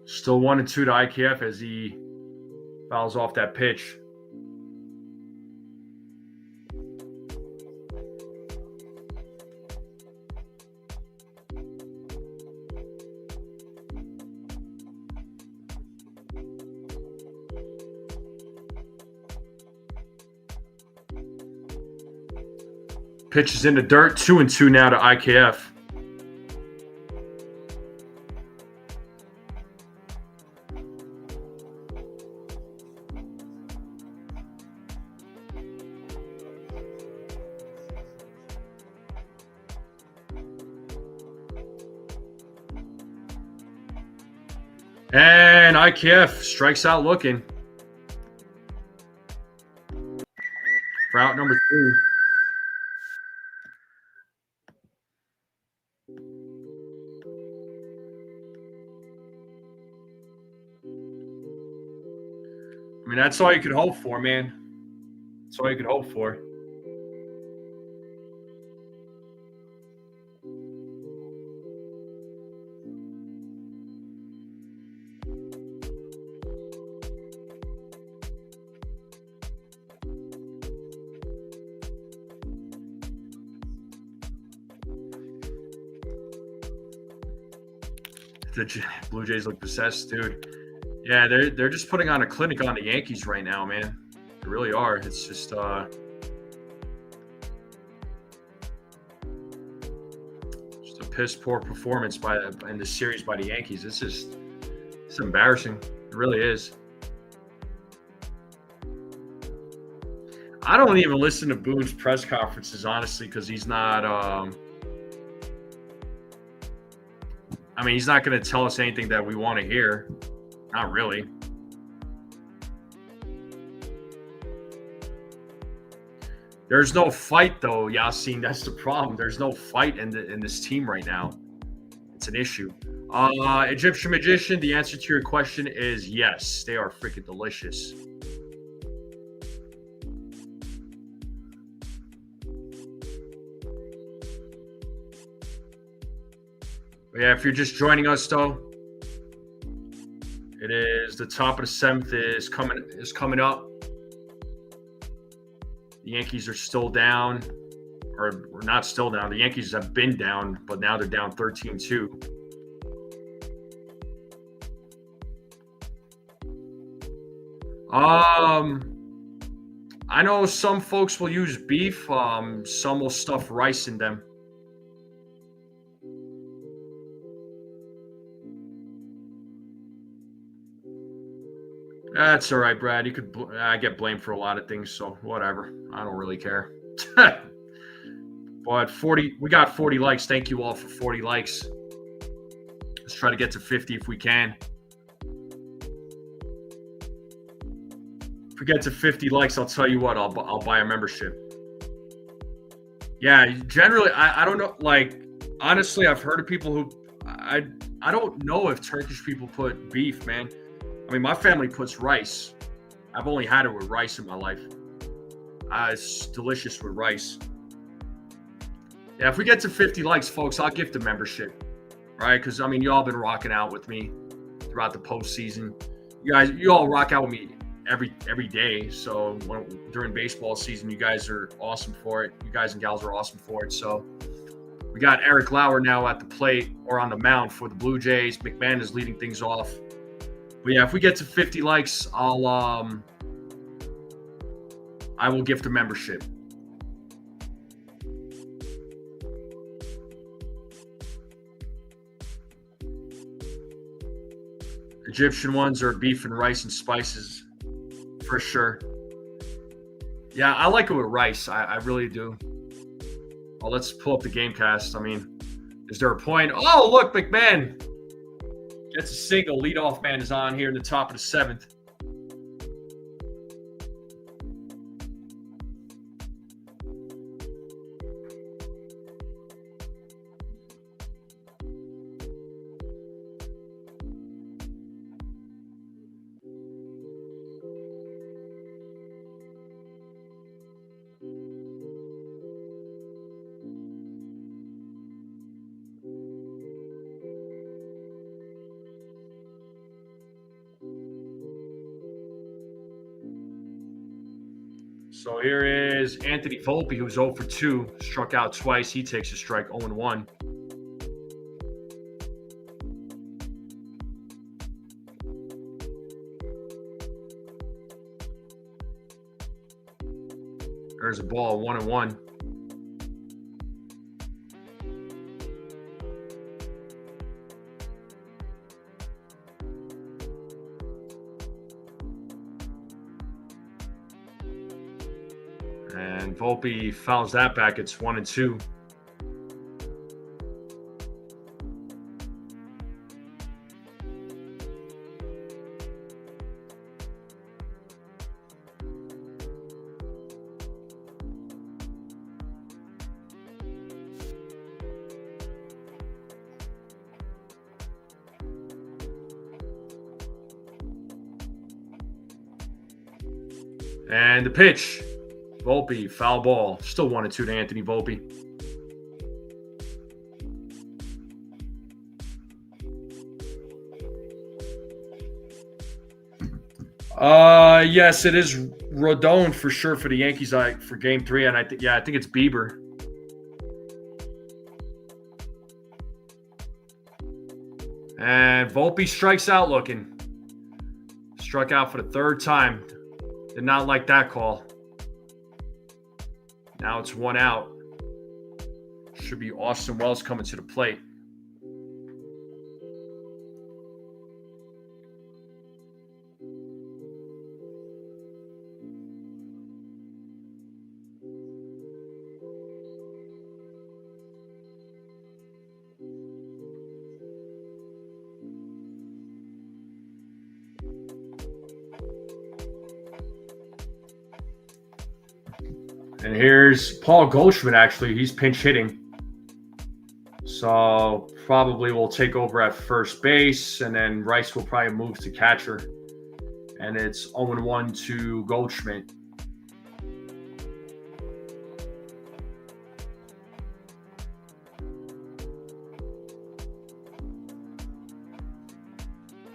Still 1-2 to IKF as he fouls off that pitch. Pitch is in the dirt, 2-2 now to IKF. And IKF strikes out looking. For out number 3. I mean, that's all you could hope for, man. That's all you could hope for. The Blue Jays look possessed, dude. Yeah, they're just putting on a clinic on the Yankees right now, man. They really are. It's just a piss poor performance in the series by the Yankees. It's embarrassing. It really is. I don't even listen to Boone's press conferences, honestly, because he's not. He's not going to tell us anything that we want to hear. Not really. There's no fight, though, Yasin. That's the problem. There's no fight in this team right now. It's an issue. Egyptian Magician, the answer to your question is yes. They are freaking delicious. But yeah, if you're just joining us, though, it is the top of the 7th is coming up. The Yankees are still down, or not still down. The Yankees have been down, but now they're down 13-2. I know some folks will use beef. Some will stuff rice in them. That's all right, Brad. You could. I get blamed for a lot of things, so whatever. I don't really care. But 40, we got 40 likes. Thank you all for 40 likes. Let's try to get to 50 if we can. If we get to 50 likes, I'll tell you what. I'll buy a membership. Yeah, generally, I don't know. Like, honestly, I've heard of people who I don't know if Turkish people put beef, man. I mean, my family puts rice. I've only had it with rice in my life. It's delicious with rice. Yeah, if we get to 50 likes, folks, I'll gift a membership, right? Because, you all been rocking out with me throughout the postseason. You all rock out with me every day. So during baseball season, you guys are awesome for it. You guys and gals are awesome for it. So we got Eric Lauer now at the plate or on the mound for the Blue Jays. McMahon is leading things off. But yeah, if we get to 50 likes, I will gift a membership. Egyptian ones are beef and rice and spices, for sure. Yeah, I like it with rice. I really do. Oh, let's pull up the Gamecast. Is there a point? Oh, look, McMahon gets a single. Leadoff man is on here in the top of the 7th. So here is Anthony Volpe, who's 0 for 2, struck out twice. He takes a strike, 0-1. There's a ball, 1-1. And Volpe fouls that back. It's 1-2. And the pitch. Volpe, foul ball. Still 1-2 to Anthony Volpe. Yes, it is Rodon for sure for the Yankees for Game 3, and I think it's Bieber. And Volpe strikes out looking. Struck out for the third time. Did not like that call. Now it's 1 out. Should be Austin Wells coming to the plate. And here's Paul Goldschmidt, actually. He's pinch hitting. So probably will take over at first base, and then Rice will probably move to catcher. And it's 0-1 to Goldschmidt.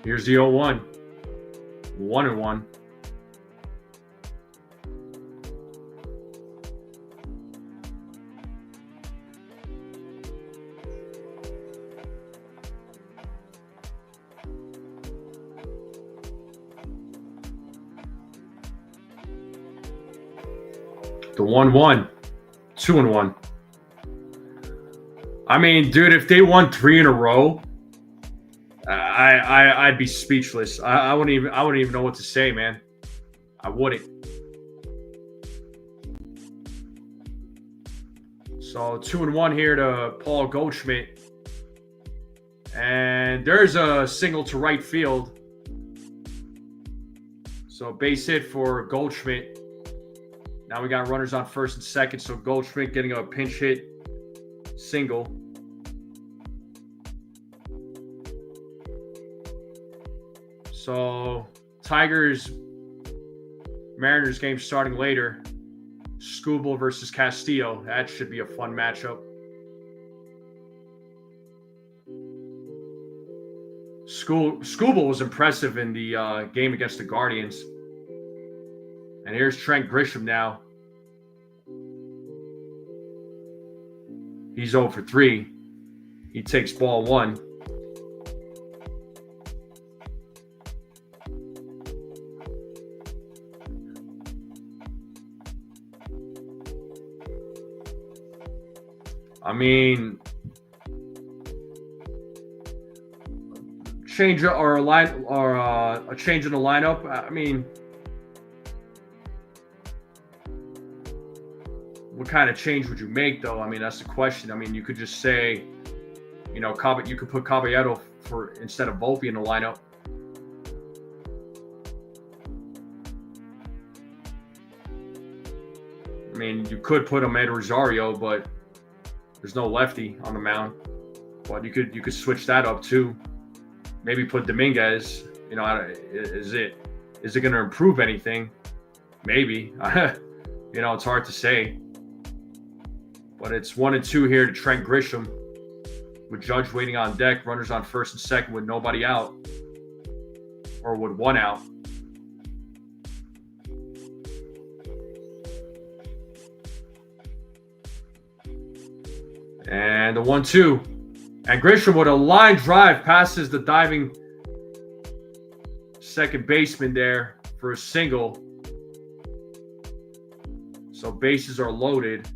Here's the 0-1. 1-1. The 1-1, 2-1. I mean, dude, if they won 3 in a row, I'd be speechless. I wouldn't even know what to say, man. I wouldn't. So 2-1 here to Paul Goldschmidt, and there's a single to right field. So base hit for Goldschmidt. Now we got runners on first and second, so Goldschmidt getting a pinch hit single. So Mariners game starting later. Skubal versus Castillo. That should be a fun matchup. Skubal was impressive in the game against the Guardians. And here's Trent Grisham now. He's 0 for 3. He takes ball 1. I mean, change or a line or a change in the lineup. I mean, what kind of change would you make, though? I mean, that's the question. I mean, you could just say, you know, you could put Caballero instead of Volpe in the lineup. I mean, you could put Ahmed Rosario, but there's no lefty on the mound. But you could switch that up too. Maybe put Dominguez. You know, is it going to improve anything? Maybe. You know, it's hard to say. But it's 1-2 here to Trent Grisham, with Judge waiting on deck. Runners on first and second with nobody out, or with 1 out. And the 1-2. And Grisham with a line drive passes the diving second baseman there for a single. So bases are loaded.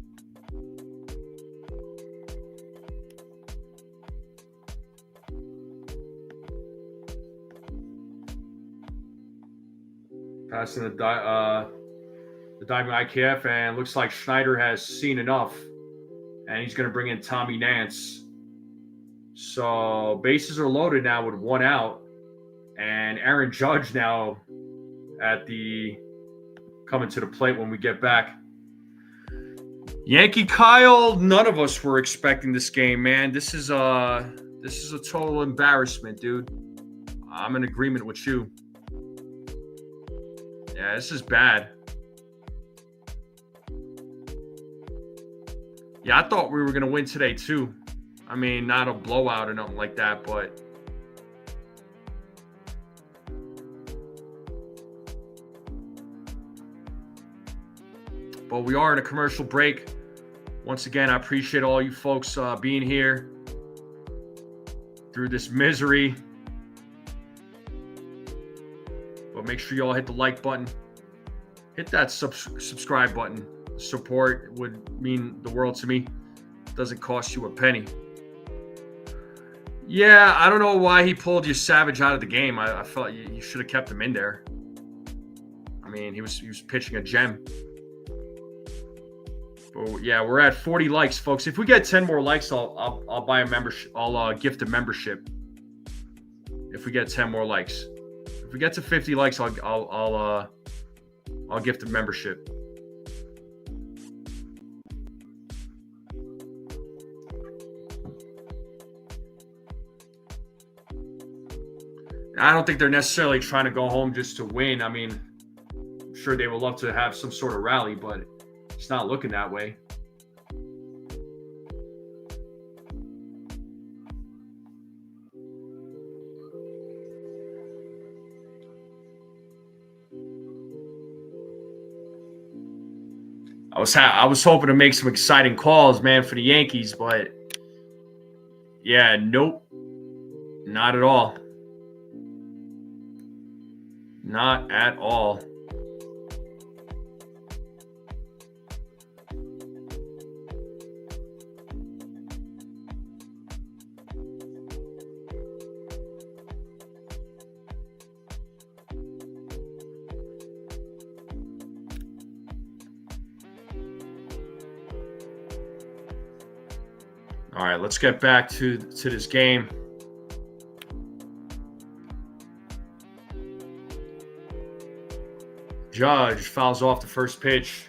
Passing the diving IKF, and looks like Schneider has seen enough. And he's going to bring in Tommy Nance. So bases are loaded now with 1 out. And Aaron Judge now coming to the plate when we get back. Yankee Kyle, none of us were expecting this game, man. This is a total embarrassment, dude. I'm in agreement with you. Yeah, this is bad. Yeah, I thought we were going to win today, too. I mean, not a blowout or nothing like that, but we are in a commercial break. Once again, I appreciate all you folks being here through this misery. But make sure you all hit the like button. Hit that subscribe button. Support would mean the world to me. It doesn't cost you a penny. Yeah, I don't know why he pulled Yesavage out of the game. I felt you should have kept him in there. I mean, he was pitching a gem. But yeah, we're at 40 likes, folks. If we get 10 more likes, I'll buy a membership. I'll gift a membership. If we get 10 more likes, if we get to 50 likes, I'll gift a membership. I don't think they're necessarily trying to go home just to win. I mean, I'm sure they would love to have some sort of rally, but it's not looking that way. I was hoping to make some exciting calls, man, for the Yankees, but yeah, nope, not at all. Not at all. All right, let's get back to this game. Judge fouls off the first pitch.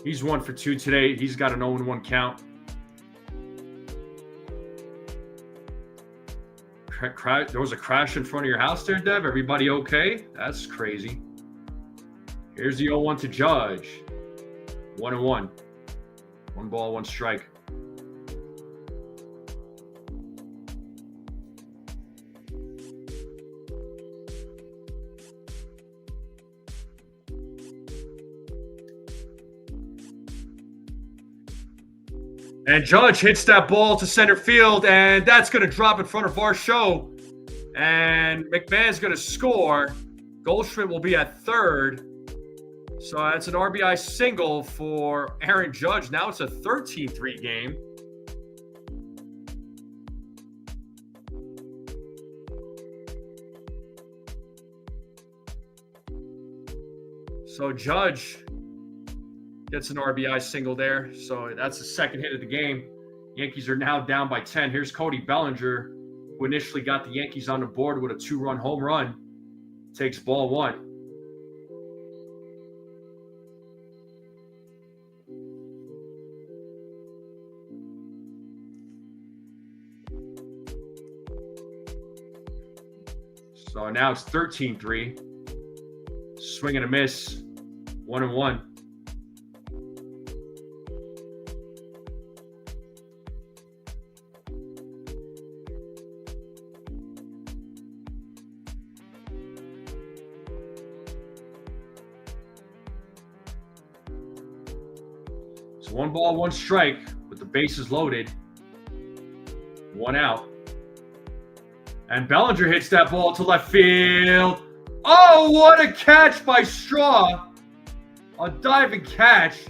He's 1 for 2 today. He's got an 0-1 count. There was a crash in front of your house there, Dev. Everybody okay? That's crazy. Here's the 0-1 to Judge. 1-1. 1 ball, 1 strike. And Judge hits that ball to center field, and that's going to drop in front of our show. And McMahon's going to score. Goldschmidt will be at third. So that's an RBI single for Aaron Judge. Now it's a 13-3 game. So Judge gets an RBI single there. So that's the second hit of the game. Yankees are now down by 10. Here's Cody Bellinger, who initially got the Yankees on the board with a 2-run home run. Takes ball 1. So now it's 13-3. Swing and a miss. 1-1. So 1 ball, 1 strike with the bases loaded. 1 out. And Bellinger hits that ball to left field. Oh, what a catch by Straw. A diving catch.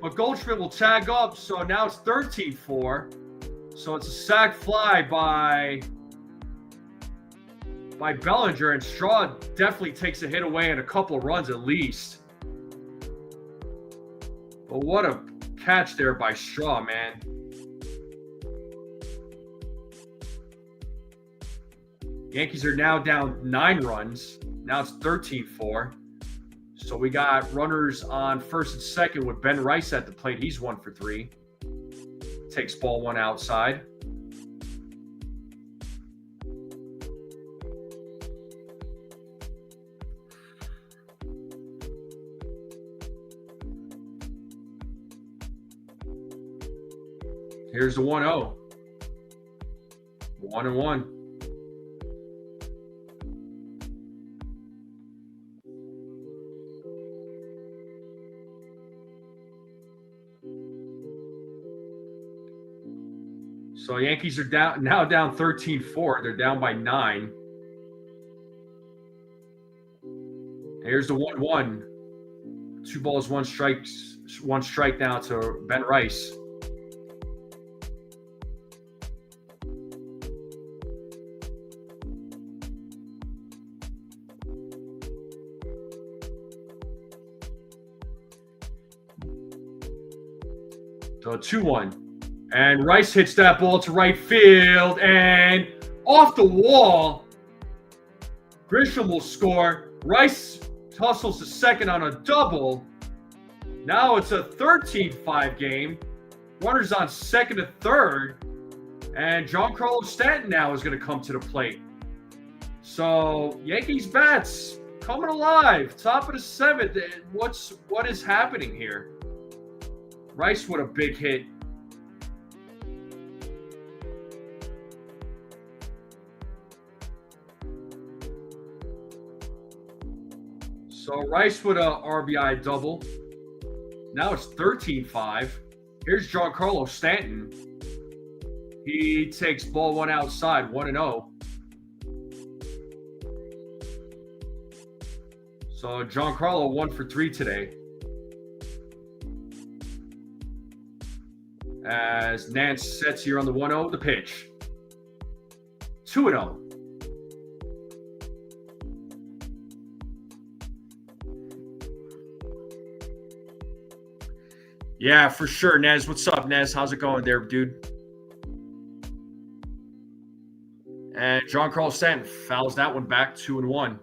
But Goldschmidt will tag up, so now it's 13-4. So it's a sac fly by Bellinger, and Straw definitely takes a hit away and a couple runs at least. But what a catch there by Straw, man. Yankees are now down 9 runs. Now it's 13-4. So we got runners on first and second with Ben Rice at the plate. He's 1 for 3. Takes ball 1 outside. Here's the 1-0. 1-1. So Yankees are down 13-4. They're down by 9. Here's the 1-1. 2 balls, 1 strike now to Ben Rice. So 2-1. And Rice hits that ball to right field and off the wall. Grisham will score. Rice tussles to second on a double. Now it's a 13-5 game. Runners on second and third. And Giancarlo Stanton now is going to come to the plate. So Yankees bats coming alive. Top of the 7th. What is happening here? Rice with a big hit. So Rice with a RBI double. Now it's 13-5. Here's Giancarlo Stanton. He takes ball 1 outside, 1-0. So Giancarlo 1 for 3 today. As Nance sets here on the 1-0, the pitch. 2-0. Yeah, for sure, Nez. What's up, Nez? How's it going there, dude? And Giancarlo Stanton fouls that one back, 2-1.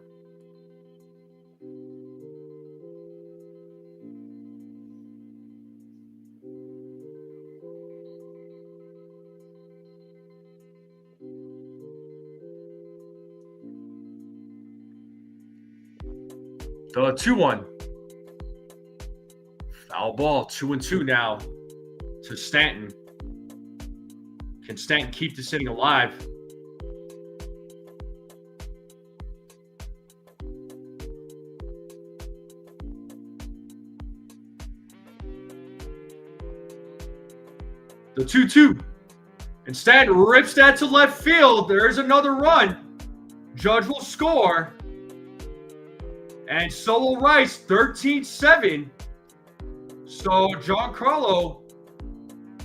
The 2-1. Foul ball, 2-2 now to Stanton. Can Stanton keep this inning alive? The 2-2. And Stanton rips that to left field. There's another run. Judge will score. And so will Rice, 13-7. So Giancarlo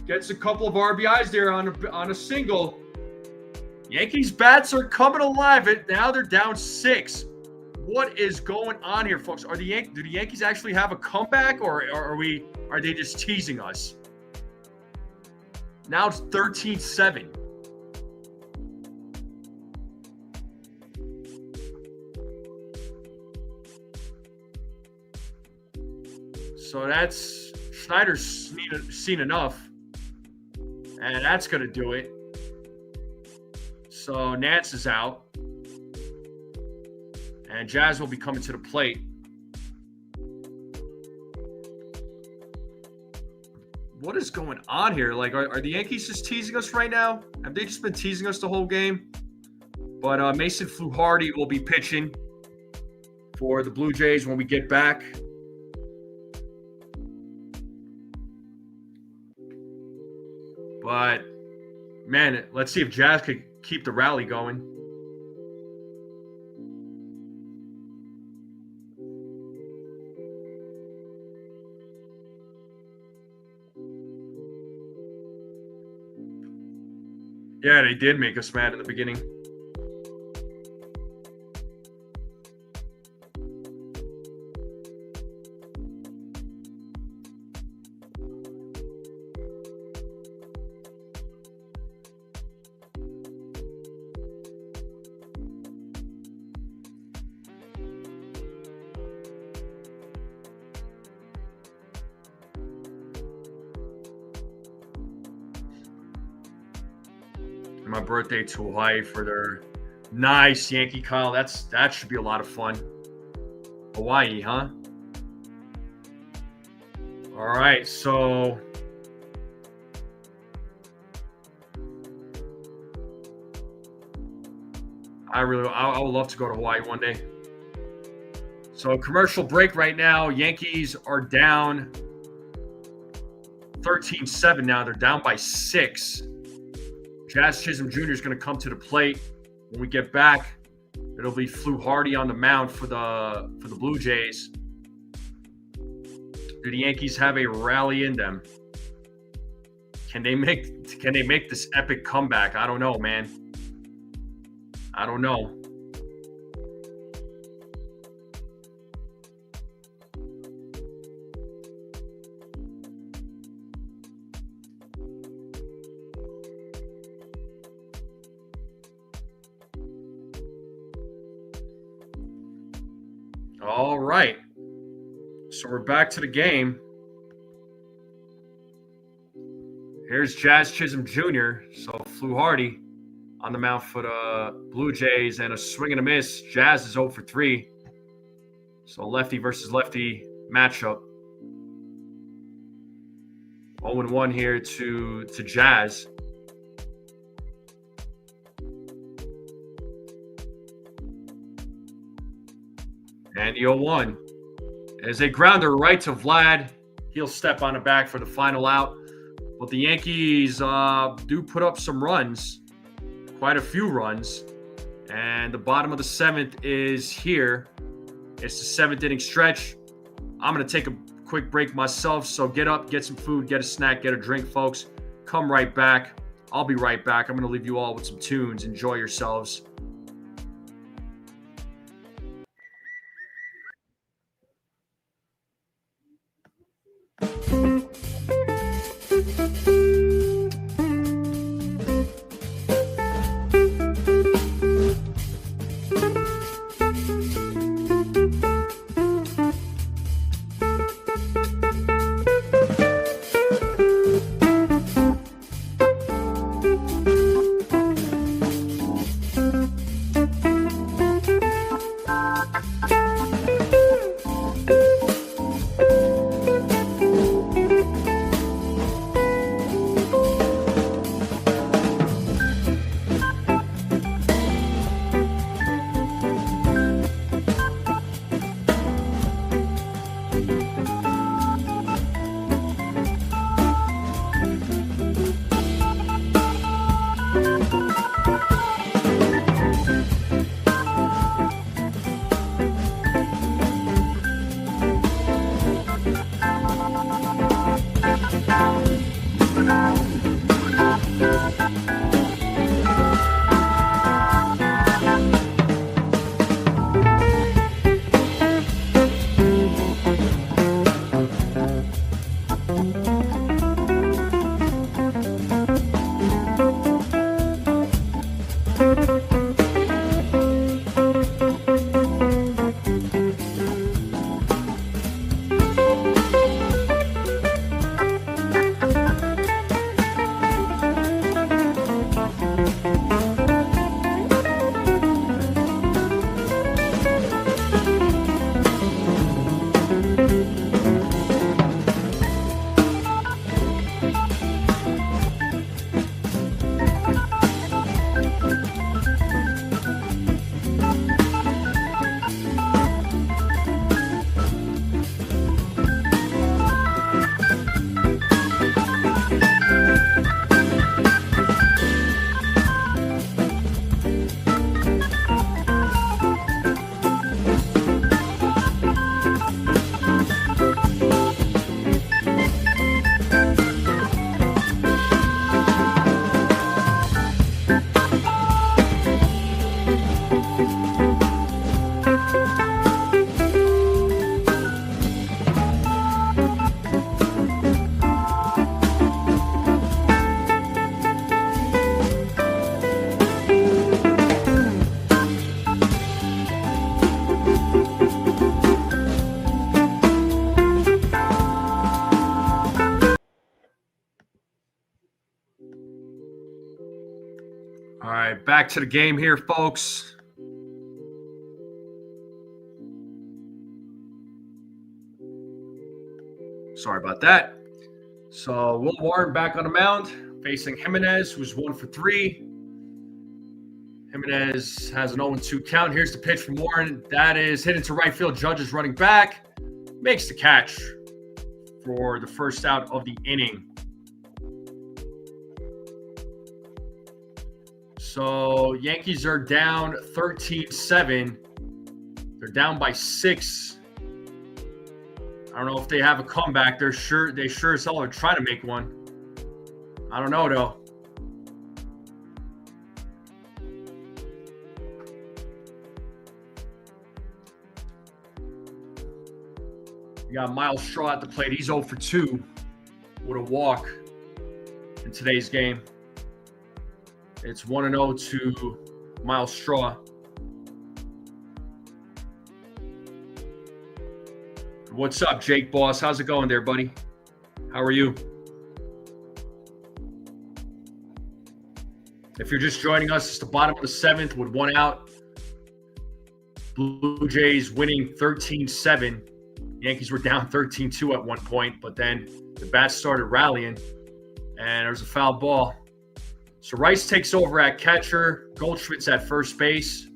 gets a couple of RBIs there on a single. Yankees bats are coming alive. Now they're down 6. What is going on here, folks? Do the Yankees actually have a comeback, or are they just teasing us? Now it's 13-7. So that's Schneider's seen enough, and that's going to do it. So Nance is out, and Jazz will be coming to the plate. What is going on here? Like, are the Yankees just teasing us right now? Have they just been teasing us the whole game? But Mason Fluharty will be pitching for the Blue Jays when we get back. But, man, let's see if Jazz could keep the rally going. Yeah, they did make us mad in the beginning. My birthday to Hawaii for their nice Yankee Kyle. That should be a lot of fun. Hawaii, huh? All right, so I would love to go to Hawaii one day. So commercial break right now. Yankees are down 13-7 now. They're down by 6. Jazz Chisholm Jr. is going to come to the plate when we get back. It'll be Fluharty on the mound for the Blue Jays. Do the Yankees have a rally in them? Can they make this epic comeback? I don't know, man. I don't know. All right. So we're back to the game. Here's Jazz Chisholm Jr. So Fluharty on the mound for the Blue Jays, and a swing and a miss. Jazz is 0 for 3. So lefty versus lefty matchup. 0-1 here to Jazz. And the 0-1 is a grounder right to Vlad. He'll step on the back for the final out. But the Yankees do put up some runs, quite a few runs. And the bottom of the 7th is here. It's the 7th inning stretch. I'm going to take a quick break myself. So get up, get some food, get a snack, get a drink, folks. Come right back. I'll be right back. I'm going to leave you all with some tunes. Enjoy yourselves. All right, back to the game here, folks. Sorry about that. So Will Warren back on the mound, facing Jimenez, who's 1 for 3. Jimenez has an 0-2 count. Here's the pitch from Warren. That is hit into right field. Judge is running back. Makes the catch for the first out of the inning. So Yankees are down 13-7. They're down by 6. I don't know if they have a comeback. They sure as hell are trying to make one. I don't know though. We got Miles Straw at the plate. He's 0 for 2 with a walk in today's game. It's 1-0 to Miles Straw. What's up, Jake Boss? How's it going there, buddy? How are you? If you're just joining us, it's the bottom of the 7th with 1 out. Blue Jays winning 13-7. Yankees were down 13-2 at one point, but then the bats started rallying, and there was a foul ball. So Rice takes over at catcher. Goldschmidt's at first base.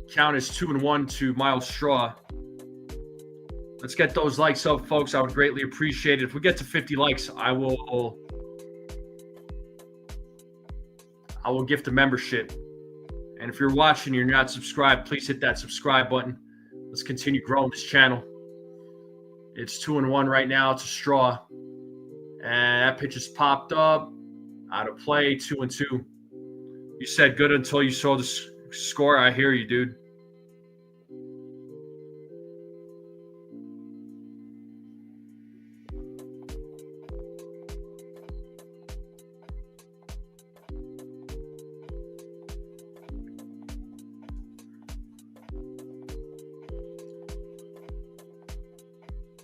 Count is 2-1 to Miles Straw. Let's get those likes up, folks. I would greatly appreciate it. If we get to 50 likes, I will gift a membership. And if you're watching and you're not subscribed, please hit that subscribe button. Let's continue growing this channel. It's 2-1 right now to Straw. And that pitch is popped up. Out of play, 2-2. You said good until you saw the score. I hear you, dude.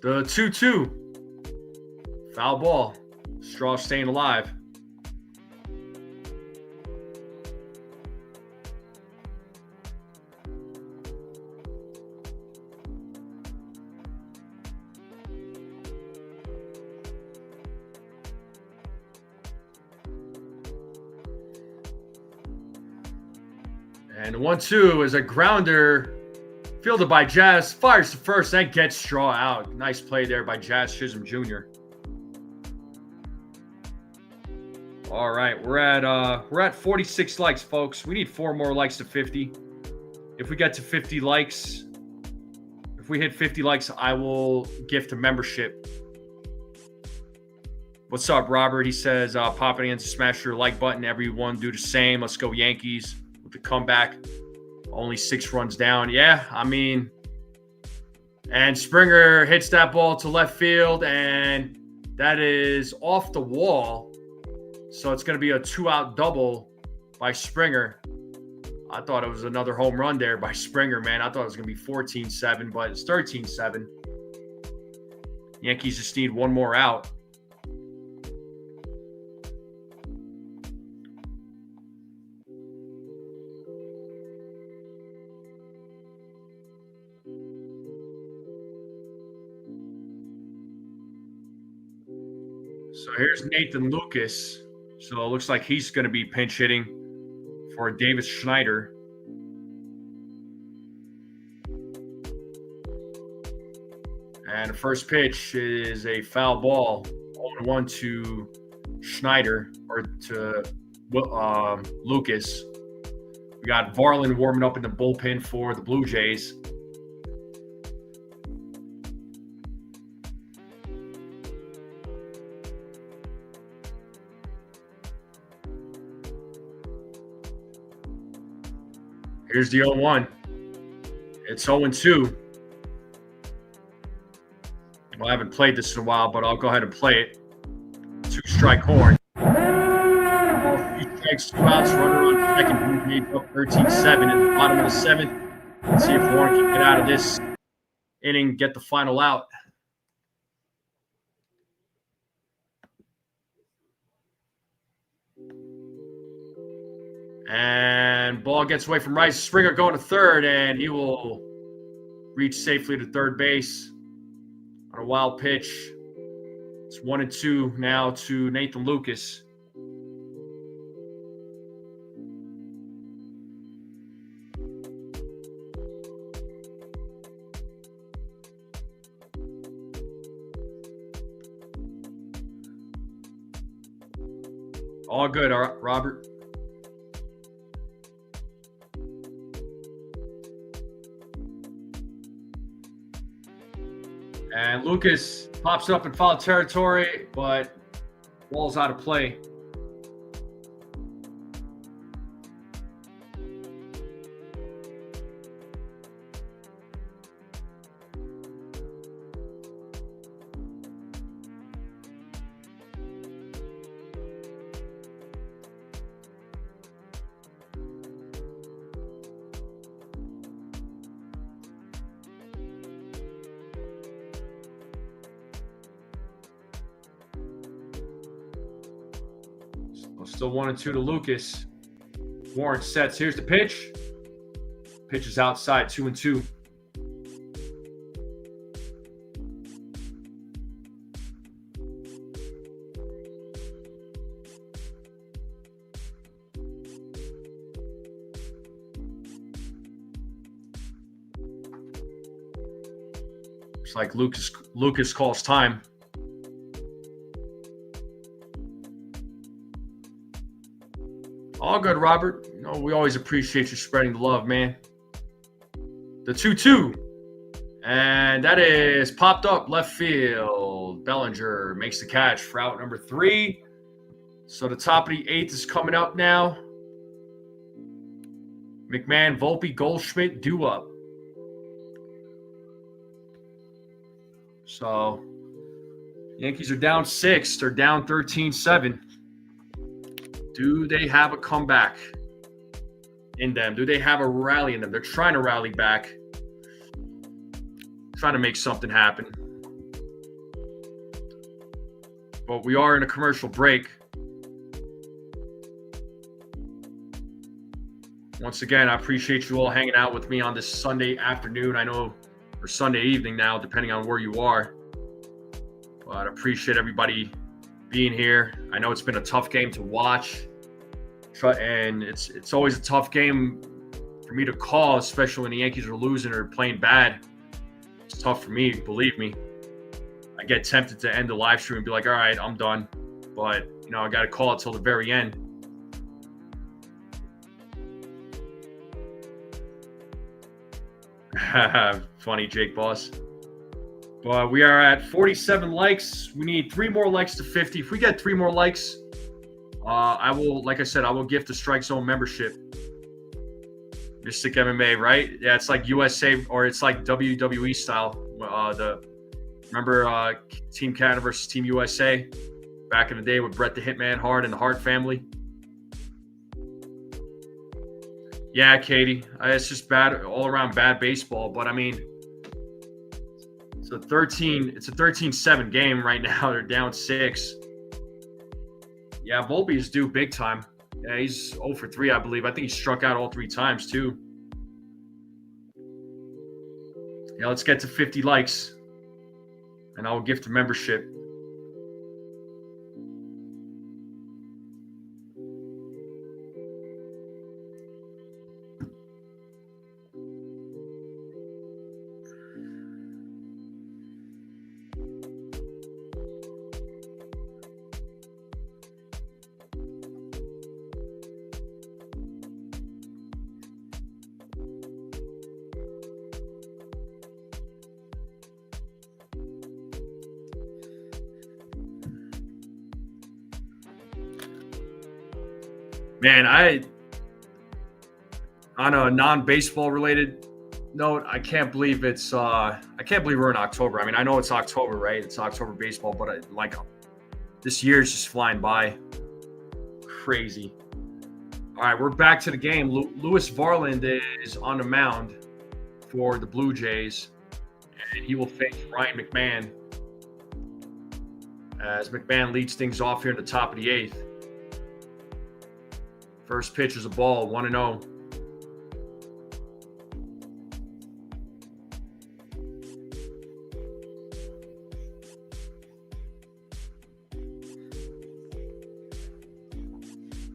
The 2-2. Foul ball. Straw staying alive. And 1-2 is a grounder. Fielded by Jazz, fires to first, and gets Straw out. Nice play there by Jazz Chisholm Jr. All right, we're at 46 likes, folks. We need 4 more likes to 50. If we get to 50 likes, if we hit 50 likes, I will gift a membership. What's up, Robert? He says, popping in to smash your like button. Everyone do the same. Let's go Yankees with the comeback. Only 6 runs down. Yeah, I mean, and Springer hits that ball to left field, and that is off the wall. So it's going to be a 2-out double by Springer. I thought it was another home run there by Springer, man. I thought it was going to be 14-7, but it's 13-7. Yankees just need 1 more out. So here's Nathan Lucas. So it looks like he's going to be pinch hitting for Davis Schneider. And the first pitch is a foul ball. 0-1 to Schneider, or to Lucas. We got Varland warming up in the bullpen for the Blue Jays. Here's the 0-1. It's 0-2. Well, I haven't played this in a while, but I'll go ahead and play it. 2-strike horn. 3 strikes, 2 outs, runner on second. Blue Jays up 13-7 in the bottom of the 7th. Let's see if Warren can get out of this inning, get the final out. And ball gets away from Rice. Springer going to third, and he will reach safely to third base on a wild pitch. It's 1-2 now to Nathan Lucas. All good, Robert. And Lucas pops up in foul territory, but ball's out of play. Still 1-2 to Lucas. Warren sets. Here's the pitch. Pitch is outside, 2-2. It's like Lucas calls time. All good, Robert. You know, we always appreciate you spreading the love, man. The 2-2. And that is popped up left field. Bellinger makes the catch for out number 3. So the top of the 8th is coming up now. McMahon, Volpe, Goldschmidt, due up. So Yankees are down 6. They're down 13-7. Do they have a comeback in them? Do they have a rally in them? They're trying to rally back, trying to make something happen. But we are in a commercial break. Once again, I appreciate you all hanging out with me on this Sunday afternoon. I know, or Sunday evening now, depending on where you are. But I appreciate everybody being here. I know it's been a tough game to watch, and it's always a tough game for me to call, especially when the Yankees are losing or playing bad. It's tough for me, believe me. I get tempted to end the live stream and be like, all right, I'm done. But, you know, I got to call it till the very end. Funny, Jake Boss. But we are at 47 likes. We need 3 more likes to 50. If we get 3 more likes, I will, like I said, I will gift the Strike Zone membership. Mystic MMA, right? Yeah, it's like USA, or it's like WWE style. Remember Team Canada versus Team USA back in the day with Bret the Hitman Hart and the Hart family? Yeah, Katie. It's just bad, all around bad baseball. But I mean, it's a 13-7 game right now. They're down 6. Yeah, Volpe is due big time. Yeah, he's 0 for 3, I believe. I think he struck out all 3 times too. Yeah, let's get to 50 likes, and I will gift a membership. Man, on a non-baseball related note, I can't believe we're in October. I mean, I know it's October, right? It's October baseball, but this year is just flying by. Crazy. All right, we're back to the game. Lewis Varland is on the mound for the Blue Jays, and he will face Ryan McMahon as McMahon leads things off here in the top of the 8th. First pitch is a ball, 1-0.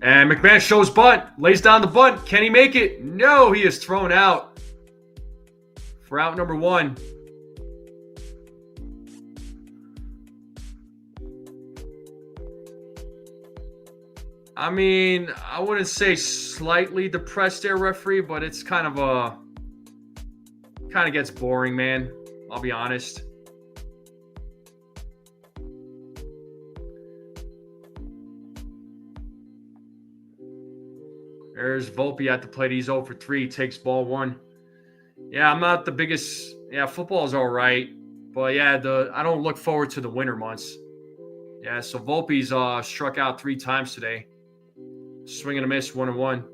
And McMahon shows bunt, lays down the bunt. Can he make it? No, he is thrown out for out number 1. I mean, I wouldn't say slightly depressed there, referee, but it's kind of gets boring, man. I'll be honest. There's Volpe at the plate. He's 0 for 3. Takes ball 1. Yeah, I'm not the biggest. Yeah, football's all right. But yeah, I don't look forward to the winter months. Yeah, so Volpe's struck out 3 times today. Swing and a miss, 1-1.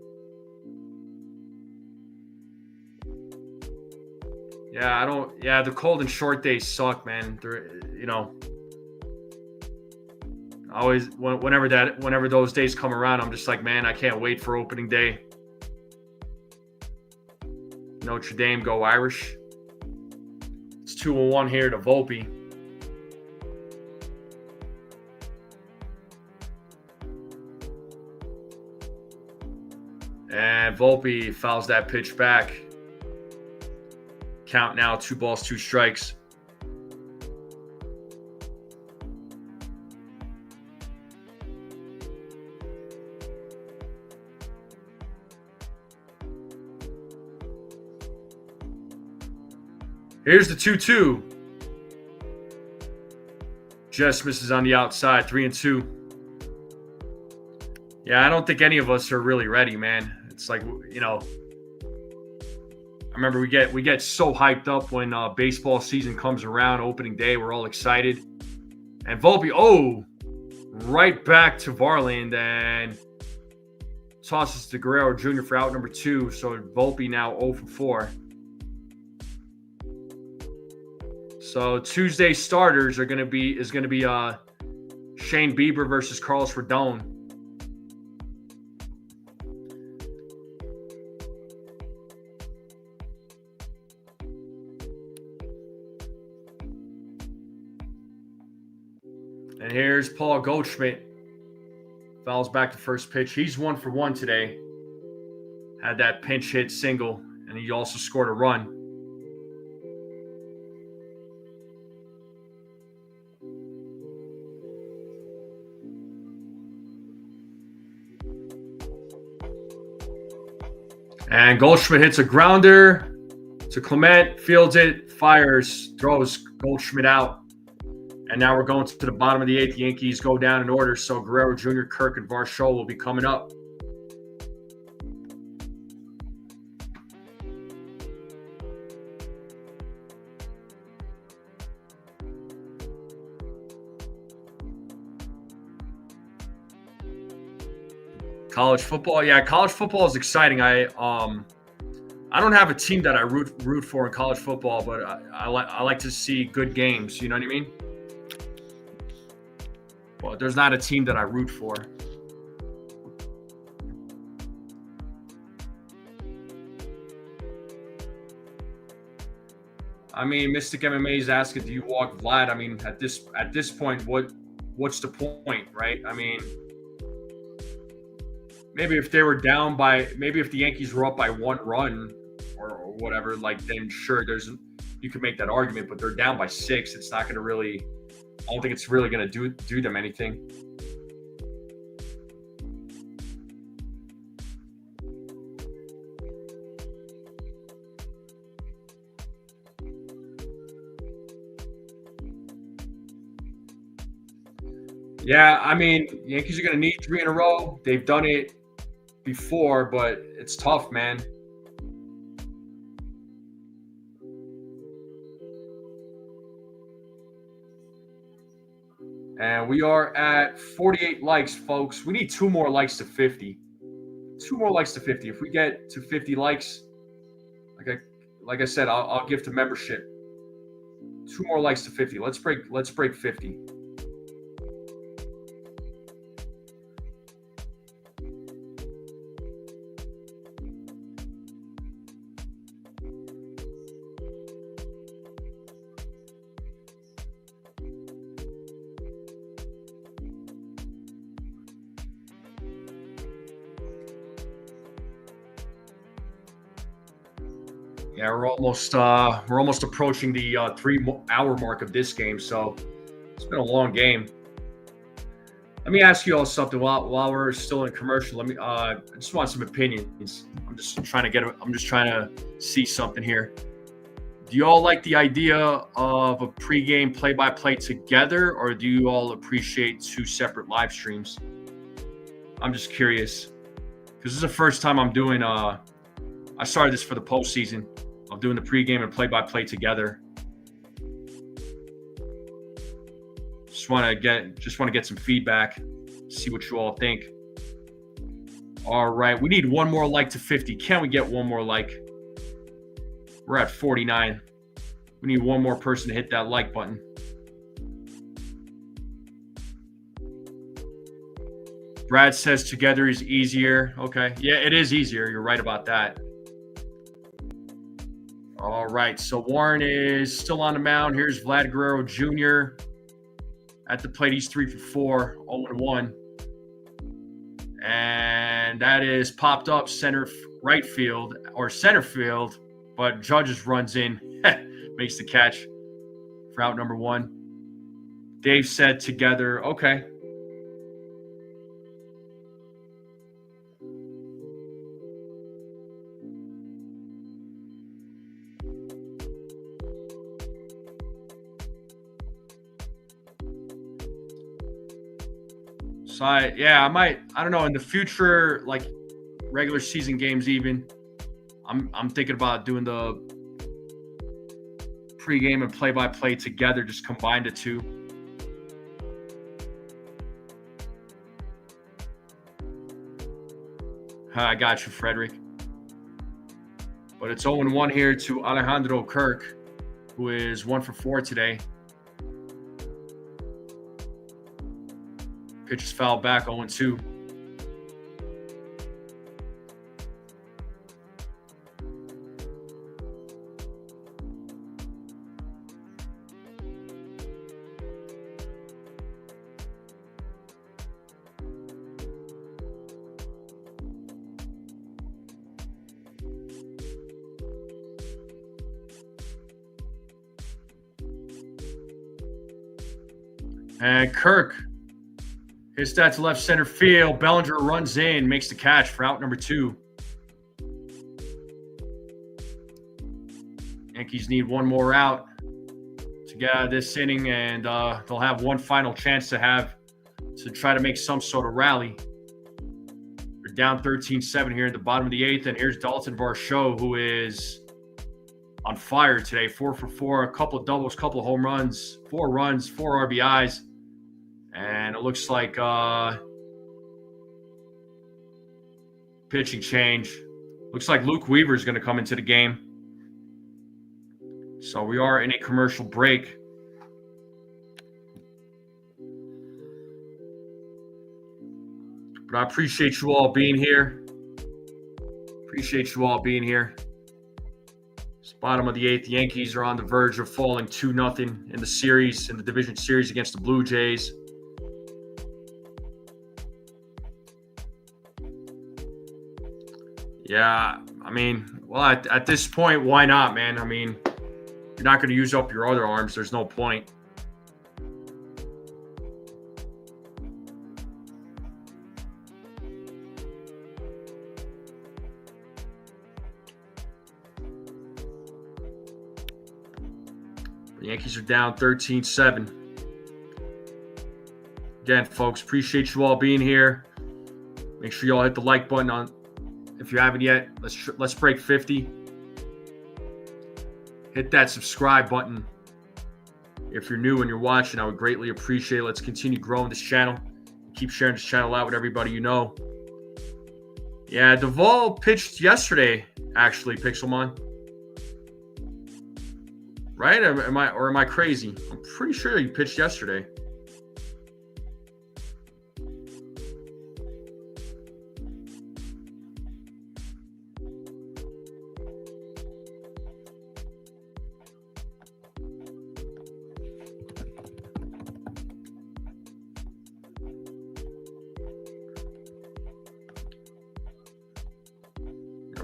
Yeah, the cold and short days suck, man. Always whenever those days come around, I'm just like, man, I can't wait for opening day. Notre Dame, go Irish. It's 2-1 here to Volpe. And Volpe fouls that pitch back. Count now, 2 balls, 2 strikes. Here's the 2-2. Just misses on the outside, 3-2. Yeah, I don't think any of us are really ready, man. It's like, I remember we get so hyped up when baseball season comes around, opening day, we're all excited. And Volpe, right back to Varland and tosses to Guerrero Jr. for out number 2. So Volpe now 0 for 4. So Tuesday starters is going to be Shane Bieber versus Carlos Rodon. And here's Paul Goldschmidt. Fouls back to first pitch. He's 1 for 1 today. Had that pinch hit single, and he also scored a run. And Goldschmidt hits a grounder to Clement, fields it, fires, throws Goldschmidt out. And now we're going to the bottom of the 8th. The Yankees go down in order, so Guerrero Jr., Kirk, and Varsho will be coming up. College football, college football is exciting. I don't have a team that I root for in college football, but I like to see good games. You know what I mean? Well, there's not a team that I root for. I mean, Mystic MMA is asking, do you walk Vlad? I mean, at this point, what's the point, right? I mean, maybe if they were down maybe if the Yankees were up by 1 run or whatever, like, then sure, you could make that argument, but they're down by 6. It's not going to really, I don't think it's really going to do them anything. Yeah, I mean, Yankees are going to need 3 in a row. They've done it before, but it's tough, man. And we are at 48 likes, folks. We need 2 more likes to 50. 2 more likes to 50. If we get to 50 likes, like I said, I'll give to membership. 2 more likes to 50. Let's break 50. Yeah, we're almost approaching the 3-hour mark of this game, so it's been a long game. Let Let me ask you all something while we're still in commercial. Let me I just want some opinions. I'm just trying to see something here. Do you all like the idea of a pregame play-by-play together, or do you all appreciate two separate live streams? I'm just curious because this is the first time I'm doing. I started this for the postseason. I'm doing the pregame and play-by-play together. Just want to get some feedback, see what you all think. All right, we need one more like to 50. Can we get one more like? We're at 49. We need one more person to hit that like button. Brad says together is easier. Okay, yeah, it is easier. You're right about that. All right, so Warren is still on the mound. Here's Vlad Guerrero Jr. At the plate, he's 3 for 4, 0-1. And that is popped up center field, but Judges runs in, makes the catch for out number 1. Dave said together, okay. So I don't know, in the future, like regular season games even, I'm thinking about doing the pregame and play-by-play together, just combine the two. I got you, Frederick. But it's 0-1 here to Alejandro Kirk, who is 1 for 4 today. Pitch is fouled back, 0-2. And Kirk hits that to left center field. Bellinger runs in, makes the catch for out number 2. Yankees need one more out to get out of this inning, and they'll have one final chance to try to make some sort of rally. They're down 13-7 here at the bottom of the 8th, and here's Dalton Varsho, who is on fire today. 4 for 4, a couple of doubles, couple of home runs, 4 runs, 4 RBIs. And it looks like pitching change. Looks like Luke Weaver is going to come into the game. So we are in a commercial break. But I appreciate you all being here. It's bottom of the 8th. The Yankees are on the verge of falling 2-0 in the division series against the Blue Jays. Yeah, I mean, well, at this point, why not, man? I mean, you're not going to use up your other arms. There's no point. The Yankees are down 13-7. Again, folks, appreciate you all being here. Make sure you all hit the like button if you haven't yet. Let's break 50. Hit that subscribe button. If you're new and you're watching, I would greatly appreciate it. Let's continue growing this channel. Keep sharing this channel out with everybody you know. Yeah, Duvall pitched yesterday, actually, Pixelmon. Right? Am I crazy? I'm pretty sure he pitched yesterday.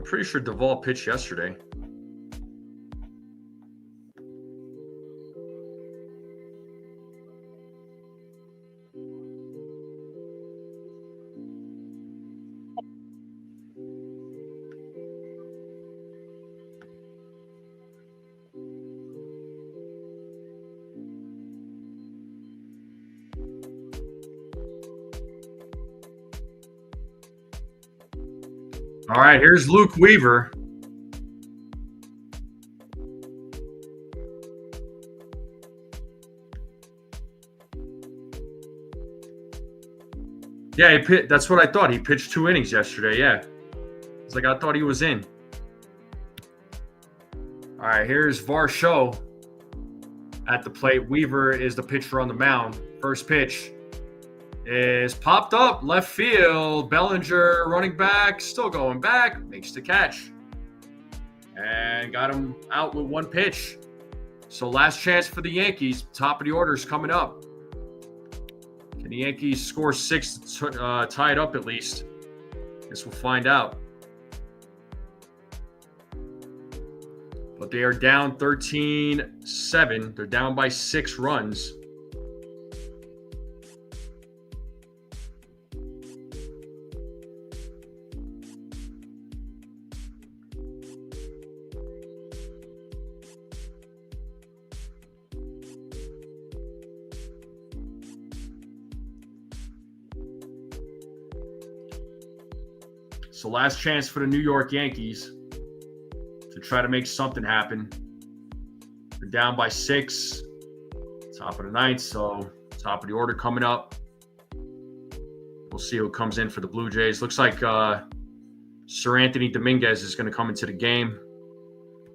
Pretty sure Duvall pitched yesterday. All right, here's Luke Weaver. Yeah, that's what I thought. He pitched 2 innings yesterday. Yeah, it's like I thought he was in. All right, here's Varsho at the plate. Weaver is the pitcher on the mound. First pitch is popped up left field. Bellinger running back, still going back, makes the catch, and got him out with 1 pitch. So last chance for the Yankees. Top of the order is coming up. Can the Yankees score 6 to tie it up at least? Guess we'll find out. But they are down 13-7. They're down by 6 runs. So last chance for the New York Yankees to try to make something happen. They're down by 6. Top of the 9th, so top of the order coming up. We'll see who comes in for the Blue Jays. Looks like Sir Anthony Dominguez is going to come into the game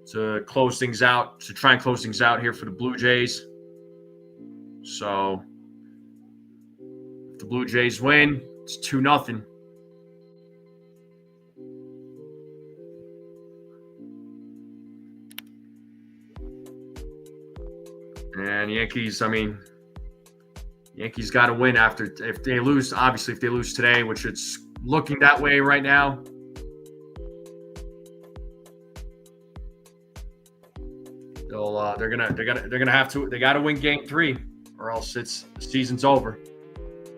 to close things out, to try and close things out here for the Blue Jays. So if the Blue Jays win, it's 2-0. And Yankees, Yankees got to win if they lose. Obviously, if they lose today, which it's looking that way right now. They're gonna have to. They got to win Game 3, or else the season's over.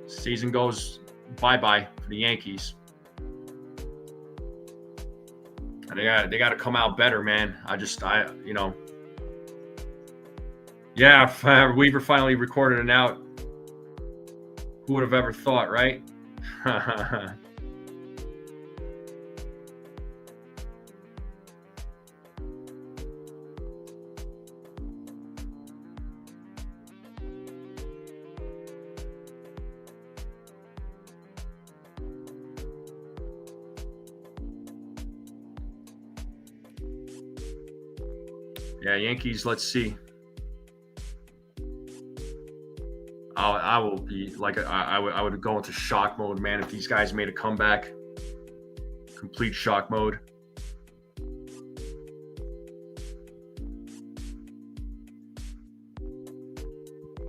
The season goes bye-bye for the Yankees. And they got to come out better, man. Yeah, Weaver finally recorded an out. Who would have ever thought, right? Yeah, Yankees, let's see. I will be like I would go into shock mode, man, if these guys made a comeback. Complete shock mode.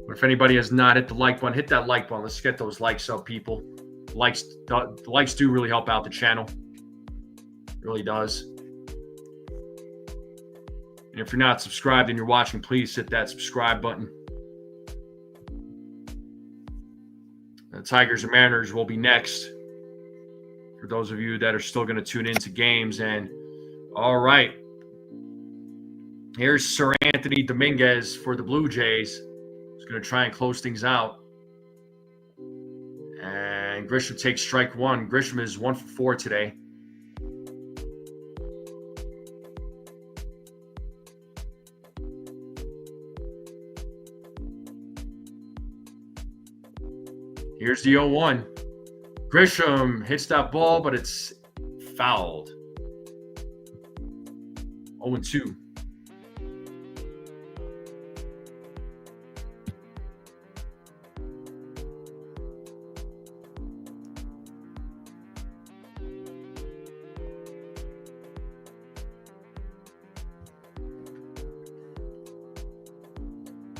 But if anybody has not hit the like button, hit that like button. Let's get those likes up, people. The likes do really help out the channel. It really does. And if you're not subscribed and you're watching, please hit that subscribe button. The Tigers and Mariners will be next. For those of you that are still going to tune into games. And all right, here's Sir Anthony Dominguez for the Blue Jays. He's going to try and close things out. And Grisham takes strike 1. Grisham is 1 for 4 today. Here's the 0-1. Grisham hits that ball, but it's fouled. 0-2.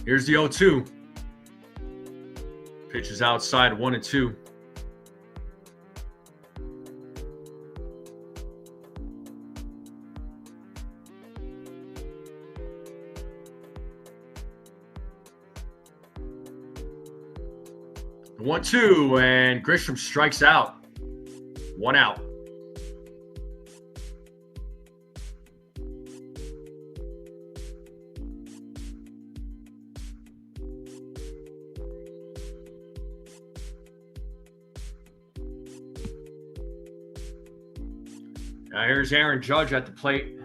Here's the 0-2. Pitch is outside, 1-2. The 1-2, and Grisham strikes out. 1 out. Now here's Aaron Judge at the plate.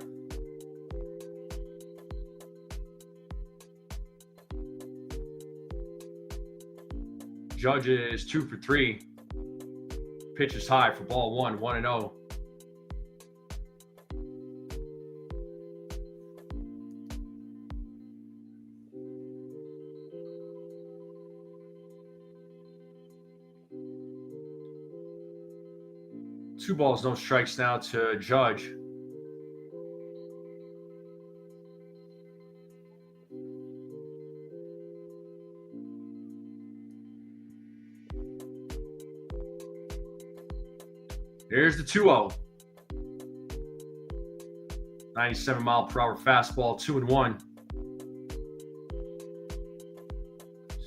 Judge is 2 for 3. Pitch is high for ball 1, 1-0. Two balls, no strikes now to Judge. Here's the 2-0. 97-mile-per-hour fastball, 2-1.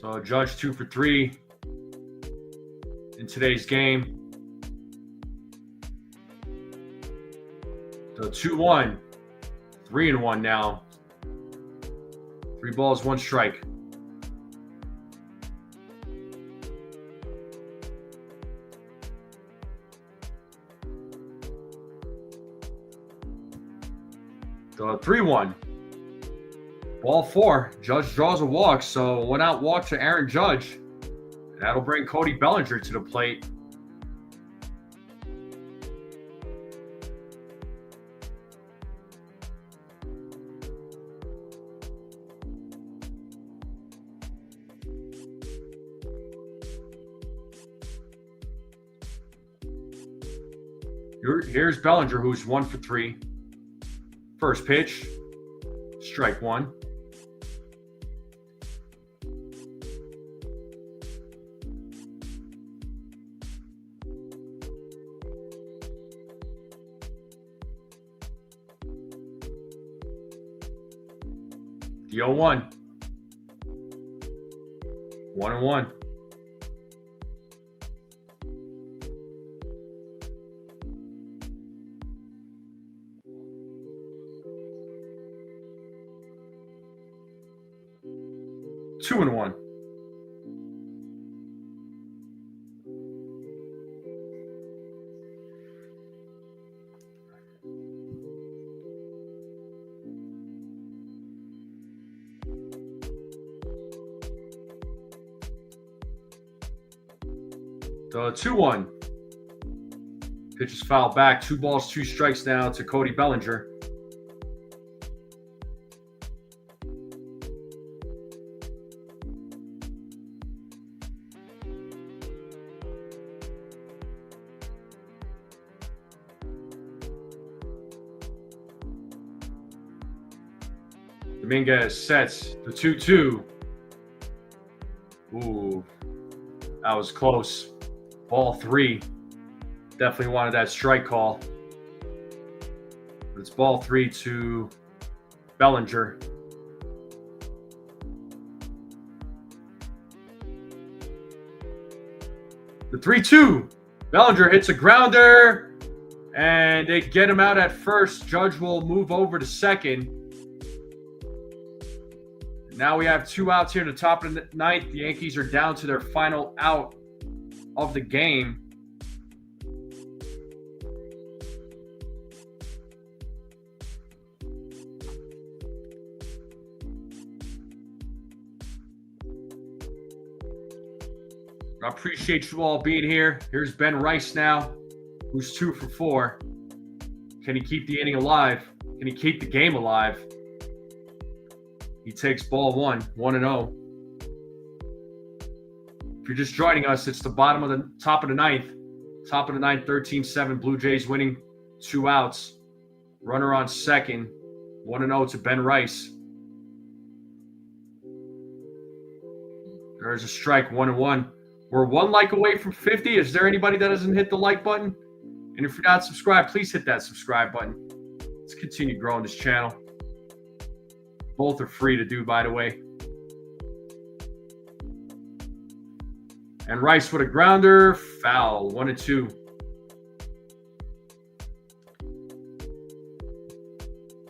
So Judge 2 for 3 in today's game. So 2-1, 3-1 now. 3 balls, 1 strike. So 3-1. Ball 4. Judge draws a walk, so 1 out walk to Aaron Judge. That'll bring Cody Bellinger to the plate. Here's Bellinger, who's 1 for 3. First pitch, strike 1. The 0-1. 1-1. Two and 1. So 2-1. Pitch is fouled back. 2 balls, 2 strikes now to Cody Bellinger. Dominguez sets the 2-2. Ooh, that was close. Ball 3. Definitely wanted that strike call. But it's ball 3 to Bellinger. The 3-2. Bellinger hits a grounder, and they get him out at first. Judge will move over to second. Now we have 2 outs here in the top of the 9th. The Yankees are down to their final out of the game. I appreciate you all being here. Here's Ben Rice now, who's 2 for 4. Can he keep the inning alive? Can he keep the game alive? He takes ball 1, 1-0. If you're just joining us, it's the top of the 9th. Top of the 9th, 13-7. Blue Jays winning, 2 outs. Runner on second, 1-0 to Ben Rice. There's a strike, 1-1. We're 1 like away from 50. Is there anybody that hasn't hit the like button? And if you're not subscribed, please hit that subscribe button. Let's continue growing this channel. Both are free to do, by the way. And Rice with a grounder, foul, 1-2.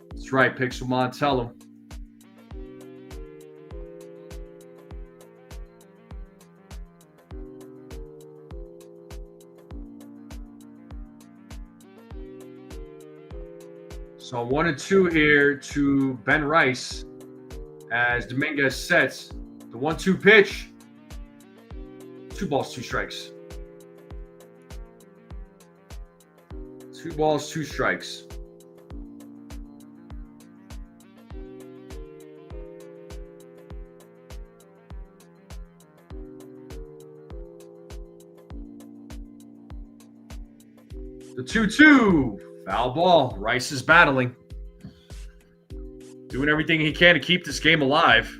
That's right, Pixel Montello. So 1 and 2 here to Ben Rice as Dominguez sets the 1-2 pitch. 2 balls, 2 strikes. 2 balls, 2 strikes. The 2-2. Foul ball. Rice is battling. Doing everything he can to keep this game alive.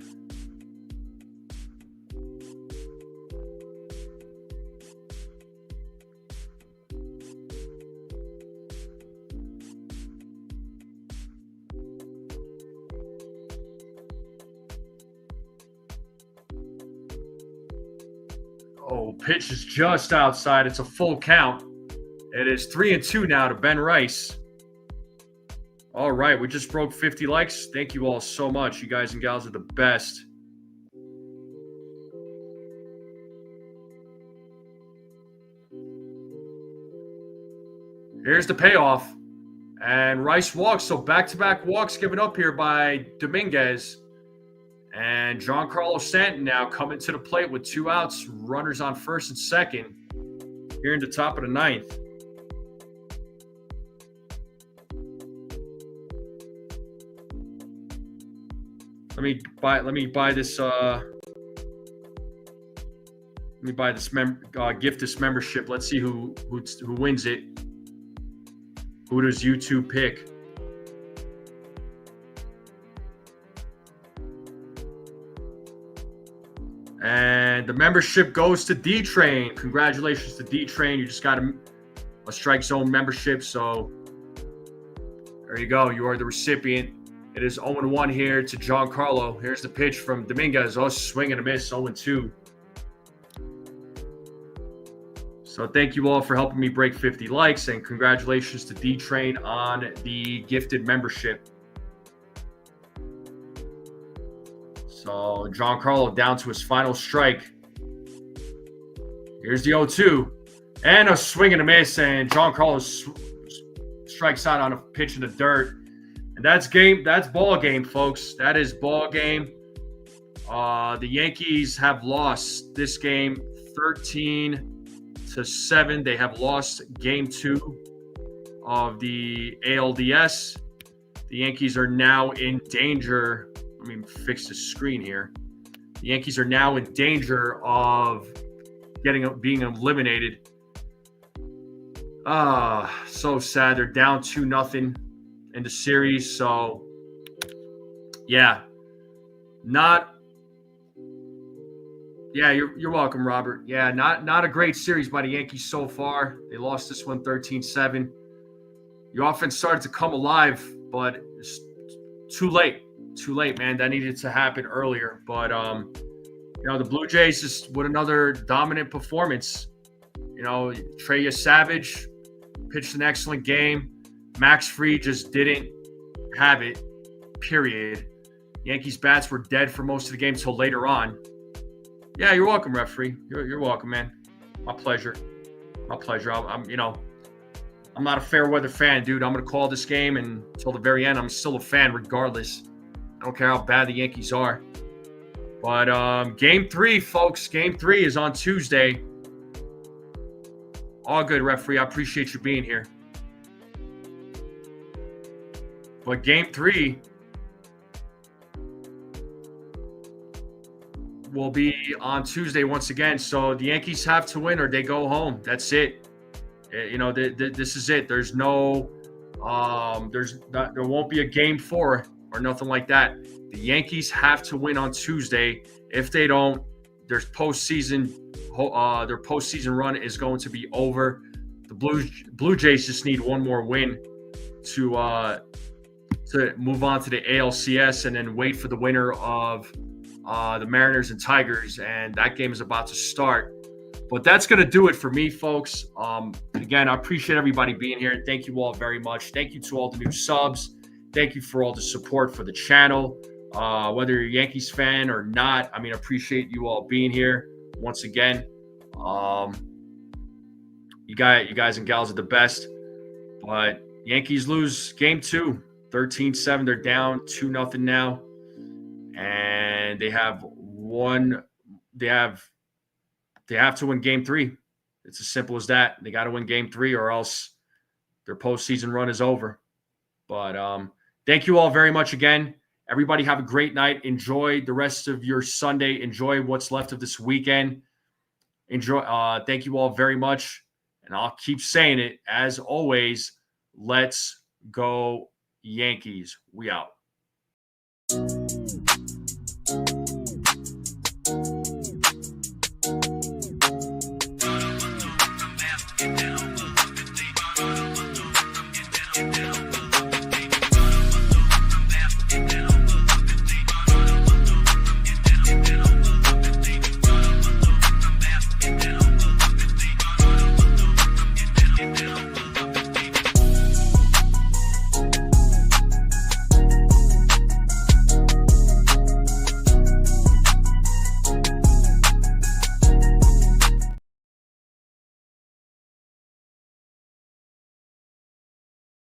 Oh, pitch is just outside. It's a full count. It is 3-2 now to Ben Rice. All right, we just broke 50 likes. Thank you all so much. You guys and gals are the best. Here's the payoff. And Rice walks, so back-to-back walks given up here by Dominguez. And Giancarlo Stanton now coming to the plate with 2 outs, runners on first and second here in the top of the 9th. Let me buy this gift this membership. Let's see who wins it. Who does YouTube pick? And the membership goes to D-Train. Congratulations to D-Train. You just got a Strike Zone membership. So there you go. You are the recipient. It is 0-1 here to Giancarlo. Here's the pitch from Dominguez. Oh, swing and a miss, 0-2. So thank you all for helping me break 50 likes. And congratulations to D-Train on the gifted membership. So Giancarlo down to his final strike. Here's the 0-2. And a swing and a miss. And Giancarlo strikes out on a pitch in the dirt. And that's ball game, folks. That is ball game. The Yankees have lost this game 13-7. They have lost game 2 of the ALDS. The Yankees are now in danger. Let me fix the screen here. The Yankees are now in danger of being eliminated. So sad. They're down 2-0 in the series. So yeah, you're welcome, Robert. Yeah, not a great series by the Yankees so far. They lost this one 13-7. The offense started to come alive, but it's too late, man. That needed to happen earlier. But the Blue Jays just with another dominant performance. Trey Yesavage pitched an excellent game. Max Fried just didn't have it, period. Yankees bats were dead for most of the game till later on. Yeah, you're welcome, referee. You're welcome, man. My pleasure. I'm not a fair weather fan, dude. I'm going to call this game, and until the very end, I'm still a fan regardless. I don't care how bad the Yankees are. But Game 3, folks. Game 3 is on Tuesday. All good, referee. I appreciate you being here. But Game 3 will be on Tuesday once again. So the Yankees have to win or they go home. That's it. This is it. There's no, there won't be a Game 4 or nothing like that. The Yankees have to win on Tuesday. If they don't, their postseason run is going to be over. The Blue Jays just need one more win to move on to the ALCS and then wait for the winner of the Mariners and Tigers, and that game is about to start. But that's going to do it for me, folks. Again, I appreciate everybody being here. Thank you all very much. Thank you to all the new subs. Thank you for all the support for the channel. Whether you're a Yankees fan or not, I appreciate you all being here once again. You guys and gals are the best. But Yankees lose Game 2. 13-7. They're down 2-0 now. And they have to win game 3. It's as simple as that. They got to win game 3 or else their postseason run is over. But thank you all very much again. Everybody have a great night. Enjoy the rest of your Sunday. Enjoy what's left of this weekend. Enjoy. Thank you all very much. And I'll keep saying it. As always, let's go Yankees. We out.